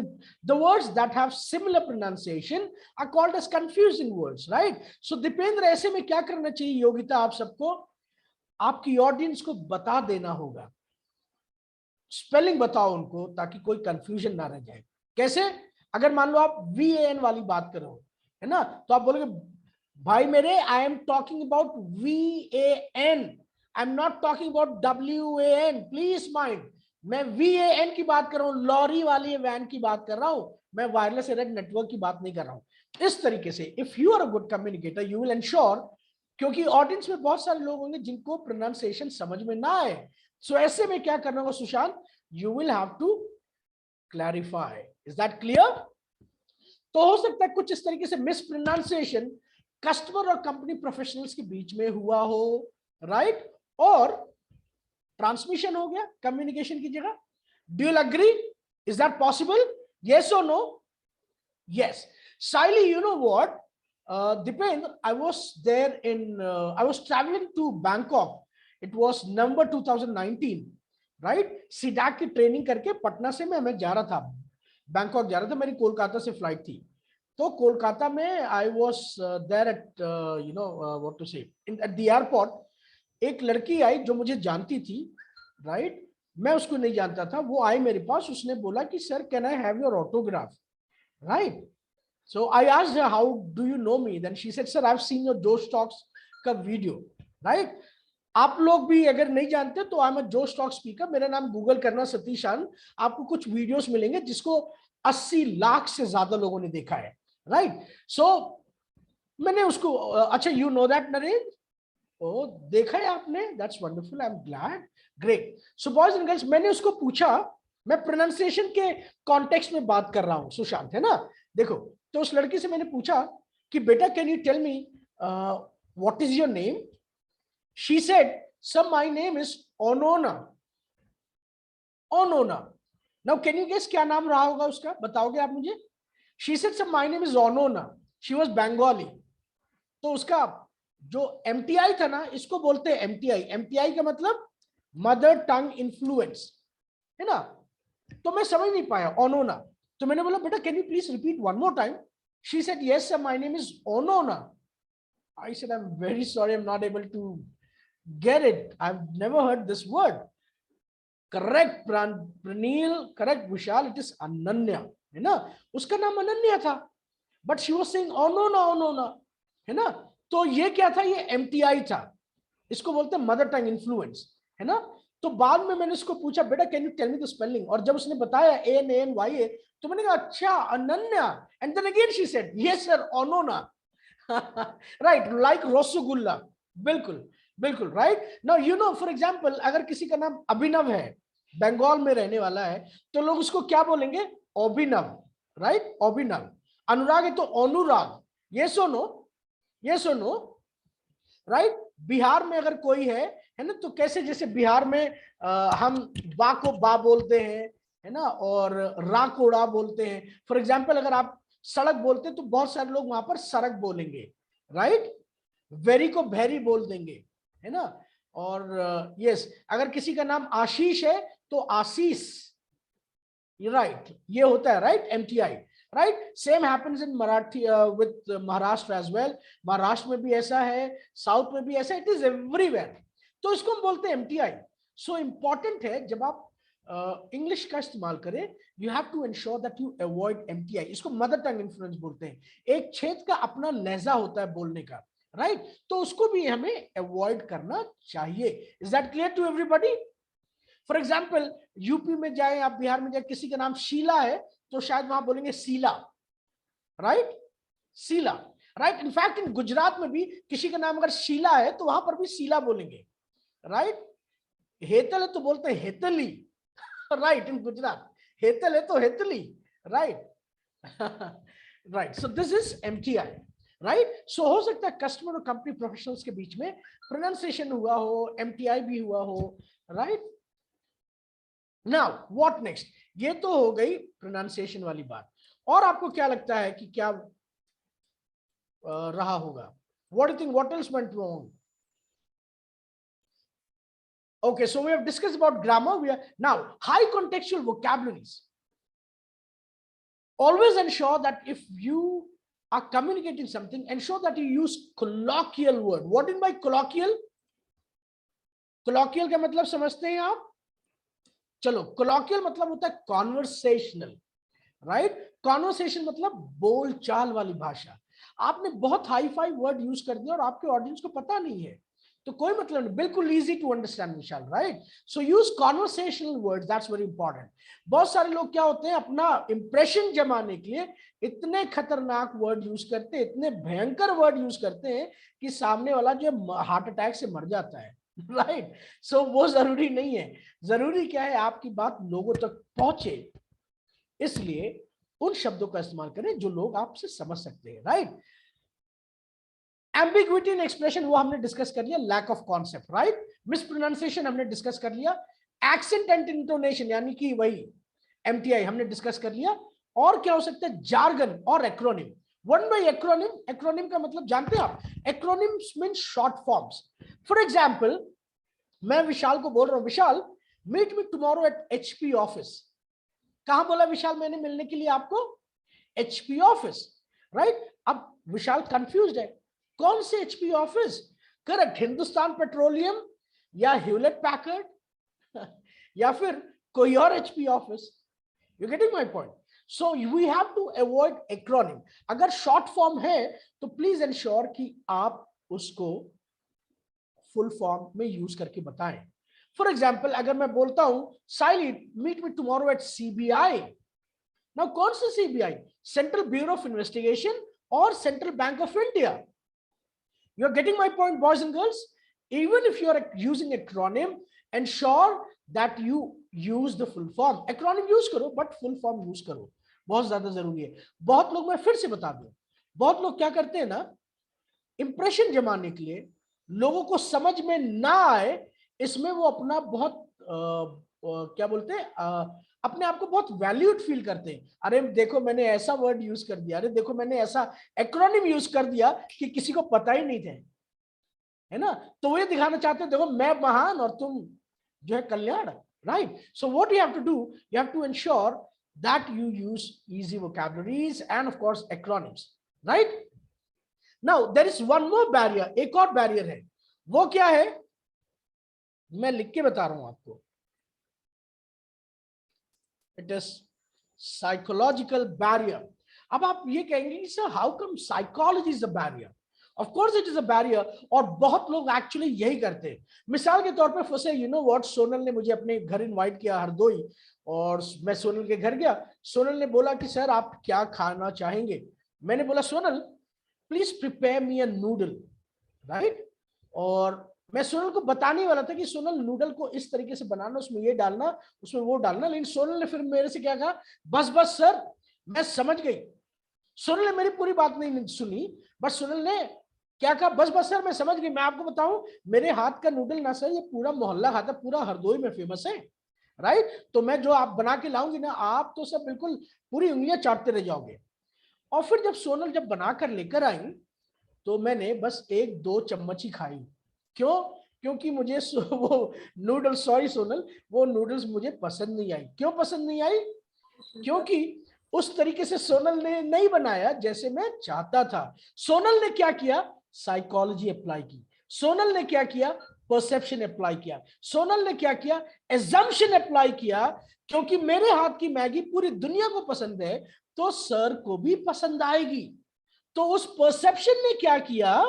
the words that have similar pronunciation are called as confusing words, right? So Dipendra, ऐसे में क्या करना चाहिए योगिता आप सबको? आपकी ऑडियंस को बता देना होगा, स्पेलिंग बताओ उनको ताकि कोई कंफ्यूजन ना रह जाए। कैसे? अगर मान लो आप VAN वाली बात करो, है ना, तो आप बोलोगे भाई मेरे I am talking about VAN, I am not talking about WAN, please mind, मैं VAN की बात कर रहा हूं, लॉरी वाली वैन की बात कर रहा हूं, मैं वायरलेस एरिया नेटवर्क की बात नहीं कर रहा हूं। इस तरीके से if you are a good communicator you will ensure, क्योंकि ऑडियंस में बहुत सारे लोग होंगे जिनको प्रोनाउंसिएशन समझ में ना आए, सो ऐसे में क्या करना होगा Sushant? You will have to clarify. Is that clear? तो हो सकता है कुछ इस तरीके से मिस प्रोनाउंसिएशन कस्टमर और कंपनी प्रोफेशनल्स के बीच में हुआ हो, राइट? और ट्रांसमिशन हो गया कम्युनिकेशन की जगह। Do you agree? Is that possible? Yes और no? Yes. Saili, you know what? Dipendra, I was there in, I was traveling to Bangkok. It was November 2019, right? C-DAC की ट्रेनिंग करके पटना से मैं जा रहा था, बैंकॉक जा रहा था, मेरी कोलकाता से फ्लाइट थी। तो कोलकाता में I was there at, you know, what to say, at the airport. एक लड़की आई जो मुझे जानती थी, राइट? मैं उसको नहीं जानता था, वो आई मेरे पास, उसने बोला कि sir can I have your autograph, right? So I asked her, how do you know me? Then she said, sir, I've seen your Josh Talks का वीडियो, right? आप लोग भी अगर नहीं जानते तो I'm a Josh Talk speaker, मेरा नाम गूगल करना सतीशान, आपको कुछ वीडियोस मिलेंगे जिसको 80 लाख से ज्यादा लोगों ने देखा है, right? So मैंने उसको, अच्छा you know that नरेंद्र? ओ देखा है आपने? That's wonderful, I'm glad, great. So boys and girls, मैंने उसको पूछा, मैं प्रोनाउंसिएशन के कॉन्टेक्स्ट में बात कर रहा हूँ सुशांत, है ना? देखो, तो उस लड़की से मैंने पूछा कि बेटा can you tell me what is your name? She said sir my name is Onona. Onona. Now can you guess क्या नाम रहा होगा उसका? बताओगे आप मुझे? She said sir my name is Onona. She was Bengali. तो उसका जो MTI था ना, इसको बोलते हैं MTI। MTI का मतलब मदर टंग इन्फ्लुएंस, है ना? तो मैं समझ नहीं पाया ओनोना, तो मैंने बोला बेटा can you please repeat one more time? She said yes sir my name is Onona. I said I am very sorry, I am not able to get it, I have never heard this word. Correct Pranil, correct Vishal, it is Ananya, है ना? उसका नाम अनन्या था, but she was saying Onona Onona, है ना? तो ये क्या था? ये MTI था, इसको बोलते हैं मदर टंग इन्फ्लुएंस, है ना? तो बाद में मैंने उसको पूछा बेटा can you tell me the spelling, और जब उसने बताया ANANYA तो मैंने कहा अच्छा Ananya, and then again she said yes sir Onona, right, like rasgulla. बिल्कुल बिल्कुल right. Now you know for example अगर किसी का नाम अभिनव है, बंगाल में रहने वाला है, तो लोग उसको क्या बोलेंगे? अभिनव, राइट? अभिनव। अनुराग है तो अनुराग। यस और नो? यस और नो? राइट? बिहार में अगर कोई है है ना। तो कैसे, जैसे बिहार में हम बा को बा बोलते हैं, है ना, और रा को रा बोलते हैं। फॉर एग्जाम्पल अगर आप सड़क बोलते हैं तो बहुत सारे लोग वहां पर सड़क बोलेंगे, राइट। वेरी को भेरी बोल देंगे, है ना। और यस, अगर किसी का नाम आशीष है तो आशीष, राइट, ये होता है, right, MTI, right. Same happens in Marathi with Maharashtra as well. Maharashtra में भी ऐसा है, साउथ में भी ऐसा, इट इज एवरीवेयर। तो इसको हम बोलते हैं MTI। सो इंपॉर्टेंट है जब आप इंग्लिश का इस्तेमाल करें, you have to ensure that you avoid MTI। इसको मदर टंग इन्फ्लुएंस बोलते हैं। एक क्षेत्र का अपना लहजा होता है बोलने का, राइट, तो उसको भी हमें अवॉइड करना चाहिए। Is that clear to everybody? For example UP में जाए, आप बिहार में जाए, किसी का नाम शीला है तो शायद वहां बोलेंगे सीला, राइट, सीला, राइट। इनफैक्ट इन गुजरात में भी किसी का नाम अगर शीला है तो वहां पर भी सीला बोलेंगे, राइट। हेतल है तो बोलते हैं हेतली, राइट, इन गुजरात। हेतल है तो Hetali, right, right. So this is MTI, right. So हो सकता है कस्टमर और कंपनी प्रोफेशनल्स के बीच में प्रोनाउंसिएशन हुआ हो, MTI भी हुआ हो, राइट। Now what next? ये तो हो गई प्रोनाउंसिएशन वाली बात। और आपको क्या लगता है कि क्या रहा होगा? What do think, what else went wrong? Okay, so we have discussed about grammar. We are now high contextual vocabularies. Always ensure that if you are communicating something, ensure that you use colloquial word. What do you mean by colloquial? Colloquial का मतलब समझते हैं आप? चलो, colloquial मतलब होता है conversational, right? Conversation मतलब बोलचाल वाली भाषा। आपने बहुत हाई फाई वर्ड यूज कर दिया और आपके ऑडियंस को पता नहीं है तो कोई मतलब नहीं, बिल्कुल easy to understand Vishal, right. So use conversational words, that's very important. बहुत सारे लोग क्या होते हैं, अपना इंप्रेशन जमाने के लिए इतने खतरनाक वर्ड यूज करते हैं, इतने भयंकर वर्ड यूज करते हैं कि सामने वाला जो हार्ट अटैक से मर जाता है, राइट। सो वो जरूरी नहीं है। जरूरी क्या है, आपकी बात लोगों तक पहुंचे, इसलिए उन शब्दों का इस्तेमाल करें जो लोग आपसे समझ सकते हैं, राइट। एम्बिग्विटी इन एक्सप्रेशन वो हमने डिस्कस कर लिया, लैक ऑफ कॉन्सेप्ट, राइट। मिसप्रोनाउंसिएशन हमने डिस्कस कर लिया। एक्सेंट एंड इंटोनेशन यानी कि वही MTI हमने डिस्कस कर लिया। और क्या हो सकता है, जार्गन और acronym. One by acronym, acronym का मतलब जानते हैं आप? Acronyms mean short forms. For example मैं विशाल को बोल रहा हूं, Vishal meet me tomorrow at HP office. कहां बोला विशाल मैंने मिलने के लिए आपको? HP office, right. अब विशाल कंफ्यूज्ड है, कौन से HP office? Correct, Hindustan Petroleum या ह्यूलेट पैकर्ड या फिर कोई और HP office. You getting my point? So we have to avoid acronym. अगर शॉर्ट फॉर्म है तो प्लीज एंश्योर कि आप उसको फुल फॉर्म में यूज करके बताएं। फॉर एग्जाम्पल अगर मैं बोलता हूं Saili meet me tomorrow at CBI, now कौन सी CBI? Central bureau of investigation और central bank of India. You are getting my point, boys and girls? Even if you are using acronym, ensure that you use the full form. Acronym use करो, but full form use करो, बहुत ज्यादा जरूरी है। बहुत लोग, मैं फिर से बता दूं, बहुत लोग क्या करते हैं ना, इंप्रेशन जमाने के लिए, लोगों को समझ में ना आए इसमें वो अपना बहुत क्या बोलते हैं, अपने आप को बहुत वैल्यूड फील करते हैं। अरे देखो मैंने ऐसा वर्ड यूज कर दिया, अरे देखो मैंने ऐसा एक्रोनिम यूज कर दिया कि किसी को पता ही नहीं थे, है ना। तो वो ये दिखाना चाहते हैं, देखो मैं महान और तुम जो है Kalyan, right. So what you have to do, you have to ensure that you use easy vocabularies and of course acronyms, right. Now there is one more barrier, एक और बैरियर है। वो क्या है, मैं लिख के बता रहा हूं आपको। It is psychological barrier. अब आप ये कहेंगे sir how come psychology is a barrier? Of course it is a barrier, और बहुत लोग एक्चुअली यही करते हैं। मिसाल के तौर पे फंसे, यू नो व्हाट, सोनल ने मुझे अपने घर इनवाइट किया हरदोई, और मैं सोनल के घर गया। सोनल ने बोला कि सर आप क्या खाना चाहेंगे? मैंने बोला Sonal please prepare me a noodle, right. और मैं सोनल को बताने वाला था कि सोनल नूडल को इस तरीके से बनाना, उसमें ये डालना, उसमें वो डालना, लेकिन सोनल ने फिर मेरे से क्या कहा, बस बस सर मैं समझ गई। सोनल ने मेरी पूरी बात नहीं सुनी, बस सोनल ने क्या कहा? बस बस सर मैं समझ गई। मैं आपको बताऊं, मेरे हाथ का नूडल ना सर ये पूरा मोहल्ला खाता, पूरा हरदोई में फेमस है, राइट। तो मैं जो आप बना के लाऊंगी ना, आप तो सब बिल्कुल पूरी उंगलियां चाटते रह जाओगे। और फिर जब सोनल जब बनाकर लेकर आई, तो मैंने बस 1-2 चम्मच ही खाई। क्यों? क्योंकि मुझे वो नूडल्स, सॉरी सोनल, वो नूडल्स मुझे पसंद नहीं आई। क्यों पसंद नहीं आई? क्योंकि उस तरीके से सोनल ने नहीं बनाया जैसे मैं चाहता था। सोनल ने क्या किया? साइकोलॉजी अप्लाई की। सोनल ने क्या किया? परसेप्शन अप्लाई किया। सोनल ने क्या किया? एजम्पशन अप्लाई किया। क्योंकि मेरे हाथ की मैगी पूरी दुनिया को पसंद है, तो सर को भी पसंद आएगी। तो उस परसेप्शन ने क्या किया?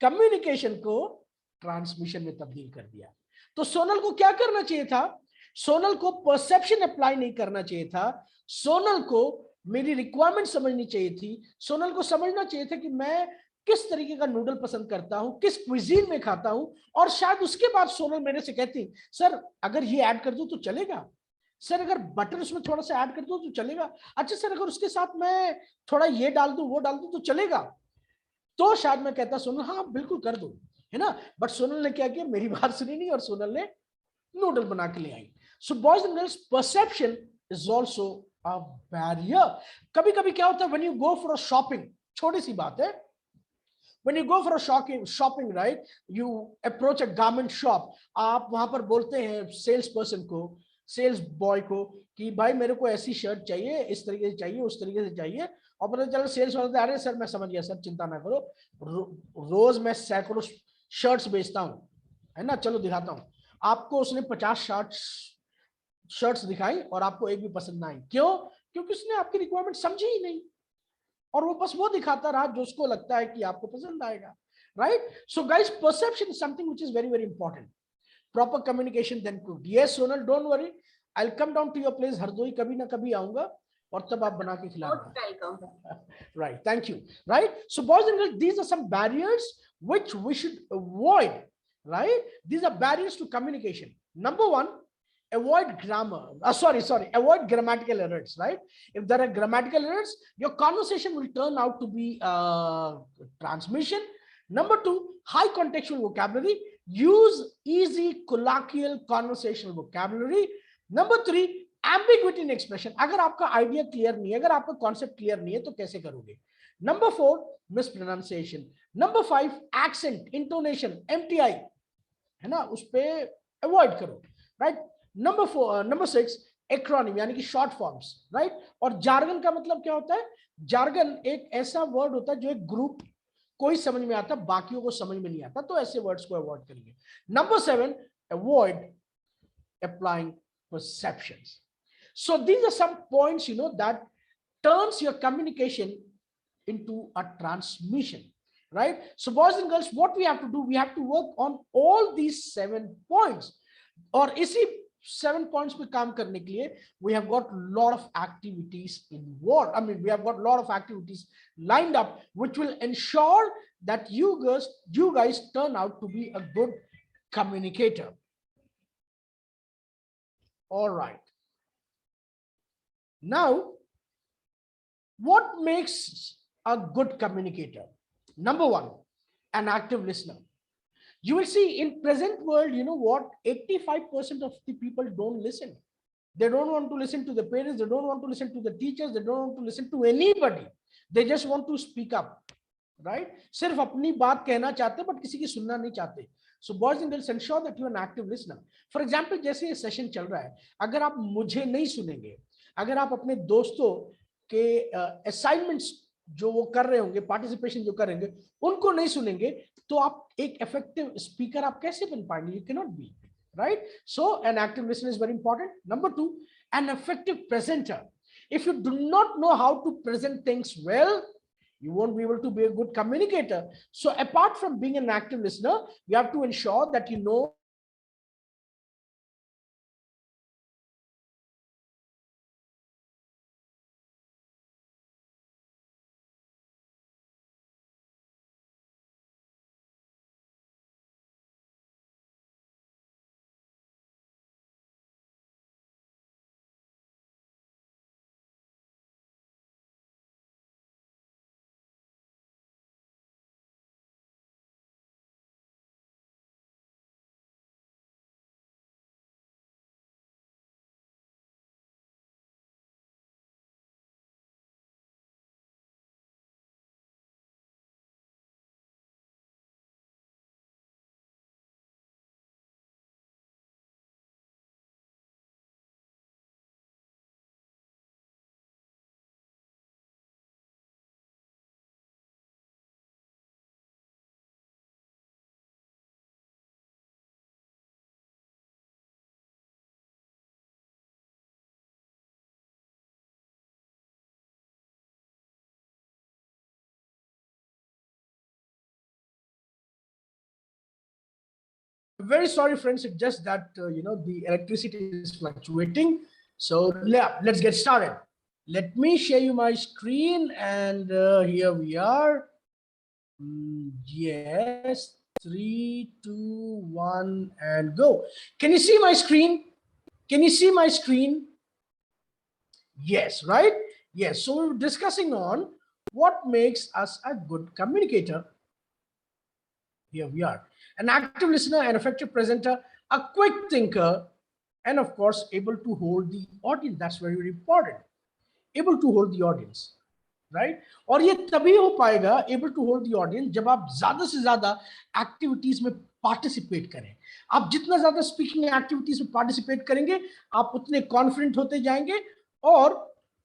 कम्युनिकेशन को ट्रांसमिशन में तब्दील कर दिया। तो सोनल को क्या करना चाहिए था? सोनल को परसेप्शन अप्लाई नहीं करना चाहिए था। सोनल को मेरी रिक्वायरमेंट समझनी चाहिए थी। सोनल को समझना चाहिए था कि मैं किस तरीके का नूडल पसंद करता हूं, किस क्विजीन में खाता हूं, और शायद उसके बाद सोनल मेरे से कहती, सर अगर ये ऐड कर दूं तो चलेगा, सर अगर बटर उसमें थोड़ा सा ऐड कर दूं तो चलेगा, अच्छा सर अगर उसके साथ मैं थोड़ा ये डाल दूं वो डाल दूं तो चलेगा। तो शायद मैं कहता सोनल हाँ बिल्कुल कर दो, है ना। बट सोनल ने क्या किया? मेरी बात सुनी नहीं और सोनल ने नूडल बना के ले आई। So boys and girls, perception is also a barrier. कभी कभी क्या होता है, when you go for a shopping, छोटी सी बात है, when you go for a shopping, right, you approach a garment shop, आप वहां पर बोलते हैं सेल्स पर्सन को, सेल्स बॉय को, कि भाई मेरे को ऐसी शर्ट चाहिए, इस तरीके से चाहिए, उस तरीके से चाहिए। और पता चला सेल्स वाले, अरे सर मैं समझ गया सर, चिंता ना करो, रोज मैं सैकड़ों शर्ट्स बेचता हूँ, है ना, चलो दिखाता हूँ आपको। उसने 50 शर्ट्स दिखाई और आपको एक भी पसंद ना आई। क्यों? क्योंकि उसने आपकी रिक्वायरमेंट समझी ही नहीं, और वो बस वो दिखाता रहा जो उसको लगता है कि आपको पसंद आएगा, right. So guys, perception is something which is very very important. Proper communication then could. Yes Sonal, don't worry, I will come down to your place Hardoi, कभी ना कभी आऊंगा और तब आप बना के खिलाना। Right, thank you. Right, so boys and girls, these are some barriers which we should avoid, right? These are barriers to communication. Number one, avoid grammar, avoid grammatical errors, right? If there are grammatical errors, your conversation will turn out to be transmission. Number two, high contextual vocabulary. Use easy colloquial conversational vocabulary. Number three, ambiguity in expression. अगर आपका idea clear नहीं है, अगर आपका concept clear नहीं है तो कैसे करोगे? Number four, miss pronunciation. Number five, accent, intonation, MTI, है ना, उस पे अवॉइड करो, राइट। नंबर सिक्स, एक्रोनिम यानी कि शॉर्ट फॉर्म्स, राइट। और जार्गन का मतलब क्या होता है? जार्गन एक ऐसा वर्ड होता है जो एक ग्रुप कोई समझ में आता, बाकियों को समझ में नहीं आता, तो ऐसे वर्ड्स को अवॉइड करेंगे। Number seven, avoid applying perceptions. So these are some points, that turns your communication into a transmission, right? So boys and girls, what we have to do, we have to work on all these 7 points. और इसी 7 points पे काम करने के लिए we have got lot of activities involved. I mean, we have got lot of activities lined up which will ensure that you guys turn out to be a good communicator. All right. Now, what makes a good communicator? Number one, an active listener. You will see in present world, 85% of the people don't listen. They don't want to listen to the parents, they don't want to listen to the teachers, they don't want to listen to anybody. They just want to speak up, right? सिर्फ अपनी बात कहना चाहते but किसी की सुनना नहीं चाहते. So boys and girls, ensure that you are an active listener. For example, जैसे ये सेशन चल रहा है, अगर आप मुझे नहीं सुनेंगे, अगर आप अपने दोस्तों के असाइनमेंट्स जो वो कर रहे होंगे, पार्टिसिपेशन जो करेंगे, उनको नहीं सुनेंगे, तो आप एक इफेक्टिव स्पीकर आप कैसे बन पाएंगे? You cannot be, right? So an active listener is very important. Number two, an effective presenter. If you do not know how to present things well, you won't be able to be a good communicator. So apart from being an active listener, you have to ensure that you know Very sorry, friends. It's just that, the electricity is fluctuating. So let's get started. Let me share you my screen. And here we are. Yes, 3, 2, 1, and go. Can you see my screen? Can you see my screen? Yes, right? Yes. So we're discussing on what makes us a good communicator. Here we are. An active listener, an effective presenter, a quick thinker, and of course, able to hold the audience. That's very, very important. Able to hold the audience, right? और ये तभी हो पाएगा able to hold the audience जब आप ज़्यादा से ज़्यादा activities में participate करें. आप जितना ज़्यादा speaking activities में participate करेंगे, आप उतने confident होते जाएंगे. और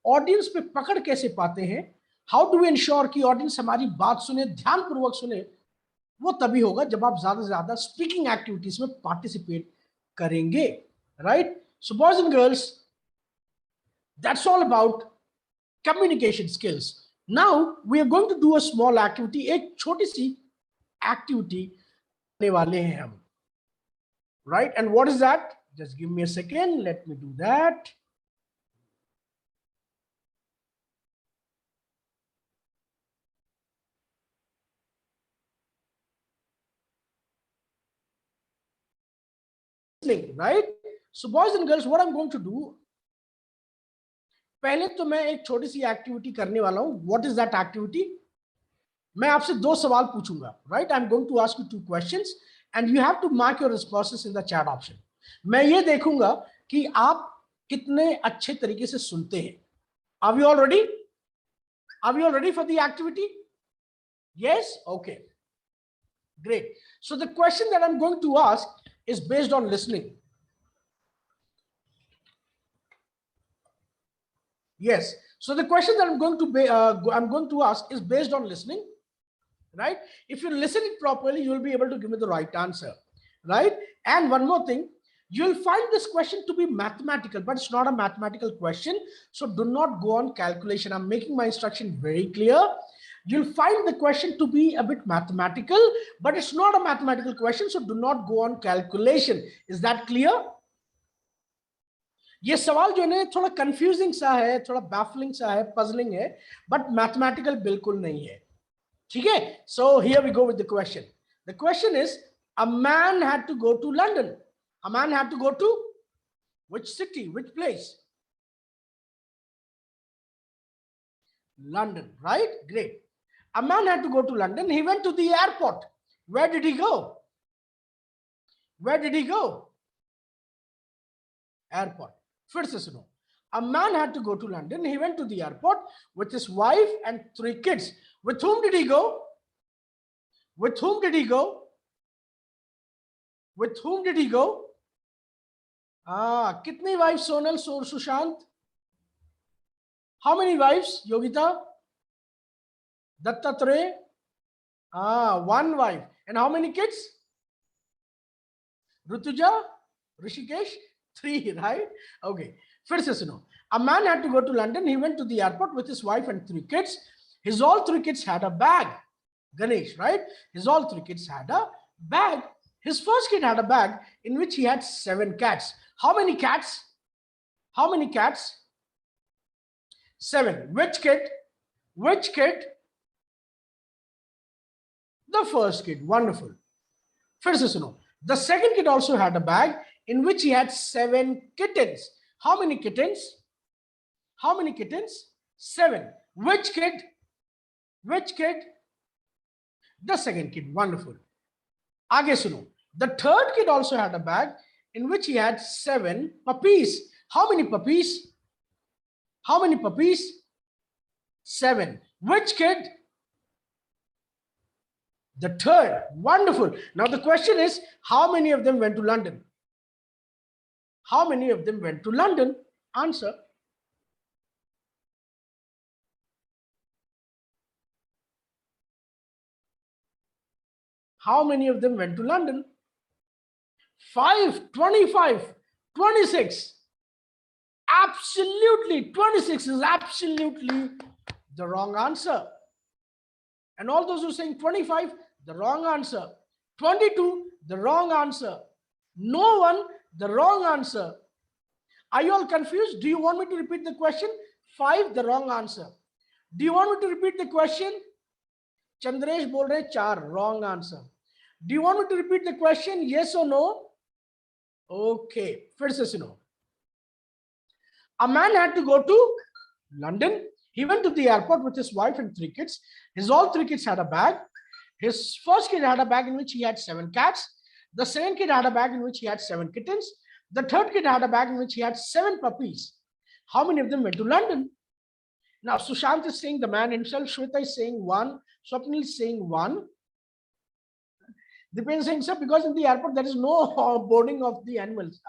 audience पे पकड़ कैसे पाते हैं? How do we ensure कि audience हमारी बात सुने, ध्यानपूर्वक सुने? वो तभी होगा जब आप ज्यादा से ज्यादा स्पीकिंग एक्टिविटीज में पार्टिसिपेट करेंगे, right? So boys and girls, that's all about communication skills. Now we are going to do a small activity. एक छोटी सी एक्टिविटी करने वाले हैं हम, right? And what is that? Just give me a second, let me do that. Right? So boys and girls, what I'm going to do, पहले तो मैं एक छोटी सी एक्टिविटी करने वाला हूं. What is that activity? मैं आपसे 2 सवाल पूछूंगा, right? I'm going to ask you 2 questions and you have to mark your responses in the chat option. मैं ये देखूंगा कि आप कितने अच्छे तरीके से सुनते हैं. Are we all ready? Are we all ready for the activity? Yes? Okay. Great. So the question that I'm going to ask is based on listening. Yes. So the question that I'm going to ask is based on listening, right? If you listen it properly, you will be able to give me the right answer, right? And one more thing, you'll find this question to be mathematical, but it's not a mathematical question. So do not go on calculation. I'm making my instruction very clear. You'll find the question to be a bit mathematical, but it's not a mathematical question. So do not go on calculation. Is that clear? ये सवाल जो है थोड़ा confusing सा है, थोड़ा baffling सा है, पजलिंग है, बट मैथमेटिकल बिल्कुल नहीं है. ठीक है? So here we go with the question. The question is, a man had to go to London. A man had to go to which city, which place? London, right? Great. A man had to go to London. He went to the airport. Where did he go? Where did he go? Airport. फिर से सुनो. A man had to go to London. He went to the airport with his wife and 3 kids. With whom did he go? With whom did he go? With whom did he go? कितनी wives Sonal, Sushant? How many wives? Yogita? Dattatray? 1 wife. And how many kids? Rutuja? Rishikesh? 3, right? Okay. फिर से सुनो. A man had to go to London. He went to the airport with his wife and 3 kids. His all 3 kids had a bag. Ganesh, right? His all 3 kids had a bag. His first kid had a bag in which he had 7 cats. How many cats? How many cats? 7. Which kid? Which kid? The first kid. Wonderful. फिर से सुनो. The second kid also had a bag in which he had 7 kittens. How many kittens? How many kittens? 7. Which kid? Which kid? The second kid. Wonderful. आगे सुनो. The third kid also had a bag in which he had 7 puppies. How many puppies? How many puppies? 7. Which kid? The third. Wonderful. Now the question is, how many of them went to London? How many of them went to London? Answer. How many of them went to London? 5, 25, 26. Absolutely, 26 is absolutely the wrong answer. And all those who are saying 25, the wrong answer. 22, the wrong answer. No one, the wrong answer. Are you all confused? Do you want me to repeat the question? 5, the wrong answer. Do you want me to repeat the question? Chandresh bol rahe 4, wrong answer. Do you want me to repeat the question? Yes or no? Okay, फिर से सुनो. A man had to go to London. He went to the airport with his wife and 3 kids. All 3 kids had a bag. His first kid had a bag in which he had 7 cats. The second kid had a bag in which he had 7 kittens. The third kid had a bag in which he had 7 puppies. How many of them went to London? Now, Sushant is saying the man himself. Shweta is saying 1. Swapnil is saying 1. Depends saying, sir, because in the airport there is no boarding of the animals.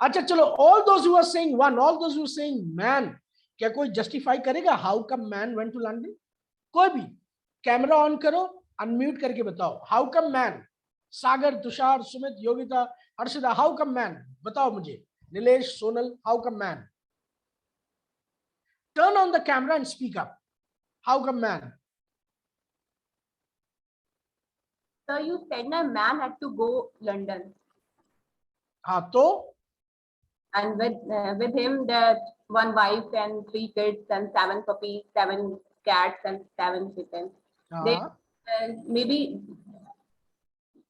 Acha, chalo, all those who are saying 1, all those who are saying man, क्या कोई justify करेगा how come man went to London? कोई भी camera on करो, unmute करके बताओ how come man? Sagar, Tushar, Sumit, Yogita, Harshita, how come man? बताओ मुझे. Nilesh, Sonal, how come man? Turn on the camera and speak up. How come man? So you said a man had to go London, हाँ तो and with him that 1 wife and 3 kids and 7 puppies, 7 cats and 7 kittens. They maybe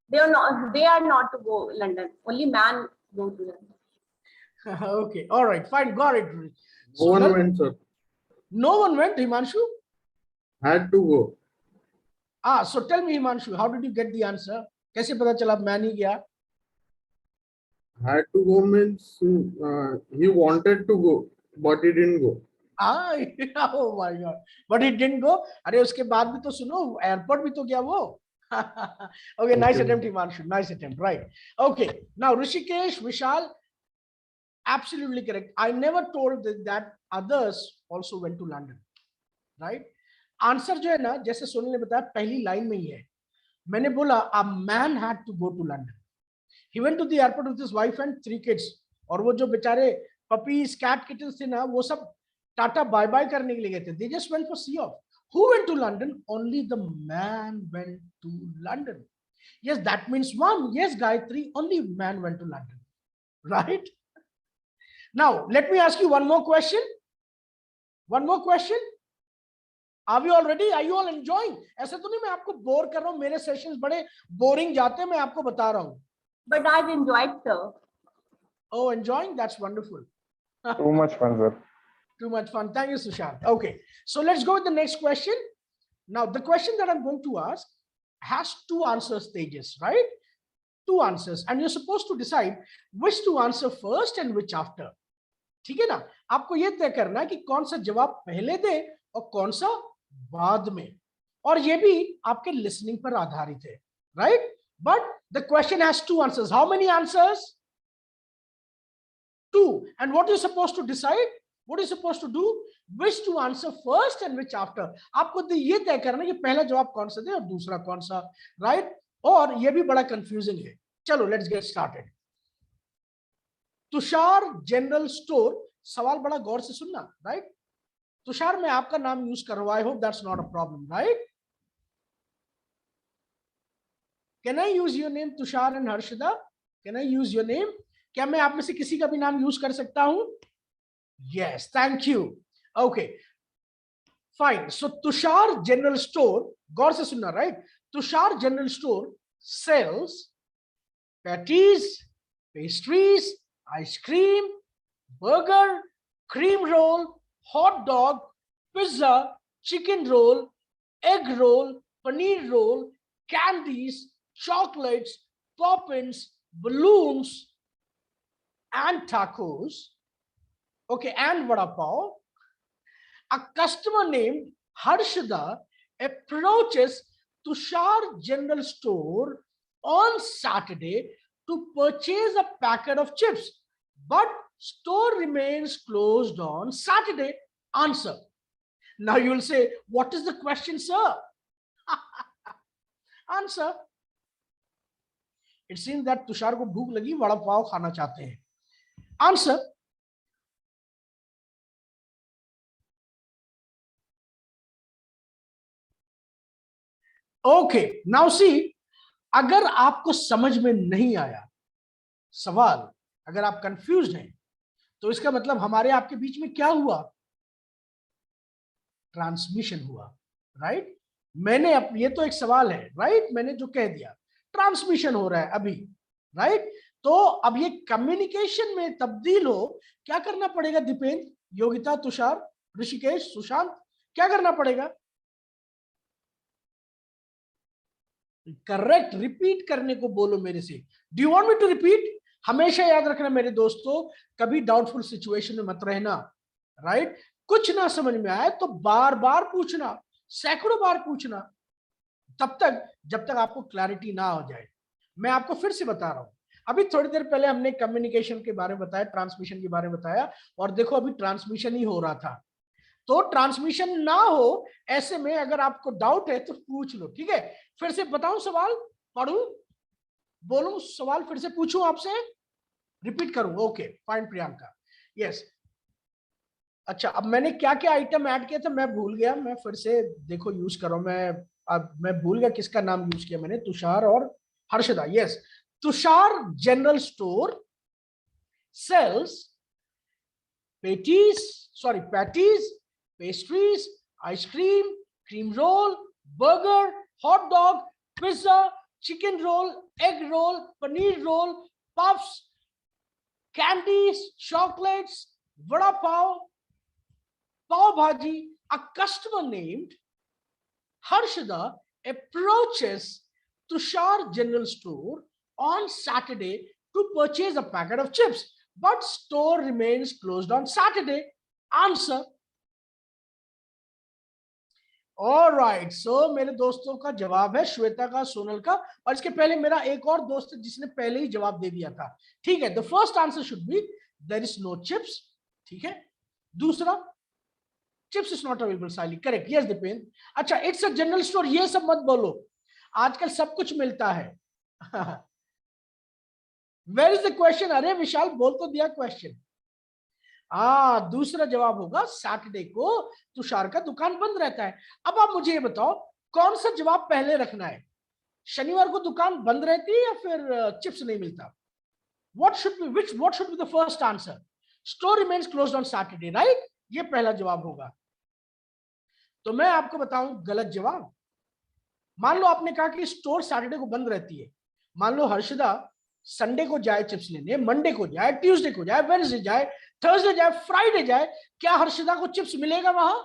they are not to go London. Only man go to London. okay, all right, fine, got it. No one went, sir. No one went, Himanshu? Had to go. So tell me, Himanshu, how did you get the answer? कैसे पता चला man ही गया? Had to go means he wanted to go, but he didn't go. Oh my God. But he didn't go. अरे उसके बाद भी तो सुनो, airport भी तो गया वो. Okay, nice attempt, Himanshu. Nice attempt, right? Okay, now Rishikesh, Vishal, absolutely correct. I never told that others also went to London, right? Answer जो है ना, जैसे सोनल ने बताया, पहली लाइन में ही है. मैंने बोला a man had to go to London. He went to the airport with his wife and 3 kids. और वो जो बेचारे puppies, cat, kittens थे ना, वो सब टाटा बाय बाय करने के लिए गए थे. They just went for see off. Who went to London? Only the man went to London. Yes, that means 1. Yes, Gayatri, only man went to London, right? Now let me ask you one more question. One more question. Are we all ready? Are you all enjoying? ऐसे तो नहीं मैं आपको bore कर रहा हूँ. मेरे sessions बड़े बोरिंग जाते हैं, मैं आपको बता रहा हूँ. But I've enjoyed, sir. Oh, enjoying? That's wonderful. Too much fun, sir. Too much fun. Thank you, Sushant. Okay, so let's go with the next question. Now, the question that I'm going to ask has 2 answer stages, right? 2 answers, and you're supposed to decide which to answer first and which after. ठीक है ना? आपको ये तय करना है कि कौन सा जवाब पहले दे और कौन सा बाद में. और ये भी आपके listening पर आधारित है, right? But the question has 2 answers. How many answers? 2. And what you're supposed to decide? What are you supposed to do? Which to answer first and which after. आपको ये तय करना है कि पहला जवाब कौन सा दे और दूसरा कौन सा, right? और ये भी बड़ा confusing है. चलो, let's get started. Tushar general store. सवाल बड़ा गौर से सुनना, right? तुषार, मैं आपका नाम यूज कर रहा हूं. I hope that's not a problem, right? Can I use your name, Tushar and Harshida? Can I use your name? क्या मैं आप में से किसी का भी नाम यूज कर सकता हूं? Yes, thank you. Okay, fine. So Tushar General Store, गौर से सुनना, right? Tushar General Store sells patties, pastries, ice cream, burger, cream roll, hot dog, pizza, chicken roll, egg roll, paneer roll, candies, chocolates, poppins, balloons, and tacos. Okay, and vada pav. A customer named Harshada approaches Tushar General Store on Saturday to purchase a packet of chips, but store remains closed on Saturday. Answer. Now you will say, what is the question, sir? Answer. It seems that Tushar को भूख लगी, वड़ा पाव खाना चाहते हैं. Answer. Okay, now see, अगर आपको समझ में नहीं आया सवाल, अगर आप कंफ्यूज हैं तो इसका मतलब हमारे आपके बीच में क्या हुआ, ट्रांसमिशन हुआ, राइट। मैंने ये तो एक सवाल है, राइट, मैंने जो कह दिया ट्रांसमिशन हो रहा है अभी, राइट। तो अब ये कम्युनिकेशन में तब्दील हो, क्या करना पड़ेगा दीपेंद्र, योगिता, तुषार, ऋषिकेश, सुशांत, क्या करना पड़ेगा? करेक्ट, रिपीट करने को बोलो मेरे से। Do you want me to repeat? हमेशा याद रखना मेरे दोस्तों, कभी डाउटफुल सिचुएशन में मत रहना, राइट। कुछ ना समझ में आए तो बार बार पूछना, सैकड़ों बार पूछना, तब तक जब तक आपको क्लैरिटी ना हो जाए। मैं आपको फिर से बता रहा हूं, अभी थोड़ी देर पहले हमने कम्युनिकेशन के बारे में बताया, ट्रांसमिशन के बारे में बताया, और देखो अभी ट्रांसमिशन ही हो रहा था। तो ट्रांसमिशन ना हो ऐसे में अगर आपको डाउट है तो पूछ लो, ठीक है। फिर से बताऊं सवाल, पढ़ूं, बोलूं सवाल, फिर से पूछूं आपसे, रिपीट करूं? Okay fine Priyanka, yes. अच्छा, अब मैंने क्या क्या आइटम ऐड किया था मैं भूल गया, मैं फिर से देखो यूज कर रहा हूं। मैं भूल गया किसका नाम यूज किया मैंने, तुषार और Harshada, yes. Tushar general store sells patties, pastries, ice cream, cream roll, burger, hot dog, pizza, chicken roll, egg roll, paneer roll, puffs, candies, chocolates, vada pav, pav bhaji. A customer named Harshada approaches Tushar General Store on Saturday to purchase a packet of chips, but store remains closed on Saturday. Answer. Alright, so मेरे दोस्तों का जवाब है श्वेता का, सोनल का, और इसके पहले मेरा एक और दोस्त है जिसने पहले ही जवाब दे दिया था, ठीक है। The first answer should be there is no chips, ठीक है। दूसरा, chips is not available, Saili, correct, yes Deependra. अच्छा, इट्स अ जनरल स्टोर, ये सब मत बोलो, आजकल सब कुछ मिलता है। Where is the question? अरे विशाल बोल तो दिया क्वेश्चन। दूसरा जवाब होगा सैटरडे को तुषार का दुकान बंद रहता है। अब आप मुझे ये बताओ कौन सा जवाब पहले रखना है, शनिवार को दुकान बंद रहती है या फिर चिप्स नहीं मिलता? what should be the first answer? Store remains closed on Saturday, right? ये पहला जवाब होगा। तो मैं आपको बताऊं गलत जवाब। मान लो आपने कहा कि स्टोर सैटरडे को बंद रहती है, मान लो हर्षदा संडे को जाए चिप्स लेने, मंडे को जाए, ट्यूसडे को जाए, वेडनेसडे जाए, थर्सडे जाए, फ्राइडे जाए, क्या हर्षदा को चिप्स मिलेगा वहां?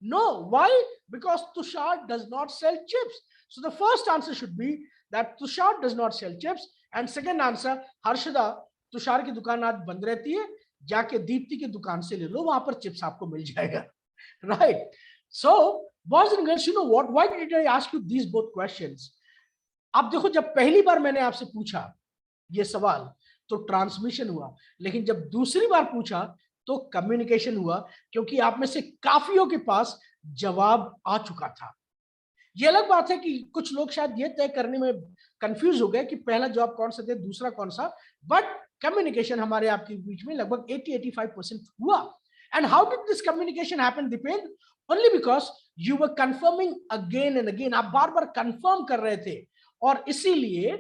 No. Why? Because Tushar does not sell chips. So the first answer should be that Tushar does not sell chips. And second answer, Harshada, Tushar की दुकान आज बंद रहती है, जाके दीप्ति की दुकान से ले लो, वहां पर चिप्स आपको मिल जाएगा, right? So boys and girls, you know what? Why did I ask you these both questions? आप देखो, जब पहली बार मैंने आपसे पूछा ये सवाल तो ट्रांसमिशन हुआ, लेकिन जब दूसरी बार पूछा तो कम्युनिकेशन हुआ, क्योंकि आप में से काफियों के पास जवाब आ चुका था। ये अलग बात है कि कुछ लोग शायद ये तय करने में कंफ्यूज हो गए कि पहला जवाब कौन सा दे, दूसरा कौन सा, बट कम्युनिकेशन हमारे आपके बीच में लगभग 80-85% हुआ। And how did this communication happen Deependra? Only because you were confirming again and again, आप बार बार कंफर्म कर रहे थे और इसीलिए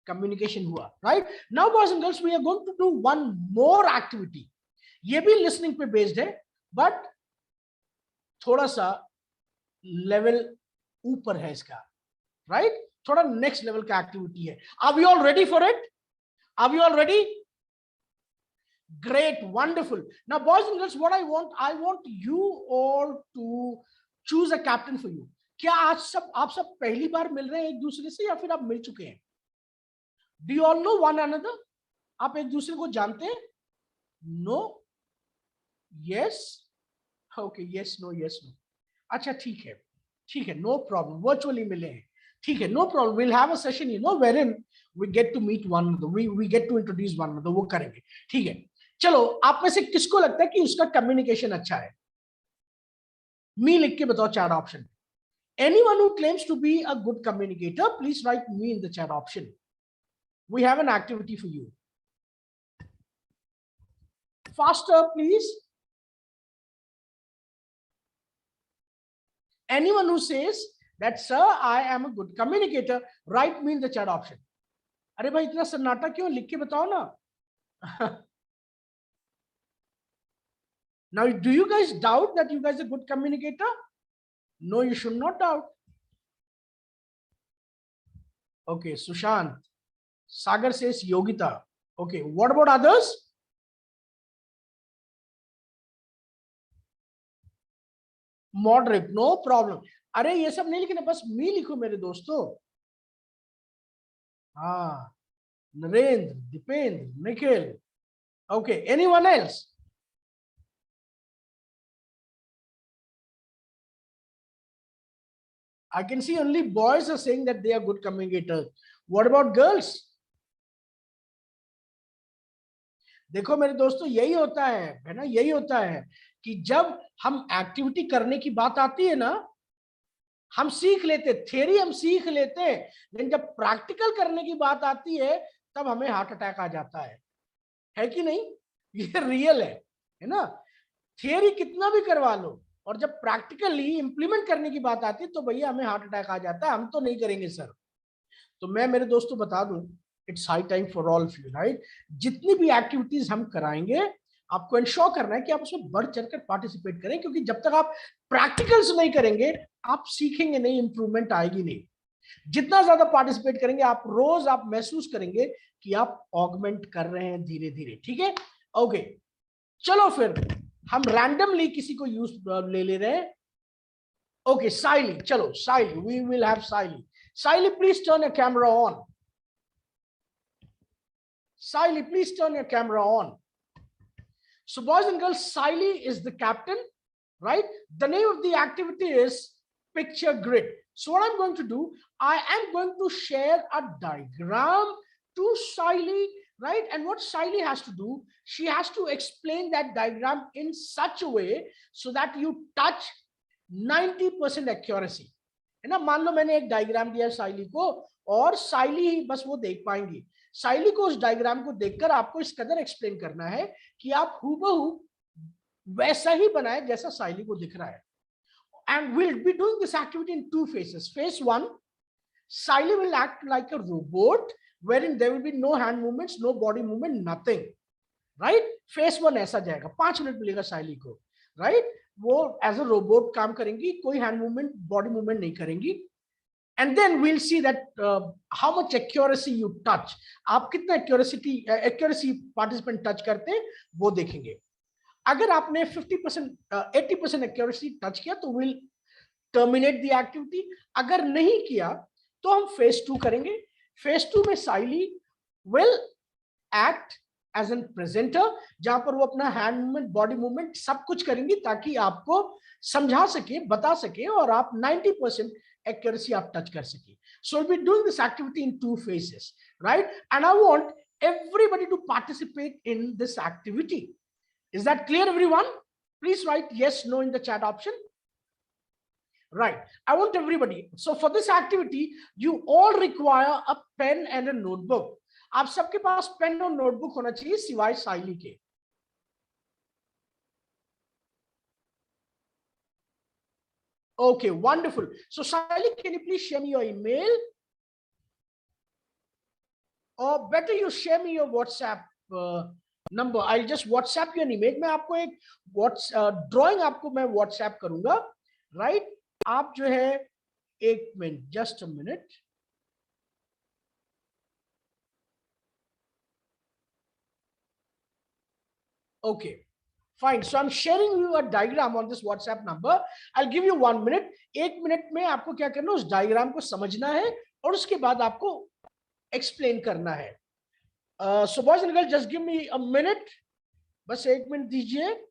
कम्युनिकेशन हुआ, right? Now boys and girls, we are going to do one more activity. ये भी लिसनिंग पे बेस्ड है, बट थोड़ा सा लेवल ऊपर है इसका, राइट? थोड़ा नेक्स्ट लेवल का एक्टिविटी है। Are we all ready for it? Are we all ready? Great, wonderful. Now boys and girls, what I want you all to choose a captain for you. क्या आज आप सब पहली बार मिल रहे हैं एक दूसरे से या फिर आप मिल चुके हैं? Do you all know one another? आप एक दूसरे को जानते हैं? No? Yes? Okay, yes, no, yes, no. अच्छा, ठीक है, no problem. Virtually मिले हैं, ठीक है, no problem. We'll have a session, wherein we get to meet one another. We get to introduce one another. वो करेंगे, ठीक है। चलो, आप में से किसको लगता है कि उसका कम्युनिकेशन अच्छा है? मी लिख के बताओ chat option. Anyone who claims to be a good communicator, please write me in the chat option. We have an activity for you. Faster, please. Anyone who says that, sir, I am a good communicator, write me in the chat option. अरे भाई इतना सन्नाटा क्यों, लिख के बताओ ना. Now, do you guys doubt that you guys are a good communicator? No, you should not doubt. Okay, Sushant. Sagar says Yogita. Okay, what about others? Moderate, no problem. अरे ये सब नहीं लिखना, बस मी लिखो मेरे दोस्तों. हाँ, Narendra, Dipendra, Nikhil. Okay, anyone else? I can see only boys are saying that they are good communicators. What about girls? देखो मेरे दोस्तों, यही होता है ना, यही होता है कि जब हम एक्टिविटी करने की बात आती है ना, हम सीख लेते, थ्योरी हम सीख लेते, लेकिन जब प्रैक्टिकल करने की बात आती है तब हमें हार्ट अटैक आ जाता है कि नहीं? ये रियल है ना? थियरी कितना भी करवा लो और जब प्रैक्टिकली इंप्लीमेंट करने की बात आती है तो भैया हमें हार्ट अटैक आ जाता है, हम तो नहीं करेंगे सर. तो मैं मेरे दोस्तों बता दूं, it's high time for all of you, right? जितनी भी एक्टिविटीज हम कराएंगे आपको इंश्योर करना है कि आप उसमें बढ़ चढ़कर पार्टिसिपेट करें, क्योंकि जब तक आप प्रैक्टिकल्स नहीं करेंगे आप सीखेंगे नहीं, इंप्रूवमेंट आएगी नहीं. जितना ज्यादा पार्टिसिपेट करेंगे आप रोज आप महसूस करेंगे कि आप ऑगमेंट कर रहे हैं धीरे धीरे. ठीक है, ओके. चलो फिर हम रैंडमली किसी को यूज ले रहे हैं. ओके, साइली, चलो Saili, we will have Saili. Saili, please turn your camera on. Siley, please turn your camera on. So boys and girls, Siley is the captain, right? The name of the activity is picture grid. So what I'm going to do, I am going to share a diagram to Siley, right? And what Siley has to do, she has to explain that diagram in such a way so that you touch 90% accuracy. है ना? मान लो मैंने एक diagram दिया साइली को और साइली ही बस वो देख पाएंगी. साइली को उस डायग्राम को देखकर आपको इस कदर एक्सप्लेन करना है कि आप हूबहू वैसा ही बनाए जैसा साइली को दिख रहा है. And we'll be doing this activity in two phases. Phase 1, Siley will act like a robot, wherein there will be no hand movements, no body movement, nothing. Right? Phase 1 ऐसा जाएगा, 5 मिनट मिलेगा साइली को. Right? वो as a robot काम करेंगी, कोई hand movement, body movement नहीं करेंगी. And then we'll see that how much accuracy you touch. आप कितना accuracy participant touch करते हैं वो देखेंगे. अगर आपने 50%, 80% accuracy touch किया तो we'll terminate the activity. अगर नहीं किया तो हम phase 2 करेंगे. phase 2 में साइली will act as a presenter, जहां पर वो अपना हैंड मूवमेंट, बॉडी मूवमेंट सब कुछ करेंगी ताकि आपको समझा सके, बता सके और आप 90% accuracy आप टच कर सके. So we'll be doing this activity in two phases, right? And I want everybody to participate in this activity. Is that clear, everyone? Please write yes, no in the chat option. Right, I want everybody. So for this activity, you all require a pen and a notebook. आप सबके पास pen और notebook होना चाहिए सिवाय साइली के. Okay, wonderful. So Siley, can you please share me your email? Or better you share me your WhatsApp number. I'll just WhatsApp you an image. मैं आपको एक drawing आपको मैं WhatsApp करूंगा, right? आप जो है एक minute, just a minute. Okay. Fine. So I'm sharing you a diagram on this WhatsApp number. I'll give you 1 minute. 1 minute में आपको क्या करना है, उस डायग्राम को समझना है और उसके बाद आपको एक्सप्लेन करना है. So boys and girls, just give me a minute. बस 1 मिनट दीजिए.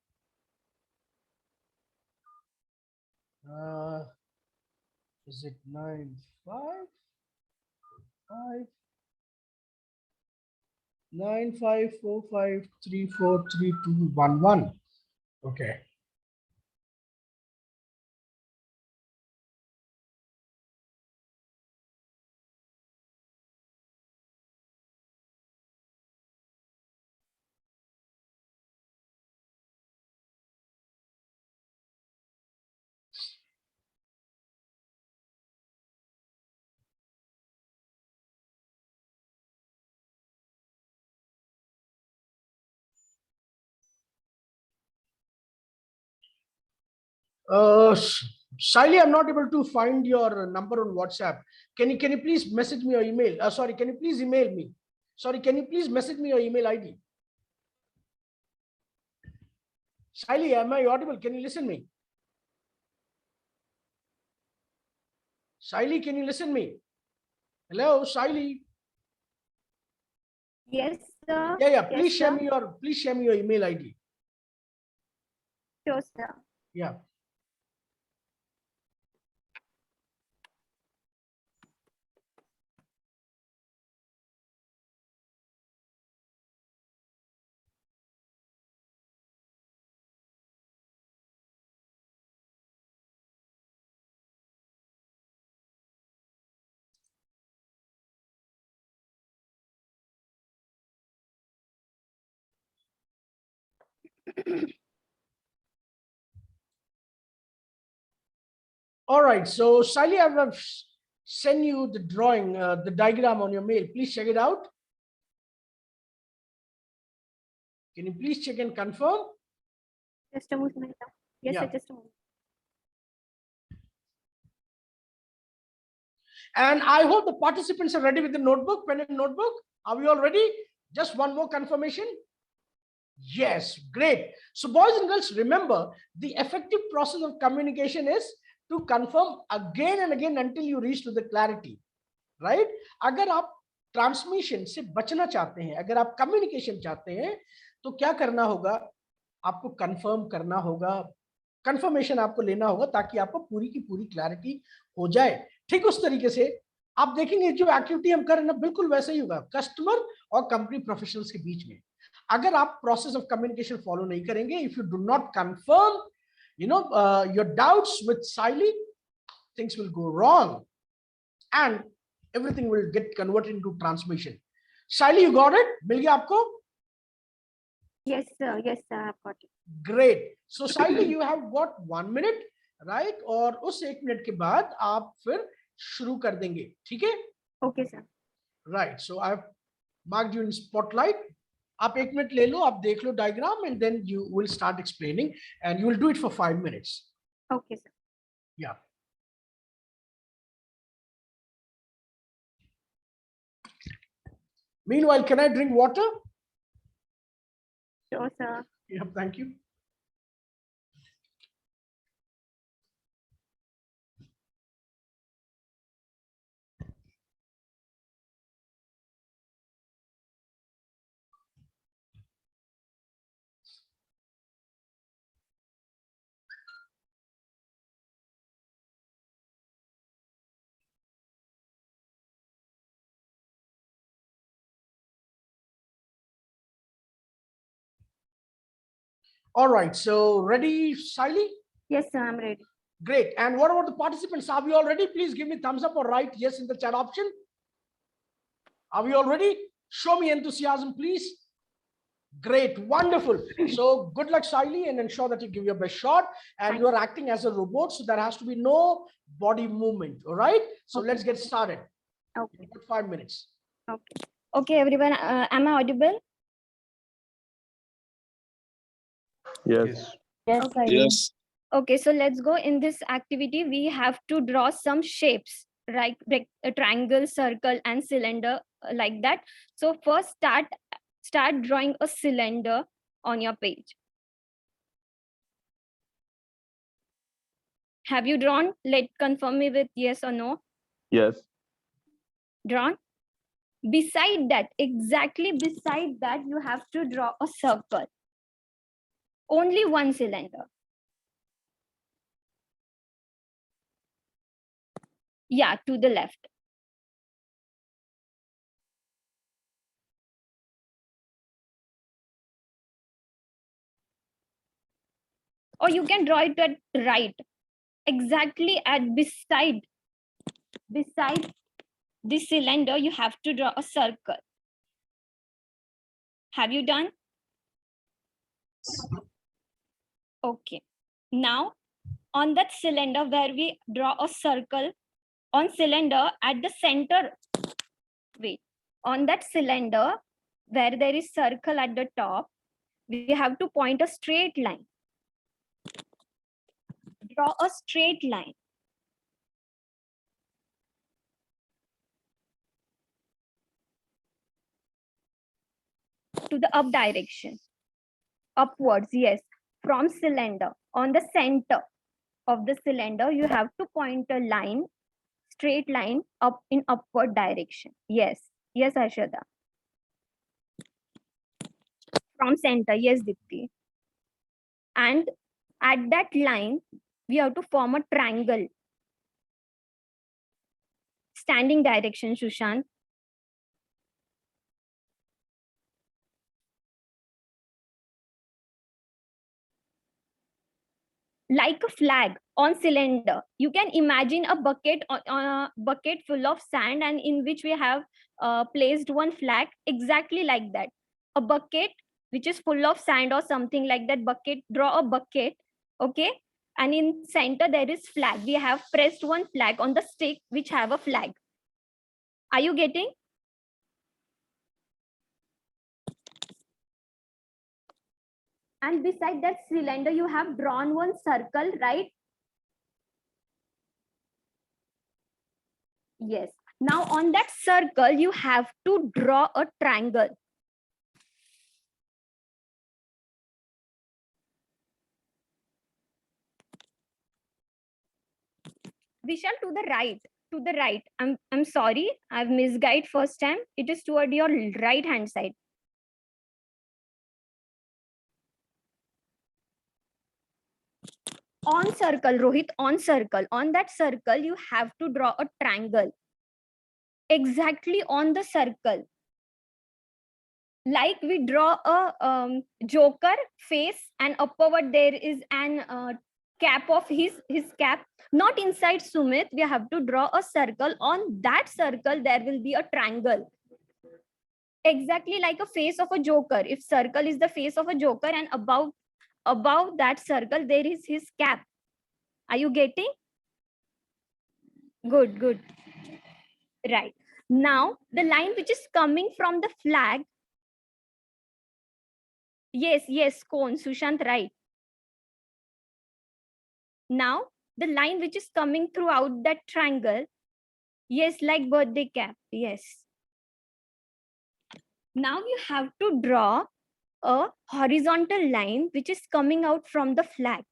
Is it 955 9545343211? Okay. Shaili, I'm not able to find your number on WhatsApp. Can you please message me or email? Sorry, can you please email me? Sorry, can you please message me your email ID? Shaili, am I audible? Can you listen me? Shaili, can you listen me? Hello, Shaili. Yes, sir. Yeah. Yes, Please share sir. me your email ID. Sure, sir. Yeah. All right. So, Shaili, I have sent you the drawing, the diagram on your mail. Please check it out. Can you please check and confirm? Just a moment. Yes, Yeah. sir, just a moment. And I hope the participants are ready with the notebook, pen and notebook. Are we all ready? Just one more confirmation. Yes, great. So boys and girls, remember the effective process of communication is to confirm again and again until you reach to the clarity, right? अगर आप transmission से बचना चाहते हैं, अगर आप communication चाहते हैं, तो क्या करना होगा? आपको कंफर्म करना होगा, कंफर्मेशन आपको लेना होगा ताकि आपको पूरी की पूरी क्लैरिटी हो जाए। ठीक उस तरीके से आप देखेंगे जो एक्टिविटी हम कर रहे हैं ना, बिल्कुल वैसे ही होगा कस्टमर और कंपनी प्रोफेशनल्स के बीच में। अगर आप प्रोसेस ऑफ कम्युनिकेशन फॉलो नहीं करेंगे, if you do not confirm your doubts with Shaili, things will go wrong and everything will get converted into transmission. Shaili, you got it? मिल गया आपको? Yes, sir. Yes, sir. I've got it. Great. So Shaili, you have got 1 minute, right? और उस 1 minute के बाद आप फिर शुरू कर देंगे, ठीक है? Okay, sir. Right. So I've marked you in spotlight. आप 1 मिनट ले लो, आप देख लो diagram, and then you will start explaining, and you will do it for 5 minutes. Okay, sir. Yeah. Meanwhile, can I drink water? Sure, sir. Yeah, thank you. All right, so ready, Shaili? Yes, sir. I'm ready. Great. And what about the participants? Are we all ready? Please give me thumbs up or write yes in the chat option. Are we all ready? Show me enthusiasm, please. Great, wonderful. So good luck, Shaili, and ensure that you give your best shot. And you are acting as a robot, so there has to be no body movement. All right. So let's get started. Okay. 5 minutes. Okay. Okay, everyone. Am I audible? Yes. Yes, Okay. Yes. Okay, so let's go. In this activity, we have to draw some shapes, right? A triangle, circle, and cylinder, like that. So first, start drawing a cylinder on your page. Have you drawn? Confirm me with yes or no. Yes. Drawn. Beside that, exactly beside that, you have to draw a circle. Only one cylinder. Yeah, to the left. Or you can draw it at right. Exactly at beside the cylinder, you have to draw a circle. Have you done? Okay. Now, on that cylinder where we draw a circle, on cylinder at the center, wait, on that cylinder where there is circle at the top, we have to point a straight line. draw a straight line to the up direction. Upwards, yes, from cylinder. On the center of the cylinder, you have to point a line, straight line up in upward direction. Yes, yes, Ashada. From center, yes, Dipti. And at that line, we have to form a triangle. Standing direction, Sushant. Like a flag on cylinder. You can imagine a bucket full of sand, and in which we have placed one flag, exactly like that. A bucket which is full of sand or something like that. Bucket, draw a bucket, okay? And in center there is flag. We have pressed one flag on the stick which have a flag. Are you getting? And beside that cylinder, you have drawn one circle, right? Yes. Now on that circle, you have to draw a triangle. Vishal, to the right. To the right. I'm sorry, I've misguided first time. It is toward your right hand side. On circle, Rohit, on circle. On that circle, you have to draw a triangle. Exactly on the circle. Like we draw a joker face, and upward there is an cap of his cap. Not inside Sumit, we have to draw a circle. On that circle, there will be a triangle. Exactly like a face of a joker. If circle is the face of a joker, and above that circle, there is his cap. Are you getting? Good, good. Right. Now, the line which is coming from the flag. Yes, cone, Sushant, right. Now, the line which is coming throughout that triangle, yes, like birthday cap, yes. Now you have to draw a horizontal line which is coming out from the flag.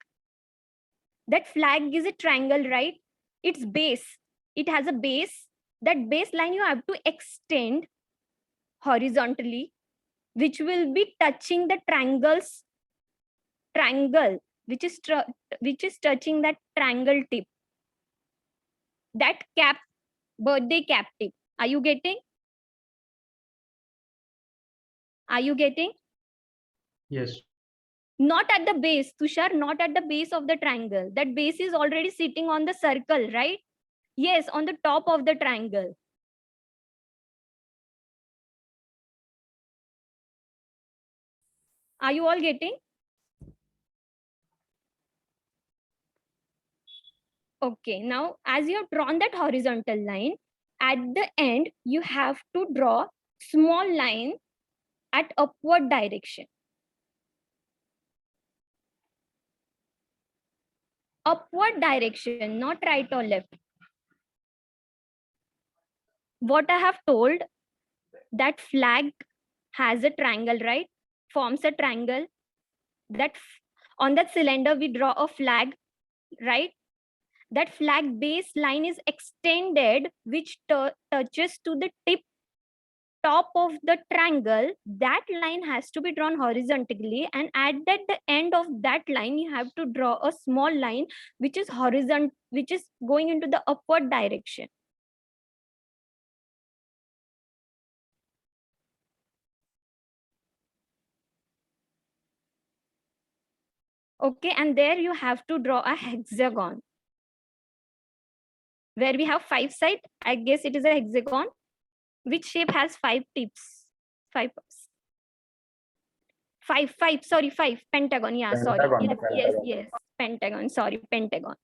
That flag is a triangle, right? Its base, it has a base. That base line you have to extend horizontally, which will be touching the triangle, which is touching that triangle tip. That cap, birthday cap tip. Are you getting? Are you getting? Yes. Not at the base, Tushar, not at the base of the triangle. That base is already sitting on the circle, right? Yes, on the top of the triangle. Are you all getting? Okay, now as you have drawn that horizontal line, at the end, you have to draw small line at upward direction. Upward direction, not right or left. What I have told, that flag has a triangle, right? Forms a triangle. That on that cylinder, we draw a flag, right? That flag base line is extended, which touches to the top of the triangle. That line has to be drawn horizontally, and at the end of that line, you have to draw a small line which is horizontal, which is going into the upward direction. Okay, and there you have to draw a hexagon where we have 5 sides. I guess it is a hexagon. Which shape has 5 tips? 5. 5, sorry, 5. Pentagon, yeah, sorry. Pentagon, Yes, pentagon, sorry, pentagon.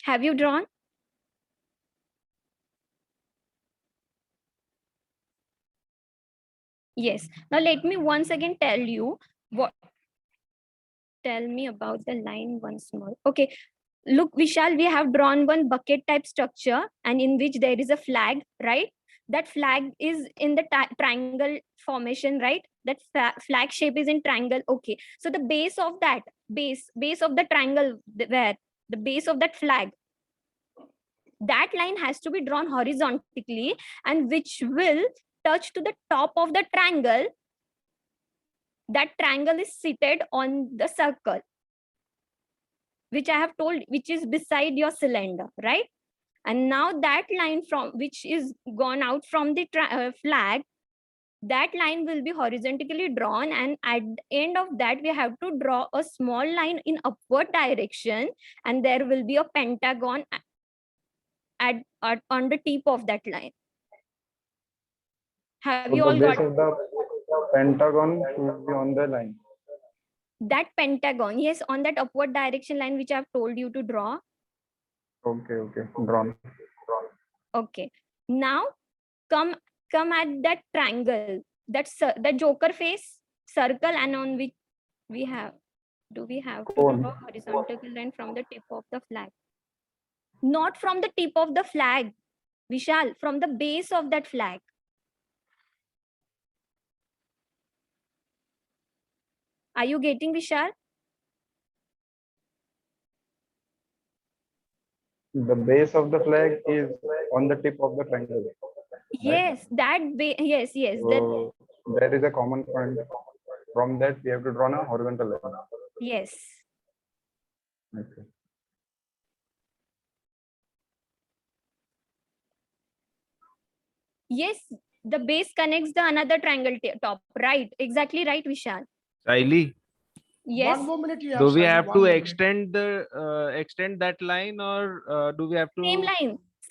Have you drawn? Yes. Now let me once again tell you What? Tell me about the line once more. Okay. Look, Vishal, we have drawn one bucket type structure and in which there is a flag, right? That flag is in the triangle formation, right? That flag shape is in triangle. Okay. So the base of that, base of the triangle, where the base of that flag, that line has to be drawn horizontally and which will touch to the top of the triangle. That triangle is seated on the circle, which I have told, which is beside your cylinder, right? And now that line from which is gone out from the flag, that line will be horizontally drawn, and at the end of that we have to draw a small line in upward direction, and there will be a pentagon at on the tip of that line. Have So you the all base got of the pentagon should be on the line. that pentagon? Yes, on that upward direction line which I have told you to draw. Okay, okay, drawn. Okay, now come at that triangle, that's the joker face circle, and on which we have, do we have to Cone. draw horizontal line from the tip of the flag? Not from the tip of the flag, Vishal, from the base of that flag. Are you getting, Vishal? The base of the flag is on the tip of the triangle. Yes, that yes, that So there is a common point. From that, we have to draw a horizontal line. yes. Okay. Yes, the base connects the another triangle top, right? Exactly right, Vishal. Saili, Yes. One more minute you have. do we Saili, have one to more minute. extend the extend that line, or do we have to?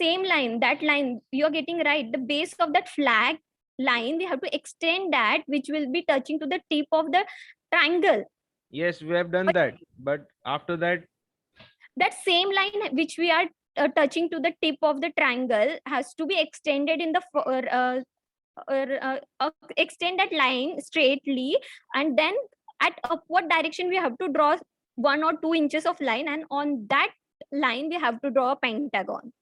Same line, that line, you're getting right. The base of that flag line, we have to extend that, which will be touching to the tip of the triangle. Yes, we have done that, but after that, That same line which we are touching to the tip of the triangle has to be extended in the extend that line straightly, and then at upward direction we have to draw 1 or 2 inches of line, and on that line we have to draw a pentagon.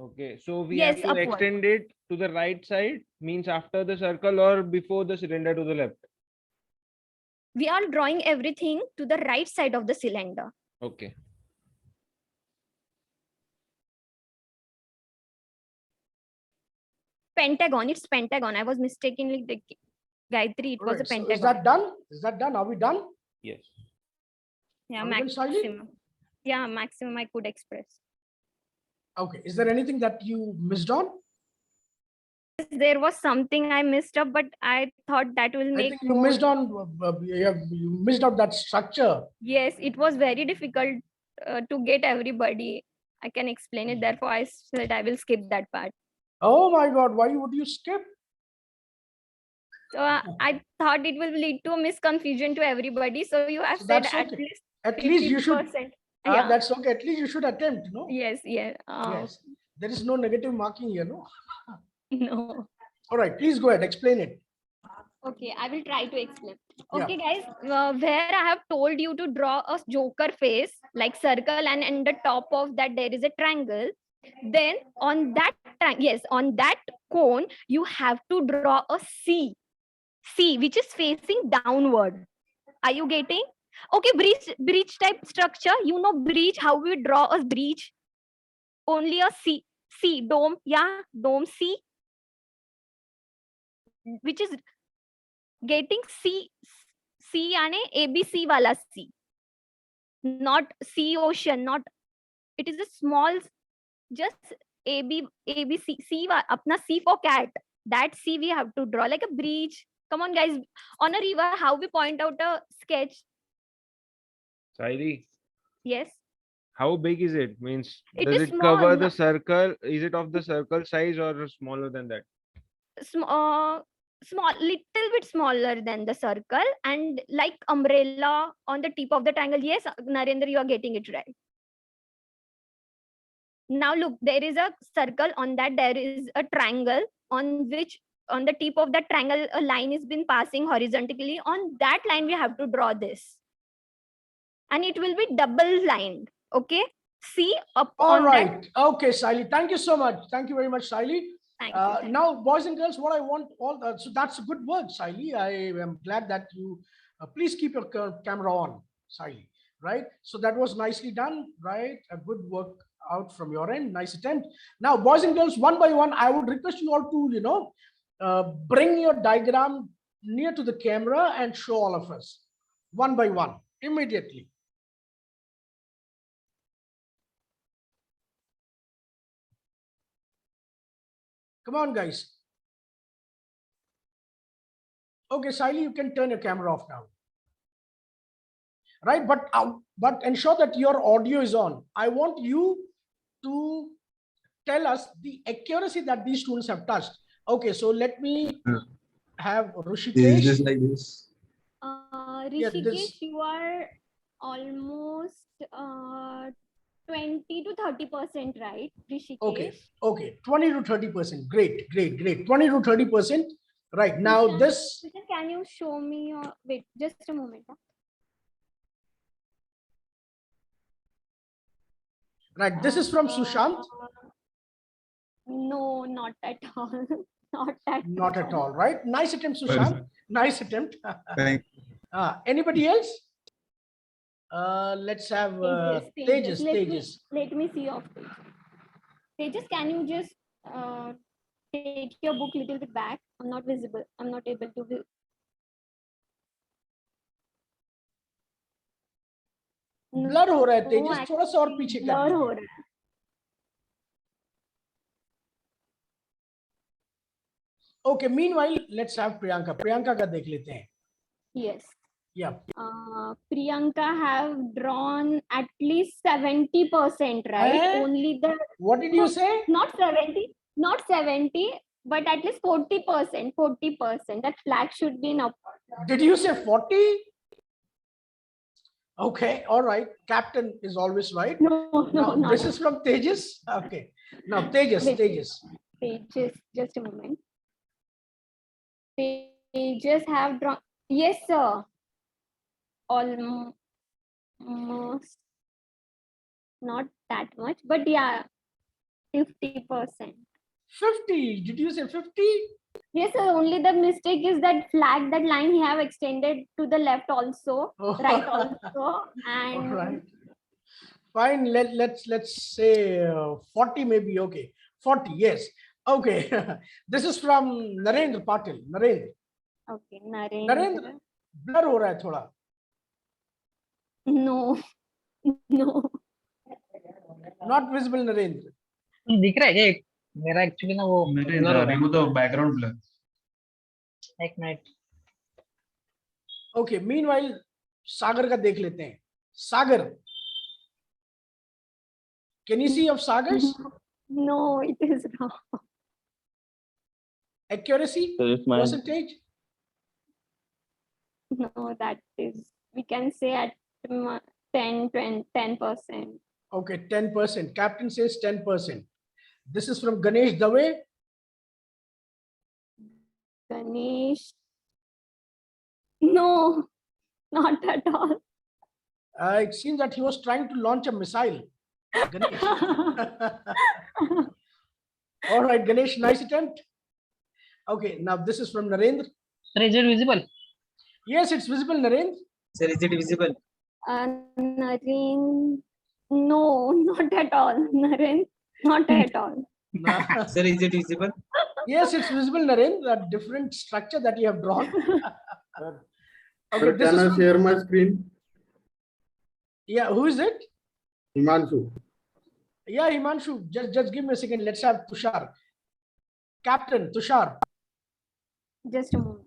okay, so we Yes, have to upward. extend it to the right side, means after the circle or before the cylinder to the left. We are drawing everything to the right side of the cylinder. Okay. Pentagon, it's pentagon. I was mistakenly the Gayatri, it was a Alright, so pentagon. is that done? Is that done? Are we done? Yes. Yeah, Are we done, Saili? maximum. Yeah, maximum I could express. Okay. Is there anything that you missed on? There was something I missed up, but I thought that will I make think you more. missed on. You missed out that structure. Yes, it was very difficult to get everybody. I can explain it. Therefore, I said I will skip that part. Oh my God! Why would you skip? So I thought it will lead to a misconfusion to everybody. So you have So said that's at okay. least At least you should. 50%. Yeah. That's okay. At least you should attempt. No. Yes. Yeah. Yes. There is no negative marking here. No. No. All right. Please go ahead. Explain it. Okay, I will try to explain. Yeah. Okay, guys, where I have told you to draw a joker face like circle, and in the top of that there is a triangle. Then on that on that cone you have to draw a C which is facing downward. Are you getting? Okay, breach type structure. You know breach, how we draw a breach? Only a C dome. Yeah, dome C, which is getting C and ABC wala C, not C ocean, not, it is a small, just ABC, apna C for cat. That C we have to draw like a breach. Come on, guys. On a river, how we point out a sketch? Saili, Yes. how big is it? Means It does is it cover small. the circle? Is it of the circle size or smaller than that? Small, little bit smaller than the circle, and like umbrella on the tip of the triangle. Yes, Narendra, you are getting it right. Now look, there is a circle, on that there is a triangle on which on the tip of that triangle, a line is been passing horizontally. On that line, we have to draw this. And it will be double lined. Okay. See up All on that. right. Okay, Siley. Thank you so much. Thank you very much, Siley. Thank you, thank you. Now, boys and girls, what I want so that's good work, Siley. I am glad that you please keep your camera on, Siley. Right. So that was nicely done. Right. A good work out from your end. Nice attempt. Now, boys and girls, one by one, I would request you all to, bring your diagram near to the camera and show all of us one by one immediately. Come on, guys. Okay, Siley, you can turn your camera off now. Right, but ensure that your audio is on. I want you to tell us the accuracy that these students have touched. Okay, so let me have Rishikesh. Just like this. Yeah, Rishikesh, this- you are almost 20 to 30%, right? Rishikesh. Okay, 20 to 30%. Great, great, great. 20 to 30%. Right now, Sushant, this. Sushant, can you show me your, wait, just a moment. Huh? Right, this is from Sushant. No, not at all. Not at Not at all, right? Nice attempt, Sushant. Nice attempt. Thank Anybody else? Let's have Tejas. Let me see your page. Tejas, can you just take your book a little bit back? I'm not visible. I'm not able to. Blur हो रहा है तेजस, actually, थोड़ा सा और पीछे कर blur दीजिए। हो रहा है. Okay, meanwhile, let's have Priyanka. Priyanka का देख लेते हैं. Yes. Yeah. Priyanka have drawn at least 70%, right? Eh? Only the. What did you say? Not 70, but at least 40%. 40%. That flag should be in up. Did you say 40? Okay, all right. Captain is always right. No, Now, not this is from Tejas. Okay. Now, Tejas. Tejas, just a moment. Tejas have drawn. Yes, sir. Almost. Not that much, but yeah, 50%. 50. Did you say 50? Yes, sir. Only the mistake is that flag, that line he have extended to the left also, Oh. right also, and All right. Fine. Let's say 40 maybe. Okay. 40. Yes. Okay. This is from Narendra Patil. Narendra. okay, Narendra. Blur हो रहा है थोड़ा. No, no. Not visible, Narendra. दिख रहा है क्या एक? मेरा एक्चुअली ना वो remove the background blur. एक मिनट. Okay. Meanwhile, Sagar का देख लेते हैं. Sagar. Can you see of Sagar's No, it is wrong. accuracy Yes, ma'am. percentage? No, that is, we can say at 10%. Okay, 10%. Captain says 10%. This is from Ganesh Dave. Ganesh. No, not at all. It seems that he was trying to launch a missile. Ganesh. All right, Ganesh, nice attempt. Okay, now this is from Narendra. Sir, is it visible? Yes, it's visible, Narendra. Sir, is it visible? Naren, no, not at all. Naren, not at all. Sir, is it visible? Yes, it's visible, Narendra. A different structure that you have drawn. Okay, Sir, this can is I from- share my screen? Yeah, who is it? Himanshu. Yeah, Himanshu, just give me a second. Let's have Tushar. Captain Tushar. Just a moment.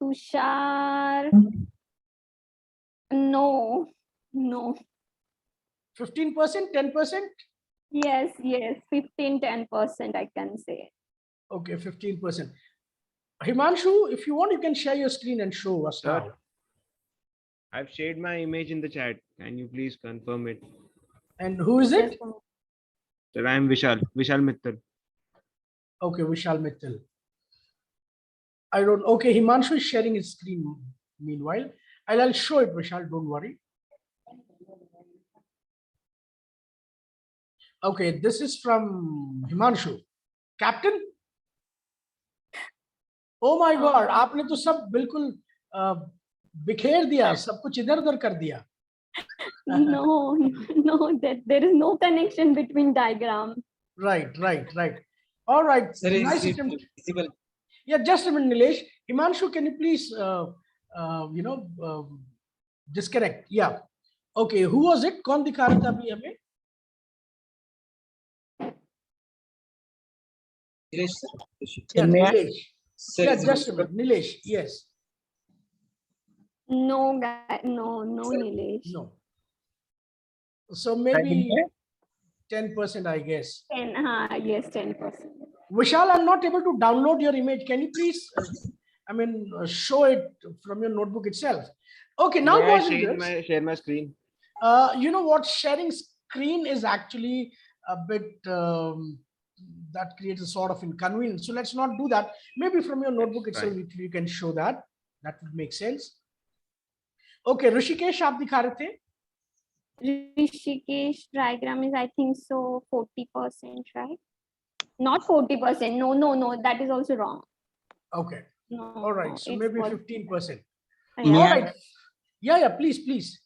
Tushar. No, no. 15%, 10%? Yes, 15, 10%, I can say. Okay, 15%. Himanshu, if you want, you can share your screen and show us Sure. now. I've shared my image in the chat. Can you please confirm it? And who is it? Just a moment. Sir, I am Vishal Mittal. Okay, Vishal Mittal. I don't. Okay, Himanshu is sharing his screen. Meanwhile, I'll show it, Vishal. Don't worry. Okay, this is from Himanshu. Captain. Oh my God! आपने तो सब बिल्कुल बिखेर दिया, सब कुछ इधर-उधर कर दिया. No, no, there is no connection between diagram. Right. All right. Sir, Nice is it attempt. visible? Yeah, just a minute, Nilesh. Himanshu, can you please, disconnect? Yeah. Okay. Who was it? कौन दिखा रहा था अभी हमें? Nilesh, sir. Yeah, Nilesh. Sir, Yeah, is it just a visible? minute. Nilesh. Yes. No, guy, no, Nilesh. No. So maybe 10%, I guess. 10, yes, 10%. Vishal, I'm not able to download your image. Can you please, show it from your notebook itself? Okay, now Yeah, boys and girls, share my screen. you know what? Sharing screen is actually a bit that creates a sort of inconvenience. So let's not do that. Maybe from your notebook itself, you can show that. That would make sense. Okay, Rishikesh, आप दिखा रहे थे? Rishikesh diagram is, I think so, 40%, right? Not 40%. No, that is also wrong. Okay. No. All right. So it's maybe 40. 15%. Yeah. All right. Yeah, please.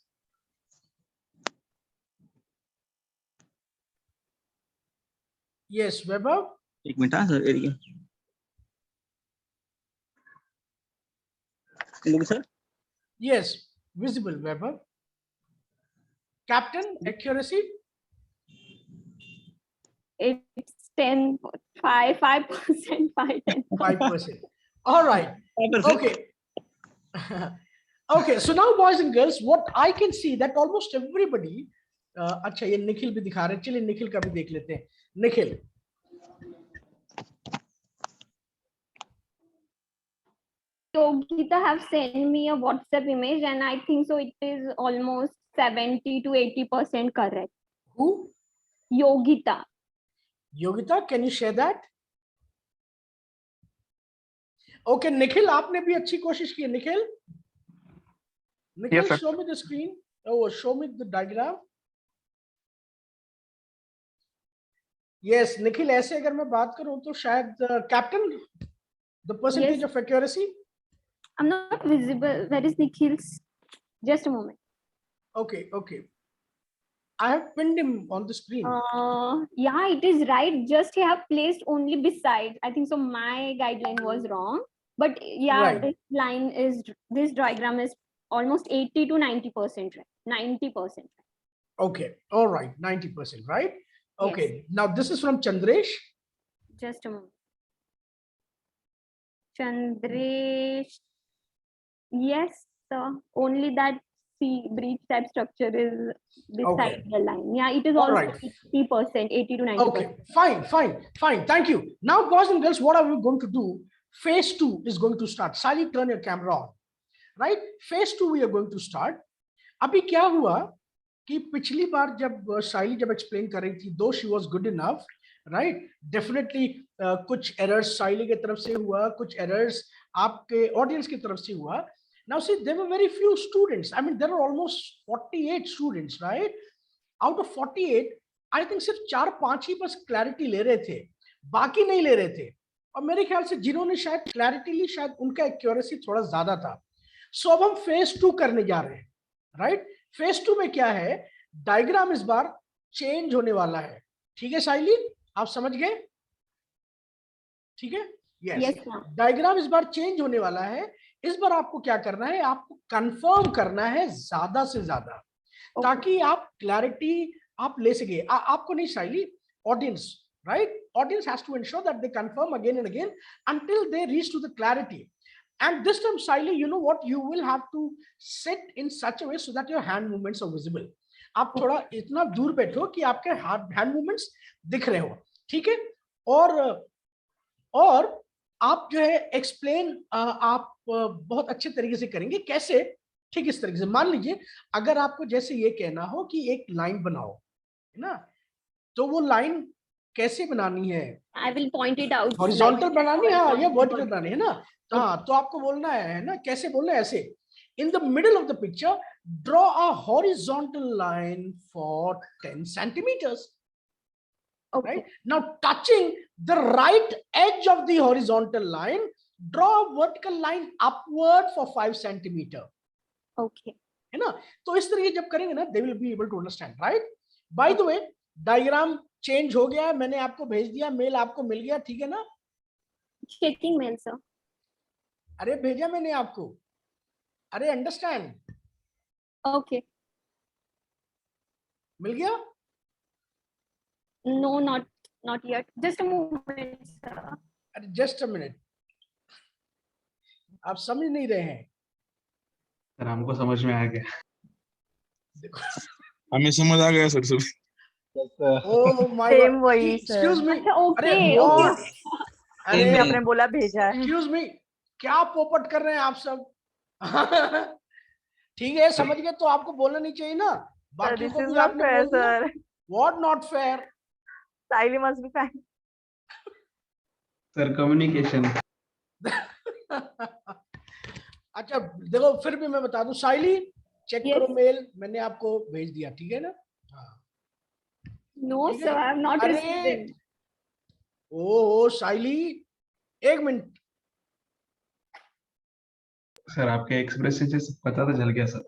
Yes, Weber. एक minute हाँ sir area look sir Yes, visible, Weber. Captain, accuracy? It's 10, 5%, 5%. All right. Okay. Okay, so now boys and girls, what I can see that almost everybody, अच्छा ये निखिल भी दिखा रहे हैं, चलिए निखिल का भी देख लेते हैं. Nikhil. Yogita have sent me a WhatsApp image and I think so it is almost 70 to 80% correct. Who? Yogita. Yogita, can you share that? Okay, Nikhil, आपने भी अच्छी कोशिश की है, Nikhil. Nikhil, Yes, show me the screen. Oh, show me the diagram. Yes, Nikhil, ऐसे अगर मैं बात करूं तो शायद Captain, the percentage of accuracy. I'm not visible. Where is Nikhil's? Just a moment. Okay. I have pinned him on the screen. Yeah, it is right. Just he have placed only beside. I think so. My guideline was wrong. But yeah, Right. this diagram is almost 80 to 90% right. 90%. Okay. All right. 90%, right? Okay. Yes. Now this is from Chandresh. Just a moment. Chandresh. Yes, sir. Only that breach type structure is beside the line. Yeah, it is All also right. 80%, 80 to 90%. Okay, fine. Thank you. Now, boys and girls, what are we going to do? Phase 2 is going to start. Sally, turn your camera on. Right? Phase 2 we are going to start. अभी क्या हुआ कि पिछली बार जब साइली जब explain कर रही थी, though she was good enough, right? Definitely कुछ errors साइली की तरफ से हुआ, कुछ errors आपके audience की तरफ से हुआ. Now see, there were very few students. I mean, there are almost 48 students, right? Out of 48, I think सिर्फ 4-5 ही बस clarity ले रहे थे, बाकी नहीं ले रहे थे. और मेरे ख्याल से जिन्होंने शायद clarity ली, शायद उनका accuracy थोड़ा ज्यादा था. So अब हम phase 2 करने जा रहे हैं, right? Phase 2 में क्या है? Diagram इस बार change होने वाला है. ठीक है साइली, आप समझ गए? ठीक है? Yes. Diagram इस बार change होने वाला है. इस बार आपको क्या करना है? आपको कंफर्म करना है ज्यादा से ज्यादा, ताकि आप क्लैरिटी आप ले सके. आपको नहीं Saili, audience, right? Audience has to ensure that they confirm again and again until they reach to the clarity. And this time, Saili, you know what? You will have to sit in such a way so that your hand movements are visible. आप थोड़ा इतना दूर बैठो कि आपके hand movements दिख रहे हो, ठीक है? और आप जो है एक्सप्लेन आप बहुत अच्छे तरीके से करेंगे. कैसे? ठीक इस तरीके से. मान लीजिए अगर आपको जैसे ये कहना हो कि एक लाइन बनाओ, है ना, तो वो लाइन कैसे बनानी है? I will point it out. Horizontal like बनानी है, how I हाँ, या want वर्टिकल it. बनानी है ना? तो हाँ, तो आपको बोलना है ना, कैसे बोलना है? ऐसे, in the middle of the picture draw a horizontal line for 10 centimeters. Okay. Right now, touching the right edge of the horizontal line, draw a vertical line upward for 5 centimeter. Okay. है ना? तो इस तरीके जब करेंगे ना, they will be able to understand, right? By the way, diagram change हो गया है, मैंने आपको भेज दिया, मेल आपको मिल गया, ठीक है ना? Checking mail, sir. अरे भेजा मैंने आपको, अरे अंडरस्टैंड, Okay. मिल गया? No, not yet. Just a moment, sir. अरे जस्ट अ मिनट, आप समझ नहीं रहे हैं। सर हमको समझ में आ गया। हमें समझ आ गया सर सब। Oh my Same God. वही Excuse sir. me. अच्छा, okay, अरे okay. what? अरे ये आपने बोला भेजा है। एक्सक्यूज मी, क्या पोपट कर रहे हैं आप सब? ठीक है, समझ गए तो आपको बोलना नहीं चाहिए ना, बाकी This को is भी not आपने fair, बोल दिया। sir. What not fair? Siley must be fine. Sir communication. अच्छा देखो, फिर भी मैं बता दूं, साइली चेक Yes. करो मेल, मैंने आपको भेज दिया, ठीक है ना? हाँ। No, ठीक है? sir, I have not अरे, received it. ओ साइली, एक मिनट, सर आपके एक्सप्रेशन से पता तो चल गया sir.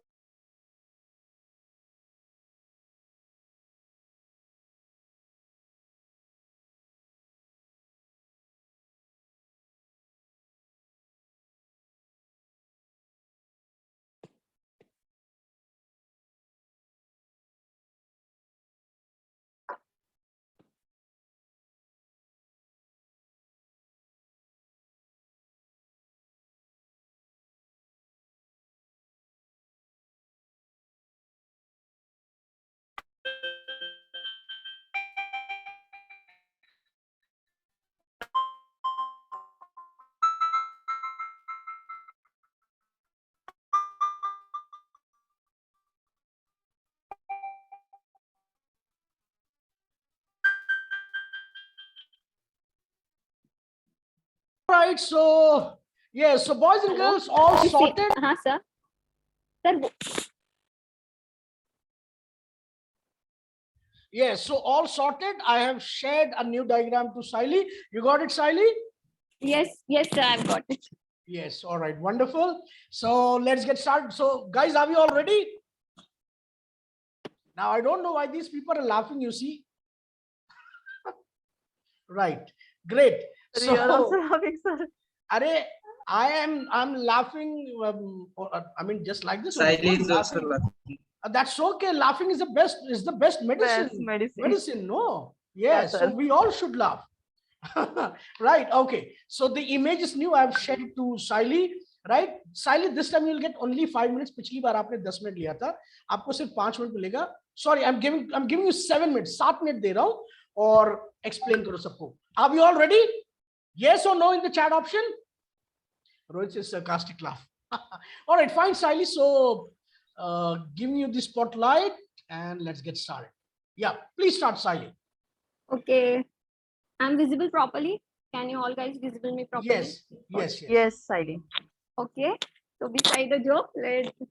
right, so yes, so boys and Hello? girls all You see- sorted. हाँ, sir. Sir, Yes, so all sorted. I have shared a new diagram to Saili. You got it, Saili? yes, sir, I've got it. Yes, all right, wonderful. So let's get started. So guys, are we all ready? Now, I don't know why these people are laughing, you see. Right, great. So you're also laughing, sir. I'm laughing, I mean, just like this. Siley is also Laughing. laughing. That's okay. Laughing is the best medicine. Best medicine. Medicine, no? Yeah, Yes, so sir. we all should laugh. Right, okay. So the image is new. I've shared it to Saili. Right, Saili, this time you'll get only 5 minutes. पिछली बार आपने 10 minute लिया था, आपको सिर्फ 5 minute मिलेगा. Sorry, I'm giving you 7 minutes. 7 minute दे रहा हूँ और explain करो सबको. Are we all ready? Yes or no in the chat option? Rohit says sarcastic laugh. All right, fine, Saili. So giving you the spotlight and let's get started. Yeah, please start, Saili. Okay. I'm visible properly. Can you all guys visible me properly? Yes. Yes, Siley. Okay. So beside the joke,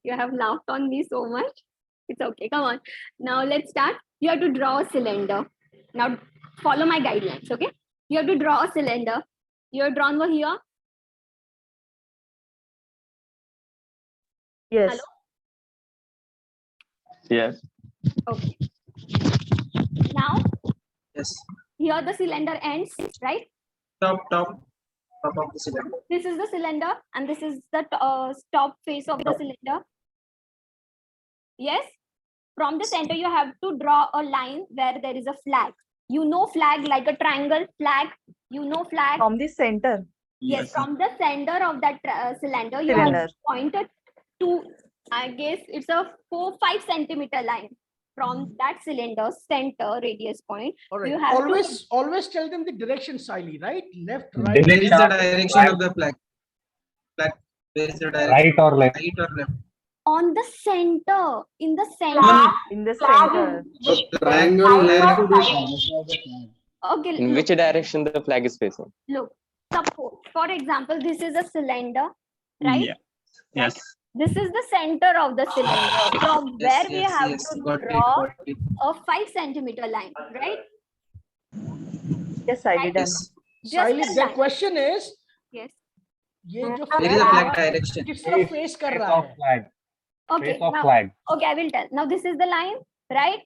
you have laughed on me so much. It's okay. Come on. Now let's start. You have to draw a cylinder. Now follow my guidelines. Okay. You have to draw a cylinder. You have drawn over here. Yes. Hello? Yes. Okay. Now Yes. here the cylinder ends, right? Top of the cylinder. This is the cylinder and this is the top face of the cylinder. Yes. From the center, you have to draw a line where there is a flag. You know flag, like a triangle flag. You know flag. From the center. Yes, from the center of that cylinder, you have Cylinder. pointed to, I guess it's a 4-5 centimeter line. From that cylinder center radius point, All right. you have Always tell them the direction, Saili, right? Left, right. Where is the direction of the flag? Flag. Where is the direction? Right or left? Right or left? on the center, in the center. In the center. The triangle has to be Okay. In which direction the flag is facing? Look, suppose, for example, this is a cylinder, right? Yeah. Yes. This is the center of the cylinder from where we have to draw a 5 centimeter line, right? Yes, I did. Yes. Just Siley, a the line. question is, Yes. ये जो Where is the flag flag direction? किस तरफ face कर रहा है? flag. Okay. Face of Now, flag. okay, I will tell. Now this is the line, right?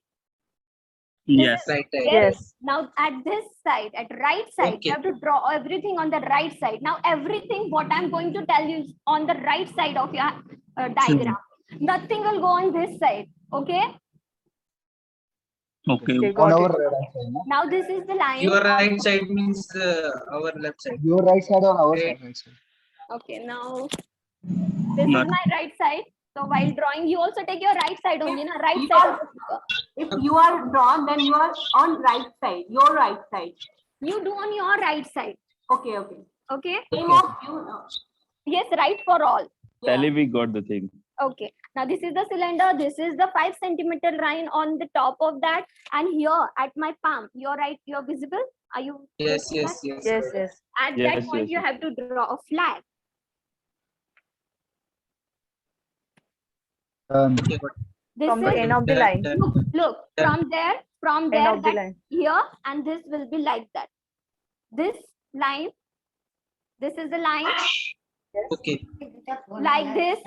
Yes. Right. Yes. Now at this side, at right side, Okay. you have to draw everything on the right side. Now everything what I'm going to tell you is on the right side of your diagram. Nothing will go on this side. Okay. Okay. Okay, got it. right side. Now this is the line. Your right side means our left side. Your right side or our Right. side? Okay. Now this Not- is my right side. So while drawing, you also take your right side only, na? Right You side. are- of the figure. If you are drawn, then you are on right side, your right side. You do on your right side. Okay, okay. Okay. Same of you. Yes, right for all. Yeah. Tally, we got the thing. Okay. Now this is the cylinder. This is the 5 centimeter line on the top of that. And here at my palm, you're visible. Are you? Yes. visible? Yes. Yes. Yes, yes. At Yes, that point, yes, you yes. have to draw a flag. Okay. Got it. This From the is end of the line. look from there, End that of the line. here, and this will be like that. This line, this is the line, Okay. like this,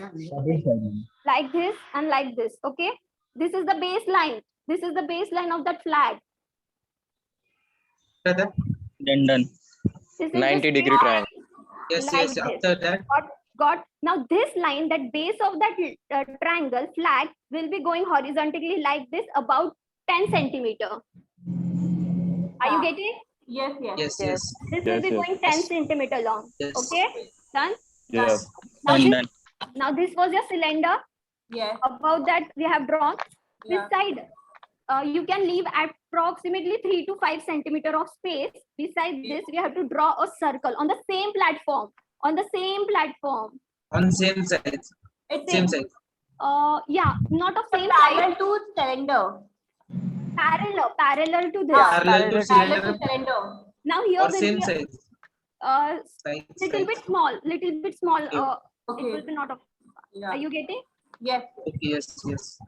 and like this. Okay. This is the baseline. This is the baseline of that flag. Brother. Done. This is the 90-degree straight triangle. Yes. Like Yes. this. After that. Got now this line, that base of that triangle flag will be going horizontally like this, about 10 centimeter. Are you getting? Yes, yes. Yes. Yes. This will Yes, be yes. going 10 centimeter long. Yes. Okay, done. Yes. Now this was your cylinder. Yes. Above that we have drawn this Yeah. side. You can leave approximately 3 to 5 centimeter of space. Besides this, we have to draw a circle on the same platform. On the same platform. On same side. It's Same side. Yeah, not of same parallel side. to cylinder. Parallel to this. Yeah, Parallel to Parallel cylinder. to cylinder. Now here Or will same be side. Side. little bit small. Okay. It Okay. will be not of. Yeah. Are you getting? Yes. Okay. Yes. Yes.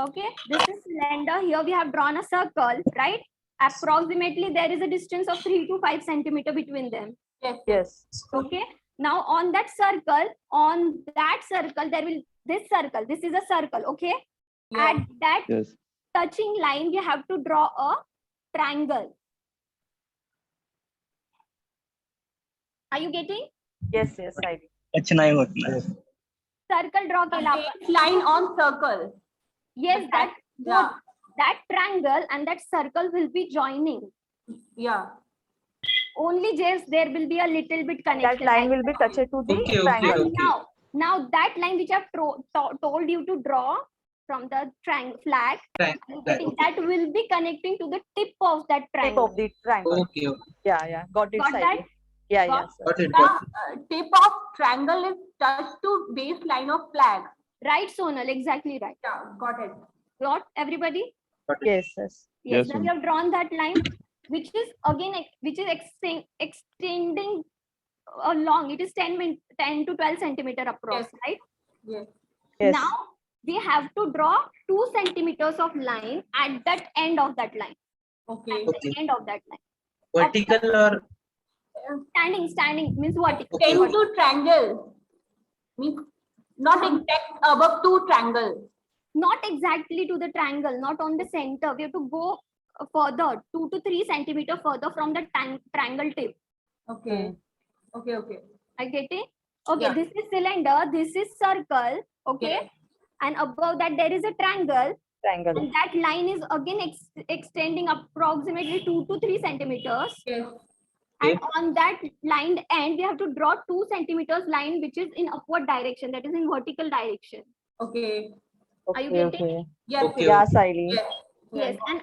Okay. This is cylinder. Here we have drawn a circle, right? Approximately there is a distance of 3 to 5 centimeter between them. Yes. Yes. Okay. Now on that circle, there will this circle. This is a circle. Okay. Yes. At that Yes. touching line, we have to draw a triangle. Are you getting? Yes, yes, I did. अच्छा नहीं होता है. Circle draw केला आपण. Base line on circle. Yes, that Yeah. that triangle and that circle will be joining. Yeah. Only just there will be a little bit connection. That line will be touched to the Okay, okay, triangle. okay. Now that line which I've told you to draw from the triangle flag, Okay. that will be connecting to the tip of that Tip triangle. of the triangle. Okay. Okay. Yeah, yeah. Got it, Got Saidi. that? Yeah, Got- yeah. Sir. Got it. The Got it. tip of triangle is touched to base line of flag. Right, Sonal, exactly right. Yeah, got it. Got everybody? Yes, yes. Yes, Yes, now ma'am. we have drawn that line, which is again extending along. It is 10 to 12 centimeter approx, Yes. right? Yes. Yes. Now we have to draw 2 centimeters of line at that end of that line. Okay. At the end of that line. Vertical or Standing means what? 10 to triangle. Means not exact above two triangle. Not exactly to the triangle, not on the center. We have to go further, 2 to 3 centimeter further from the triangle tip. Okay. Okay, okay. I get it? Okay, Yeah. this is cylinder, this is circle, okay? Yes. And above that there is a triangle, Triangle. and that line is again extending approximately 2 to 3 centimeters. Yes. And on that line end, we have to draw 2 centimeters line, which is in upward direction, that is in vertical direction. Okay. Are you Okay, getting? okay. Yes. Okay. Yeah, Saili. Yes. Yes, and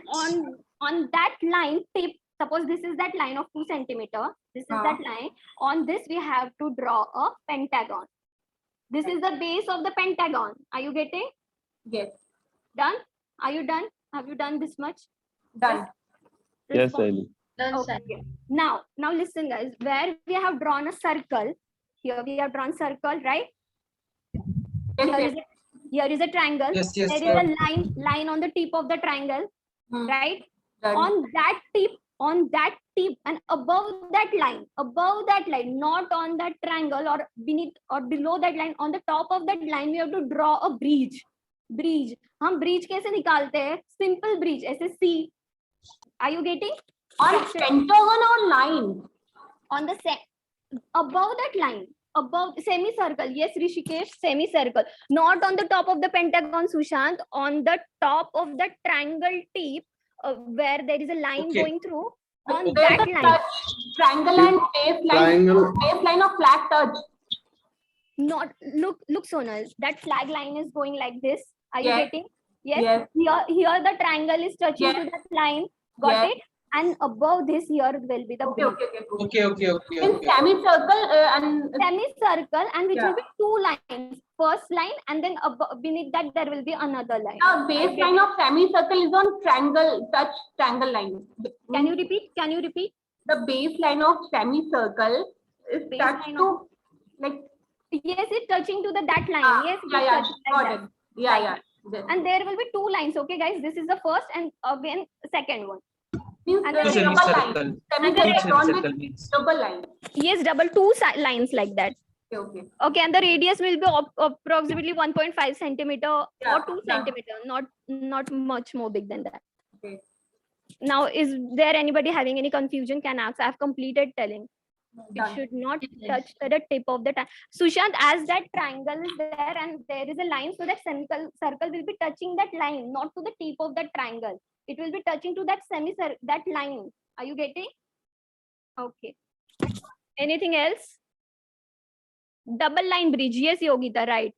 on that line tip, suppose this is that line of 2 centimeter, this is that line. On this, we have to draw a pentagon. This is the base of the pentagon. Are you getting? Yes. Done? Are you done? Have you done this much? Done. Yes, Sally. Okay. Now listen, guys. Where we have drawn a circle, here we have drawn circle, right? Here is a triangle. Yes, There yes. is a line on the tip of the triangle, right? On that tip, and above that line, not on that triangle or beneath or below that line, on the top of that line, we have to draw a bridge. हम bridge कैसे निकालते हैं? Simple bridge, ऐसे C. Are you getting? On pentagon or line? On the above that line, above semicircle. Yes, Rishikesh, semicircle. Not on the top of the pentagon, Sushant. On the top of the triangle tip, where there is a line going through. On that line. Triangle and baseline of flag touch. Not look, Sonal. That flag line is going like this. Are you getting? Yes. Here the triangle is touching to that line. Got it? And above this here will be the bridge. Okay. In semicircle and which will be two lines. First line, and then beneath that there will be another line. Now baseline of semicircle is on triangle line. Can you repeat? The baseline of semicircle is touched to like. Yes, it's touching to that line. Yes. Got it. Yeah. And there will be two lines. Okay, guys. This is the first, and again second one. And double line. Yes, two lines like that. Okay, and the radius will be approximately 1.5 centimeter or 2 centimeter, not much more big than that. Okay. Now, is there anybody having any confusion? Can ask. I have completed telling. It should not touch the tip of the triangle. Sushant, as that triangle is there and there is a line, so that circle will be touching that line, not to the tip of that triangle. It will be touching to that that line. Are you getting? Okay. Anything else? Double line bridge. Yes, Yogita, right.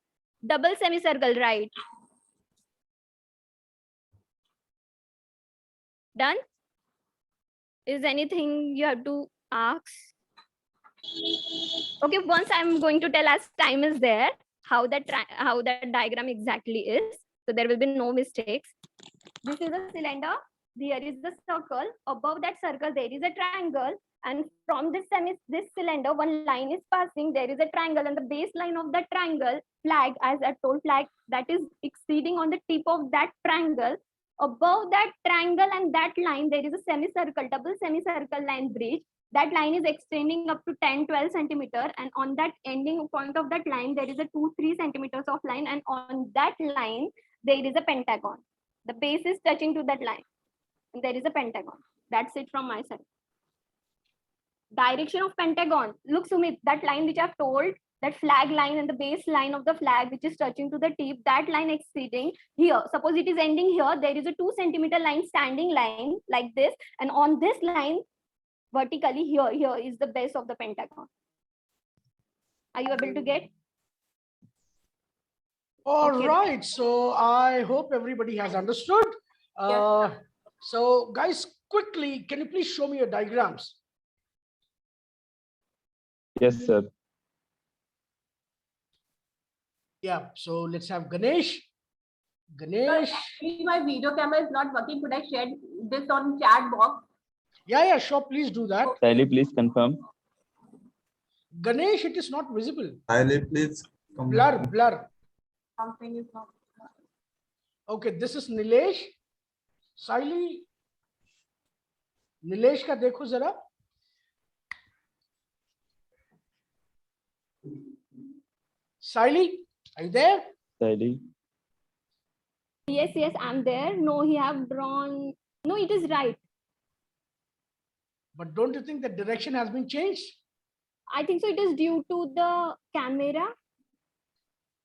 Double semicircle, right. Done? Is anything you have to ask? Okay, once I'm going to tell as time is there, how that diagram exactly is. So there will be no mistakes. This is a cylinder. Here is the circle. Above that circle, there is a triangle. And from this cylinder, one line is passing. There is a triangle, and the baseline of that triangle, flag, as I told, flag that is exceeding on the tip of that triangle. Above that triangle and that line, there is a semicircle, double semicircle line bridge. That line is extending up to 10-12 centimeter, and on that ending point of that line, there is a 2-3 centimeters of line, and on that line, there is a pentagon. The base is touching to that line. And there is a pentagon. That's it from my side. Direction of pentagon. Look, Sumit, that line which I've told, that flag line and the base line of the flag which is touching to the tip, that line exceeding here. Suppose it is ending here. There is a 2 centimeter line, standing line like this. And on this line, vertically here is the base of the pentagon. Are you able to get? All right. So I hope everybody has understood. So guys, quickly, can you please show me your diagrams? Yes, sir. Yeah. So let's have Ganesh. Actually, my video camera is not working. Could I share this on chat box? Yeah, sure. Please do that. Sally, please confirm. Ganesh, it is not visible. Sally, please. Blur. Something is not. Okay, this is Nilesh. Sally. Nilesh ka dekho zara. Sally, are you there? Sally. Yes, I'm there. No, he have drawn. No, it is right. But don't you think the direction has been changed? I think so. It is due to the camera.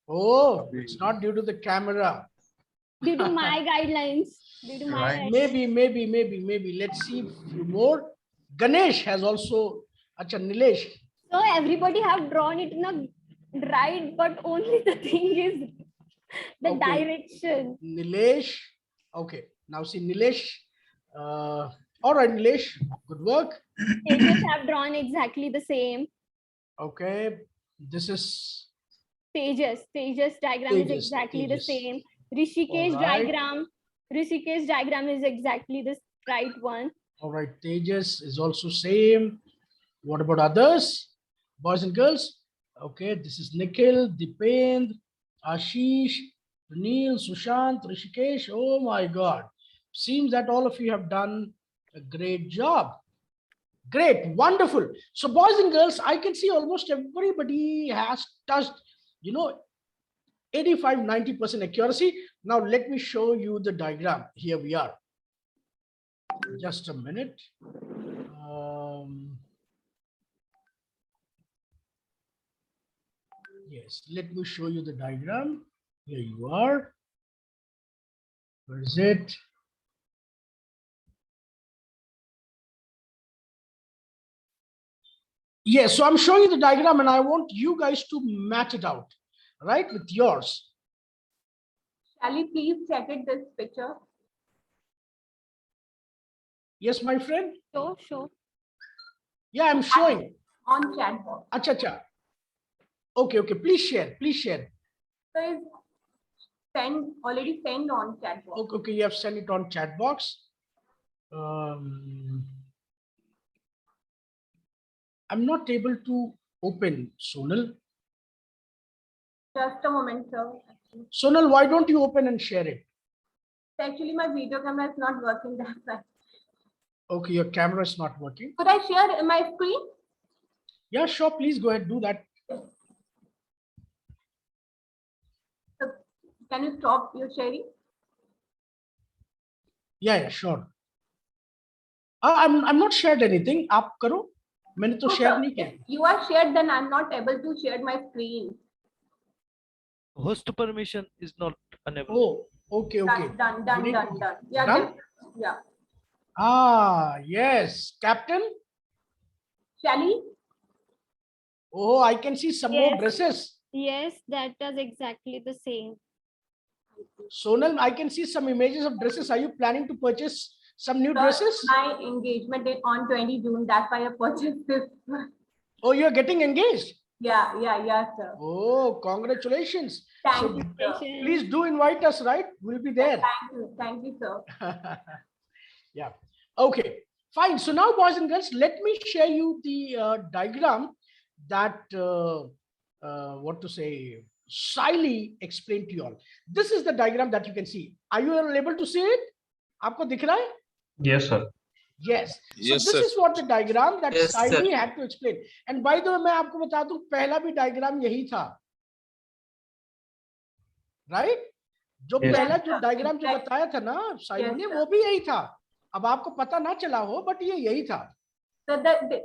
Oh, it's not due to the camera. Due to my guidelines. Maybe. Let's see a few more. Ganesh has also. Acha, Nilesh. So everybody have drawn it in a right, but only the thing is the direction. Nilesh. Okay. Now see Nilesh. All right, Nilesh. Good work. Pages have drawn exactly the same. Okay. This is Pages diagram is exactly the same. Rishikesh diagram is exactly the right one. All right, Tejas is also same. What about others? Boys and girls? Okay, this is Nikhil, Dipendra, Ashish, Neil, Sushant, Rishikesh. Oh my God. Seems that all of you have done a great job. Great, wonderful. So boys and girls, I can see almost everybody has touched, 85-90% accuracy. Now let me show you the diagram. Here we are. Just a minute. Yes, let me show you the diagram. Here you are. Where is it? Yes, so I'm showing you the diagram and I want you guys to match it out, right, with yours. Shall we please check it, this picture? Yes, my friend? Show. Yeah, I'm showing. On chat box. Acha. Okay, please share. So it's already sent on chat box. Okay, you have sent it on chat box. I'm not able to open Sonal. Just a moment, sir. Sonal, why don't you open and share it? Actually, my video camera is not working that way. Okay, your camera is not working. Could I share my screen? Yeah, sure. Please go ahead, do that. So, can you stop your sharing? Yeah, sure. I'm not shared anything. आप करो. मैंने तो share नहीं किया. If you are shared, then I'm not able to share my screen. Host permission is not enabled. Oh, okay. Done. Yeah. Done? Yeah. Yes. Captain? Shally? Oh, I can see some more dresses. Yes, that is exactly the same. Sonal, I can see some images of dresses. Are you planning to purchase some new dresses? My engagement date on 20 June. That's why I purchased this. Oh, you're getting engaged? Yeah, sir. Oh, congratulations. Thank you, sir. Please do invite us, right? We'll be there. Thank you, sir. Yeah. Okay, fine. So now, boys and girls, let me share you the diagram that, Siley explained to you all. This is the diagram that you can see. Are you able to see it? Aapko dikh raha hai? Yes, sir. Yes. So Yes, this sir. is what the diagram that Yes, Siley sir. had to explain. And by the way, मैं आपको बता दूं, पहला भी diagram यही था. Right? जो Yes. पहला जो diagram जो बताया था ना Siley ने, वो भी यही था. अब आपको पता ना चला हो, but ये यही था. So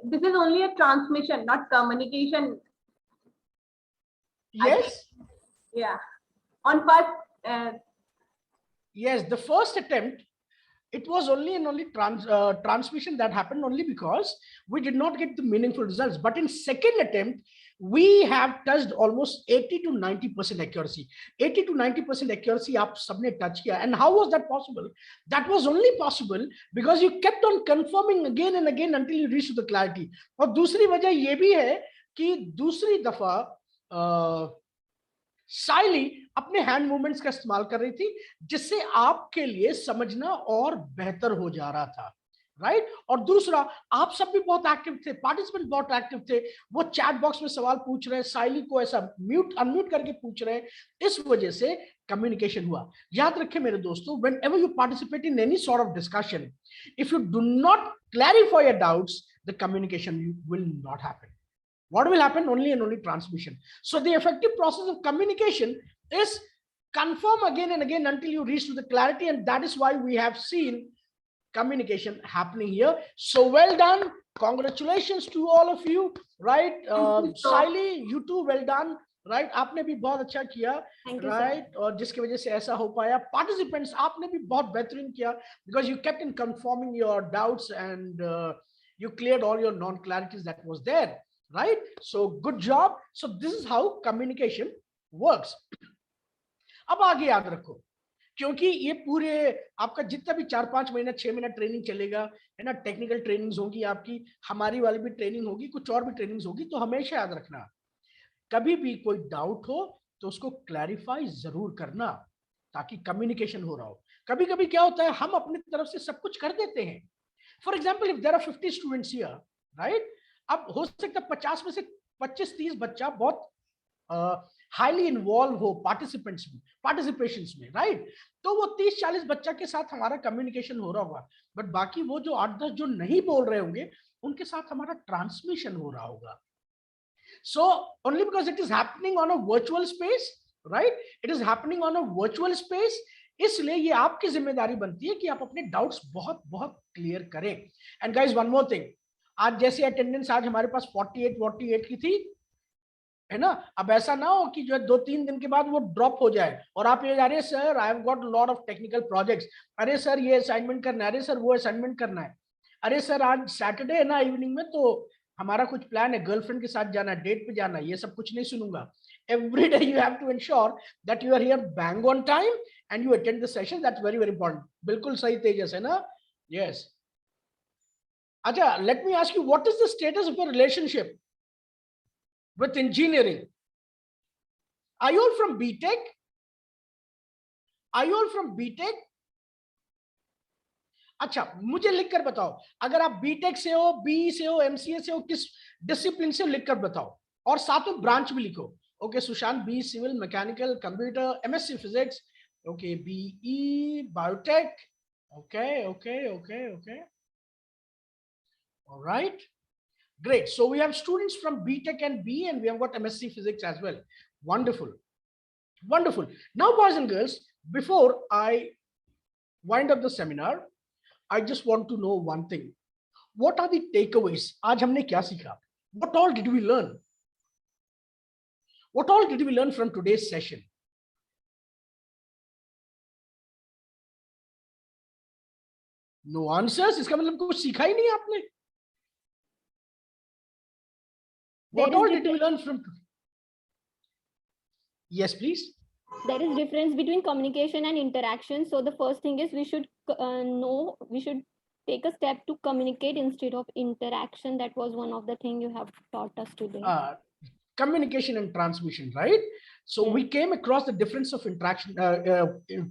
this is only a transmission, not communication. Yes. Yeah. On first. Yes, the first attempt, it was only transmission that happened only because we did not get the meaningful results. But in second attempt, we have touched almost 80 to 90% accuracy. 80 to 90% accuracy aap sabne touch kiya. And how was that possible? That was only possible because you kept on confirming again and again until you reached the clarity. और दूसरी वजह ये भी है कि दूसरी दफा साइली अपने हैंड मूवमेंट्स का इस्तेमाल कर रही थी, जिससे आपके लिए समझना और बेहतर हो जा रहा था, राइट? और दूसरा, आप सब भी बहुत एक्टिव थे, पार्टिसिपेंट बहुत एक्टिव थे, वो चैट बॉक्स में सवाल पूछ रहे हैं, साइली को ऐसा अनम्यूट करके पूछ रहे हैं, इस वजह से कम्युनिकेशन हुआ. याद रखें मेरे दोस्तों, whenever you participate in any sort of discussion, if you do not clarify your doubts, the communication will not happen. What will happen? Only and only transmission. So the effective process of communication is confirm again and again until you reach to the clarity, and that is why we have seen communication happening here. So well done. Congratulations to all of you, right? Siley, you too, well done. Right? आपने भी बहुत अच्छा किया, right? और जिसकी वजह से ऐसा हो पाया. Participants, आपने भी बहुत बेहतरीन किया because you kept in confirming your doubts and you cleared all your non-clarities that was there. Right? So good job. So this is how communication works. अब आगे याद रखो, क्योंकि ये पूरे आपका जितना भी 4-5 महीना 6 महीना ट्रेनिंग चलेगा, है ना, टेक्निकल ट्रेनिंग्स होगी आपकी, हमारी वाली भी ट्रेनिंग होगी, कुछ और भी ट्रेनिंग्स होगी, तो हमेशा याद रखना, कभी भी कोई डाउट हो तो उसको क्लैरिफाई जरूर करना ताकि कम्युनिकेशन हो रहा हो. कभी कभी क्या होता है, हम अपनी तरफ से सब कुछ कर देते हैं, for example if there are 50 students here, right, अब हो सकता है 50 में से 25-30 बच्चा बहुत हाईली इन्वॉल्व हो पार्टिसिपेशंस में, राइट, तो वो 30-40 बच्चा के साथ हमारा कम्युनिकेशन हो रहा होगा, बट बाकी वो जो 8-10 जो नहीं बोल रहे होंगे उनके साथ हमारा ट्रांसमिशन हो रहा होगा. So only because it is happening on a virtual space, right? It is happening on a virtual space. इसलिए ये आपकी जिम्मेदारी बनती है कि आप अपने डाउट्स बहुत बहुत क्लियर करें. And guys one more thing, आज जैसे अटेंडेंस आज हमारे पास 48 की थी, है ना, अब ऐसा ना हो कि जो है 2-3 दिन के बाद वो ड्रॉप हो जाए और आप ये जा रहे हैं sir I have got lot of technical projects, अरे सर ये असाइनमेंट करना है, अरे सर वो असाइनमेंट करना है, अरे सर आज सैटरडे है ना इवनिंग में तो हमारा कुछ प्लान है, गर्लफ्रेंड के साथ जाना है, डेट पे जाना है, ये सब कुछ नहीं सुनूंगा. Every day you have to ensure that you are here bang on time and you attend the session. That's very very important. बिल्कुल सही तेजस, है ना? यस. अच्छा, let me ask you, what is the status of your relationship with engineering? Are you all from BTech? Are you all from BTech? अच्छा, मुझे लिखकर बताओ, अगर आप बीटेक से हो, बी से हो, एमसीए से हो, किस डिसिप्लिन से लिखकर बताओ और साथ में ब्रांच भी लिखो. Okay, Sushant B civil mechanical computer, MSc physics, okay, BE biotech, okay okay okay okay, alright, great. So we have students from BTech and B, and we have got MSc Physics as well. Wonderful, wonderful. Now, boys and girls, before I wind up the seminar, I just want to know one thing. What are the takeaways? आज हमने क्या सीखा? What all did we learn? What all did we learn from today's session? No answers. इसका मतलब कुछ सीखा ही नहीं आपने. What all did we learn from? Yes, please. There is difference between communication and interaction. So the first thing is we should know, we should take a step to communicate instead of interaction. That was one of the things you have taught us today. Communication and transmission, right? So we came across the difference of interaction,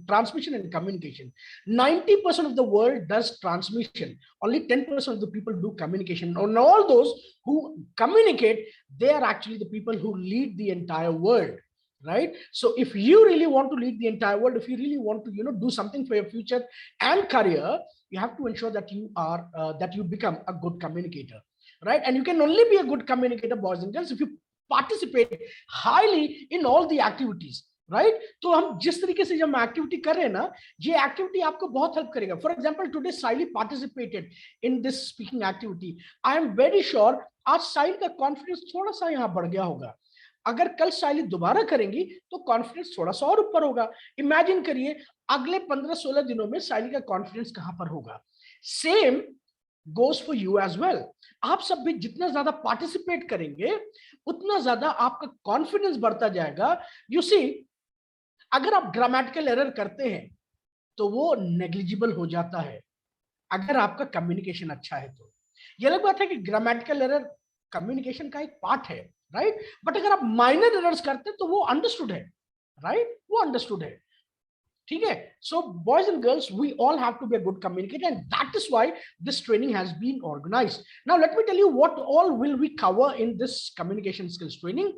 transmission and communication. 90% of the world does transmission. Only 10% of the people do communication. And all those who communicate, they are actually the people who lead the entire world, right? So if you really want to lead the entire world, if you really want to, do something for your future and career, you have to ensure that you are, that you become a good communicator, right? And you can only be a good communicator, boys and girls, if you participate highly in all the activities, right? तो हम जिस तरीके से जब activity कर रहे हैं ना, ये एक्टिविटी आपको बहुत हेल्प करेगा. For example today Saili participated in this speaking activity. I am very sure आज साइल का कॉन्फिडेंस थोड़ा सा यहाँ बढ़ गया होगा. अगर कल साइली दोबारा करेंगी तो कॉन्फिडेंस थोड़ा सा और ऊपर होगा. इमेजिन करिए अगले 15-16 दिनों में साइली का कॉन्फिडेंस कहां पर होगा. Same goes for you as well. आप सब भी जितना ज्यादा पार्टिसिपेट करेंगे उतना ज्यादा आपका कॉन्फिडेंस बढ़ता जाएगा. यू सी, अगर आप ग्रामेटिकल एरर करते हैं तो वो नेग्लिजिबल हो जाता है अगर आपका कम्युनिकेशन अच्छा है तो. ये अलग बात है कि ग्रामेटिकल एरर कम्युनिकेशन का एक पार्ट है, राइट? बट अगर आप माइनर एरर्स करते हैं तो वो अंडरस्टूड है, राइट? वो अंडरस्टूड है. ठीक है. So boys and girls, we all have to be a good communicator, and that is why this training has been organized. Now let me tell you what all will we cover in this communication skills training.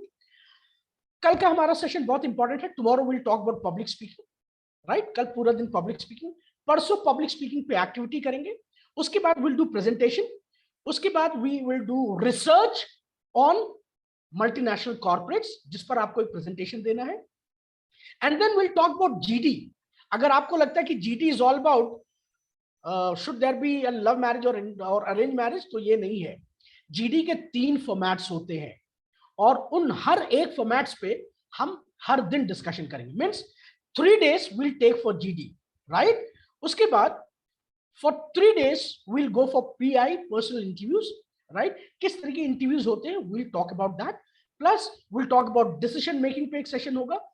कल का हमारा session बहुत important है. Tomorrow we'll talk about public speaking, right? कल पूरा दिन public speaking. परसों public speaking पे एक्टिविटी करेंगे. उसके बाद we'll do presentation. उसके बाद we will do research on multinational corporates, जिस पर आपको एक presentation देना है. And then we'll talk about GD. अगर आपको लगता है कि GD is all about should there be a love marriage or arranged marriage, तो ये नहीं है. GD के 3 फॉर्मेट्स होते हैं और उन हर एक फॉर्मेट्स पे हम हर दिन डिस्कशन करेंगे. Means 3 days we'll take for GD, right? उसके बाद for 3 days we'll go for PI, personal interviews, right? किस तरह के इंटरव्यूज होते हैं, we'll talk about that. Plus we'll talk about decision making पे एक सेशन होगा,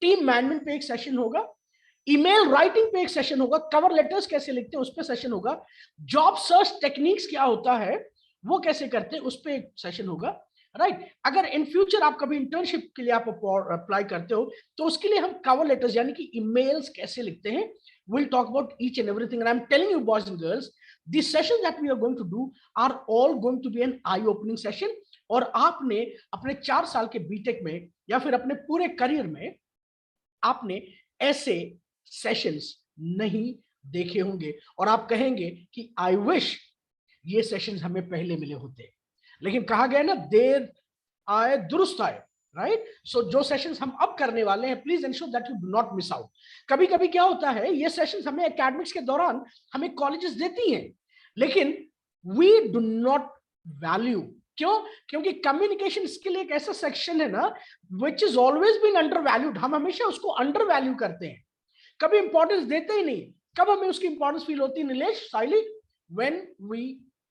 टीम मैनेजमेंट पे एक सेशन होगा, ईमेल राइटिंग पे एक सेशन होगा, कवर लेटर्स कैसे लिखते हैं उस पे सेशन होगा, जॉब सर्च टेक्निक्स क्या होता है वो कैसे करते हैं उस पे एक सेशन होगा, राइट। अगर इन फ्यूचर आप कभी इंटर्नशिप के लिए आप अप्लाई करते हो तो उसके लिए हम कवर लेटर्स यानी कि ईमेल्स कैसे लिखते हैं, we'll talk about each and everything. And I'm telling you, boys and girls, these sessions that we are going to do are all going to be an eye-opening session. और आपने अपने 4 साल के बीटेक में या फिर अपने पूरे करियर में आपने ऐसे सेशंस नहीं देखे होंगे और आप कहेंगे कि आई विश ये सेशंस हमें पहले मिले होते। लेकिन कहा गया ना, देर आए दुरुस्त आए, राइट। सो जो सेशंस हम अब करने वाले हैं, please ensure that you do not miss out. कभी कभी क्या होता है, ये सेशंस हमें एकेडमिक्स के दौरान हमें कॉलेजेस देती हैं, लेकिन वी डू नॉट वैल्यू। क्यों? क्योंकि कम्युनिकेशन स्किल एक ऐसा सेक्शन है ना which is always been undervalued. हम हमेशा उसको अंडर वैल्यू करते हैं, कभी इंपॉर्टेंस देते ही नहीं। कब हमें उसकी इंपॉर्टेंस फील होती है Nilesh, Saili? When we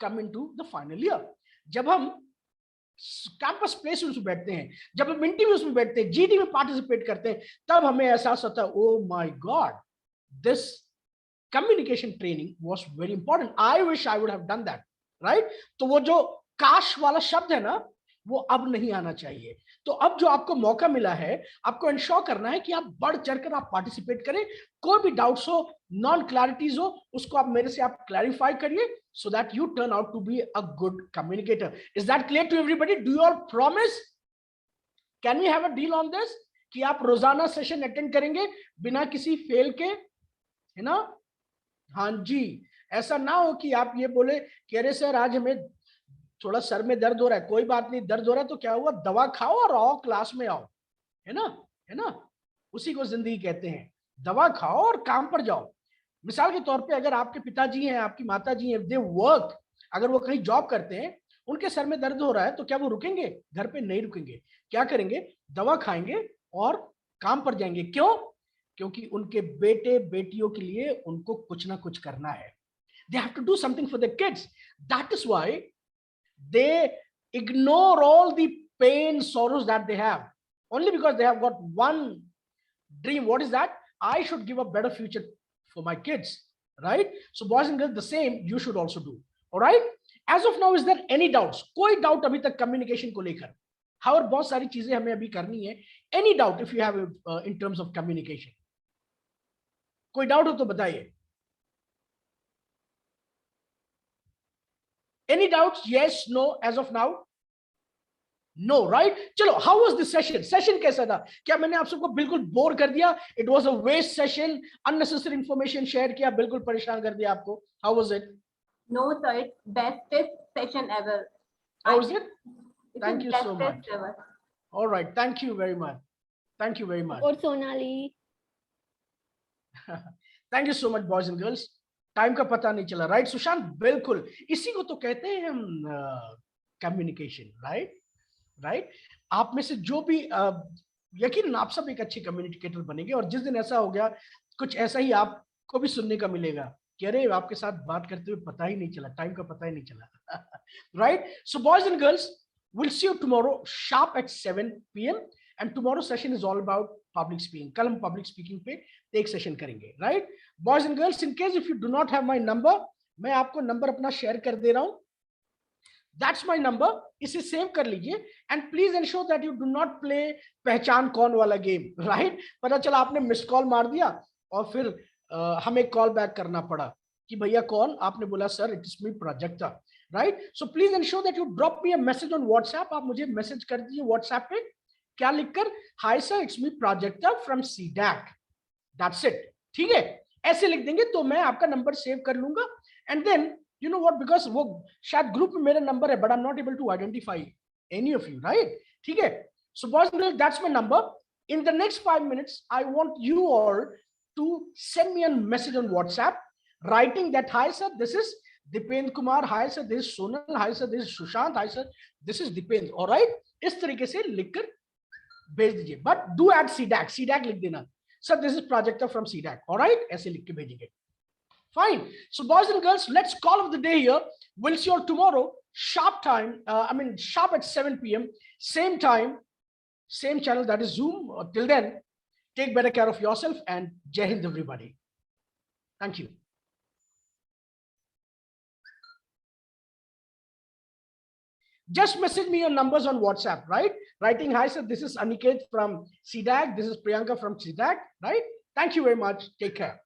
come into the final year, जब हम कैंपस प्लेसमेंट्स में बैठते हैं, जब हम इंटरव्यूज में बैठते हैं, जीडी में पार्टिसिपेट करते हैं, तब हमें एहसास होता है, oh my God, this communication training was very important, I wish I would have done that, right. तो वो जो काश वाला शब्द है ना, वो अब नहीं आना चाहिए। तो अब जो आपको मौका मिला है, आपको इंश्योर करना है कि आप बढ़ चढ़कर आप पार्टिसिपेट करें। कोई भी डाउट्स हो, नॉन क्लैरिटीज हो, उसको आप मेरे से आप क्लैरिफाई करिए, so that you turn out to be a good communicator. Is that clear to everybody? Do you all promise? Can we have a deal on this कि आप रोजाना सेशन अटेंड करेंगे बिना किसी फेल के, है ना? हाँ जी। ऐसा ना हो कि आप ये बोले कि अरे सर आज हमें थोड़ा सर में दर्द हो रहा है। कोई बात नहीं, दर्द हो रहा है तो क्या हुआ, दवा खाओ और आओ क्लास में आओ, है ना? है ना? उसी को जिंदगी कहते हैं, दवा खाओ और काम पर जाओ। मिसाल के तौर पे अगर आपके पिताजी हैं, आपकी माताजी हैं, दे वर्क, अगर वो कहीं जॉब करते हैं, उनके सर में दर्द हो रहा है तो क्या वो रुकेंगे? घर पे नहीं रुकेंगे। क्या करेंगे? दवा खाएंगे और काम पर जाएंगे। क्यों? क्योंकि उनके बेटे बेटियों के लिए उनको कुछ ना कुछ करना है। They have to do something for the kids. That is why they ignore all the pain, sorrows that they have, only because they have got one dream. What is that? I should give a better future for my kids, right? So boys and girls, the same you should also do. All right, as of now, is there any doubts? कोई doubt अभी तक communication को लेकर? However, बहुत सारी चीजें हमें अभी करनी है। Any doubt if you have in terms of communication? कोई doubt हो तो बताइए। Any doubts? Yes, no, as of now? No, right? चलो, how was the session? Session कैसा था? क्या मैंने आप सबको बिल्कुल बोर कर दिया? It was a waste session, unnecessary information share किया, बिल्कुल परेशान कर दिया आपको? How was it? No, sir, it's bestest session ever. How was it? It's Thank you so much. bestest ever. All right, thank you very much. Thank you very much. और Sonali, Thank you so much, boys and girls. Time का पता नहीं चला, right Sushant? बिल्कुल, इसी को तो कहते हैं हम कम्युनिकेशन, राइट? राइट। आप में से जो भी यकीनन आप सब एक अच्छे कम्युनिकेटर बनेंगे, और जिस दिन ऐसा हो गया, कुछ ऐसा ही आपको भी सुनने का मिलेगा कि अरे आपके साथ बात करते हुए पता ही नहीं चला, टाइम का पता ही नहीं चला, right? So boys and girls, we'll see you tomorrow sharp at 7 p.m. and tomorrow session is all about public speaking. कल हम public speaking पे एक सेशन करेंगे, right? Boys and girls, in case if you do not have my number, मैं आपको number अपना share कर दे रहा हूँ। That's my number. इसे सेव कर लीजिए and please ensure that you do not play पहचान कौन वाला गेम, right? पता चला आपने मिस कॉल मार दिया और फिर हमें कॉल बैक करना पड़ा कि भैया कौन? आपने बोला sir it is me projector, right? So please ensure that you drop me a message on WhatsApp. आप मुझे मैसेज कर दीजिए व्हाट्सएप पे, क्या लिखकर? Hi sir, it's me projector from C-DAC, that's it. ठीक है, ऐसे लिख देंगे तो मैं आपका नंबर सेव कर लूंगा। And then you know what, because वो शायद ग्रुप में मेरा नंबर है but I am not able to identify any of you, right? ठीक है, so boys and girls, that's my number. In the next 5 minutes I want you all to send me a message on WhatsApp writing that hi sir, this is Dipendra Kumar, hi sir, this is Sonal, hi sir, this is Sushant, hi sir, this is Dipendra, all right? इस तरीके से लिखकर भेज दीजिए, but do add C-DAC, C-DAC लिख देना, sir this is projector from C-DAC, all right? ऐसे लिख के भेजिए। Fine. So boys and girls, let's call of the day here. We'll see you all tomorrow sharp time, sharp at 7 p.m. same time, same channel, that is Zoom. Till then, take better care of yourself and Jai Hind everybody. Thank you. just message me your numbers on WhatsApp, right? Writing, hi, sir, this is Aniket from C-DAC. This is Priyanka from C-DAC, right? Thank you very much. Take care.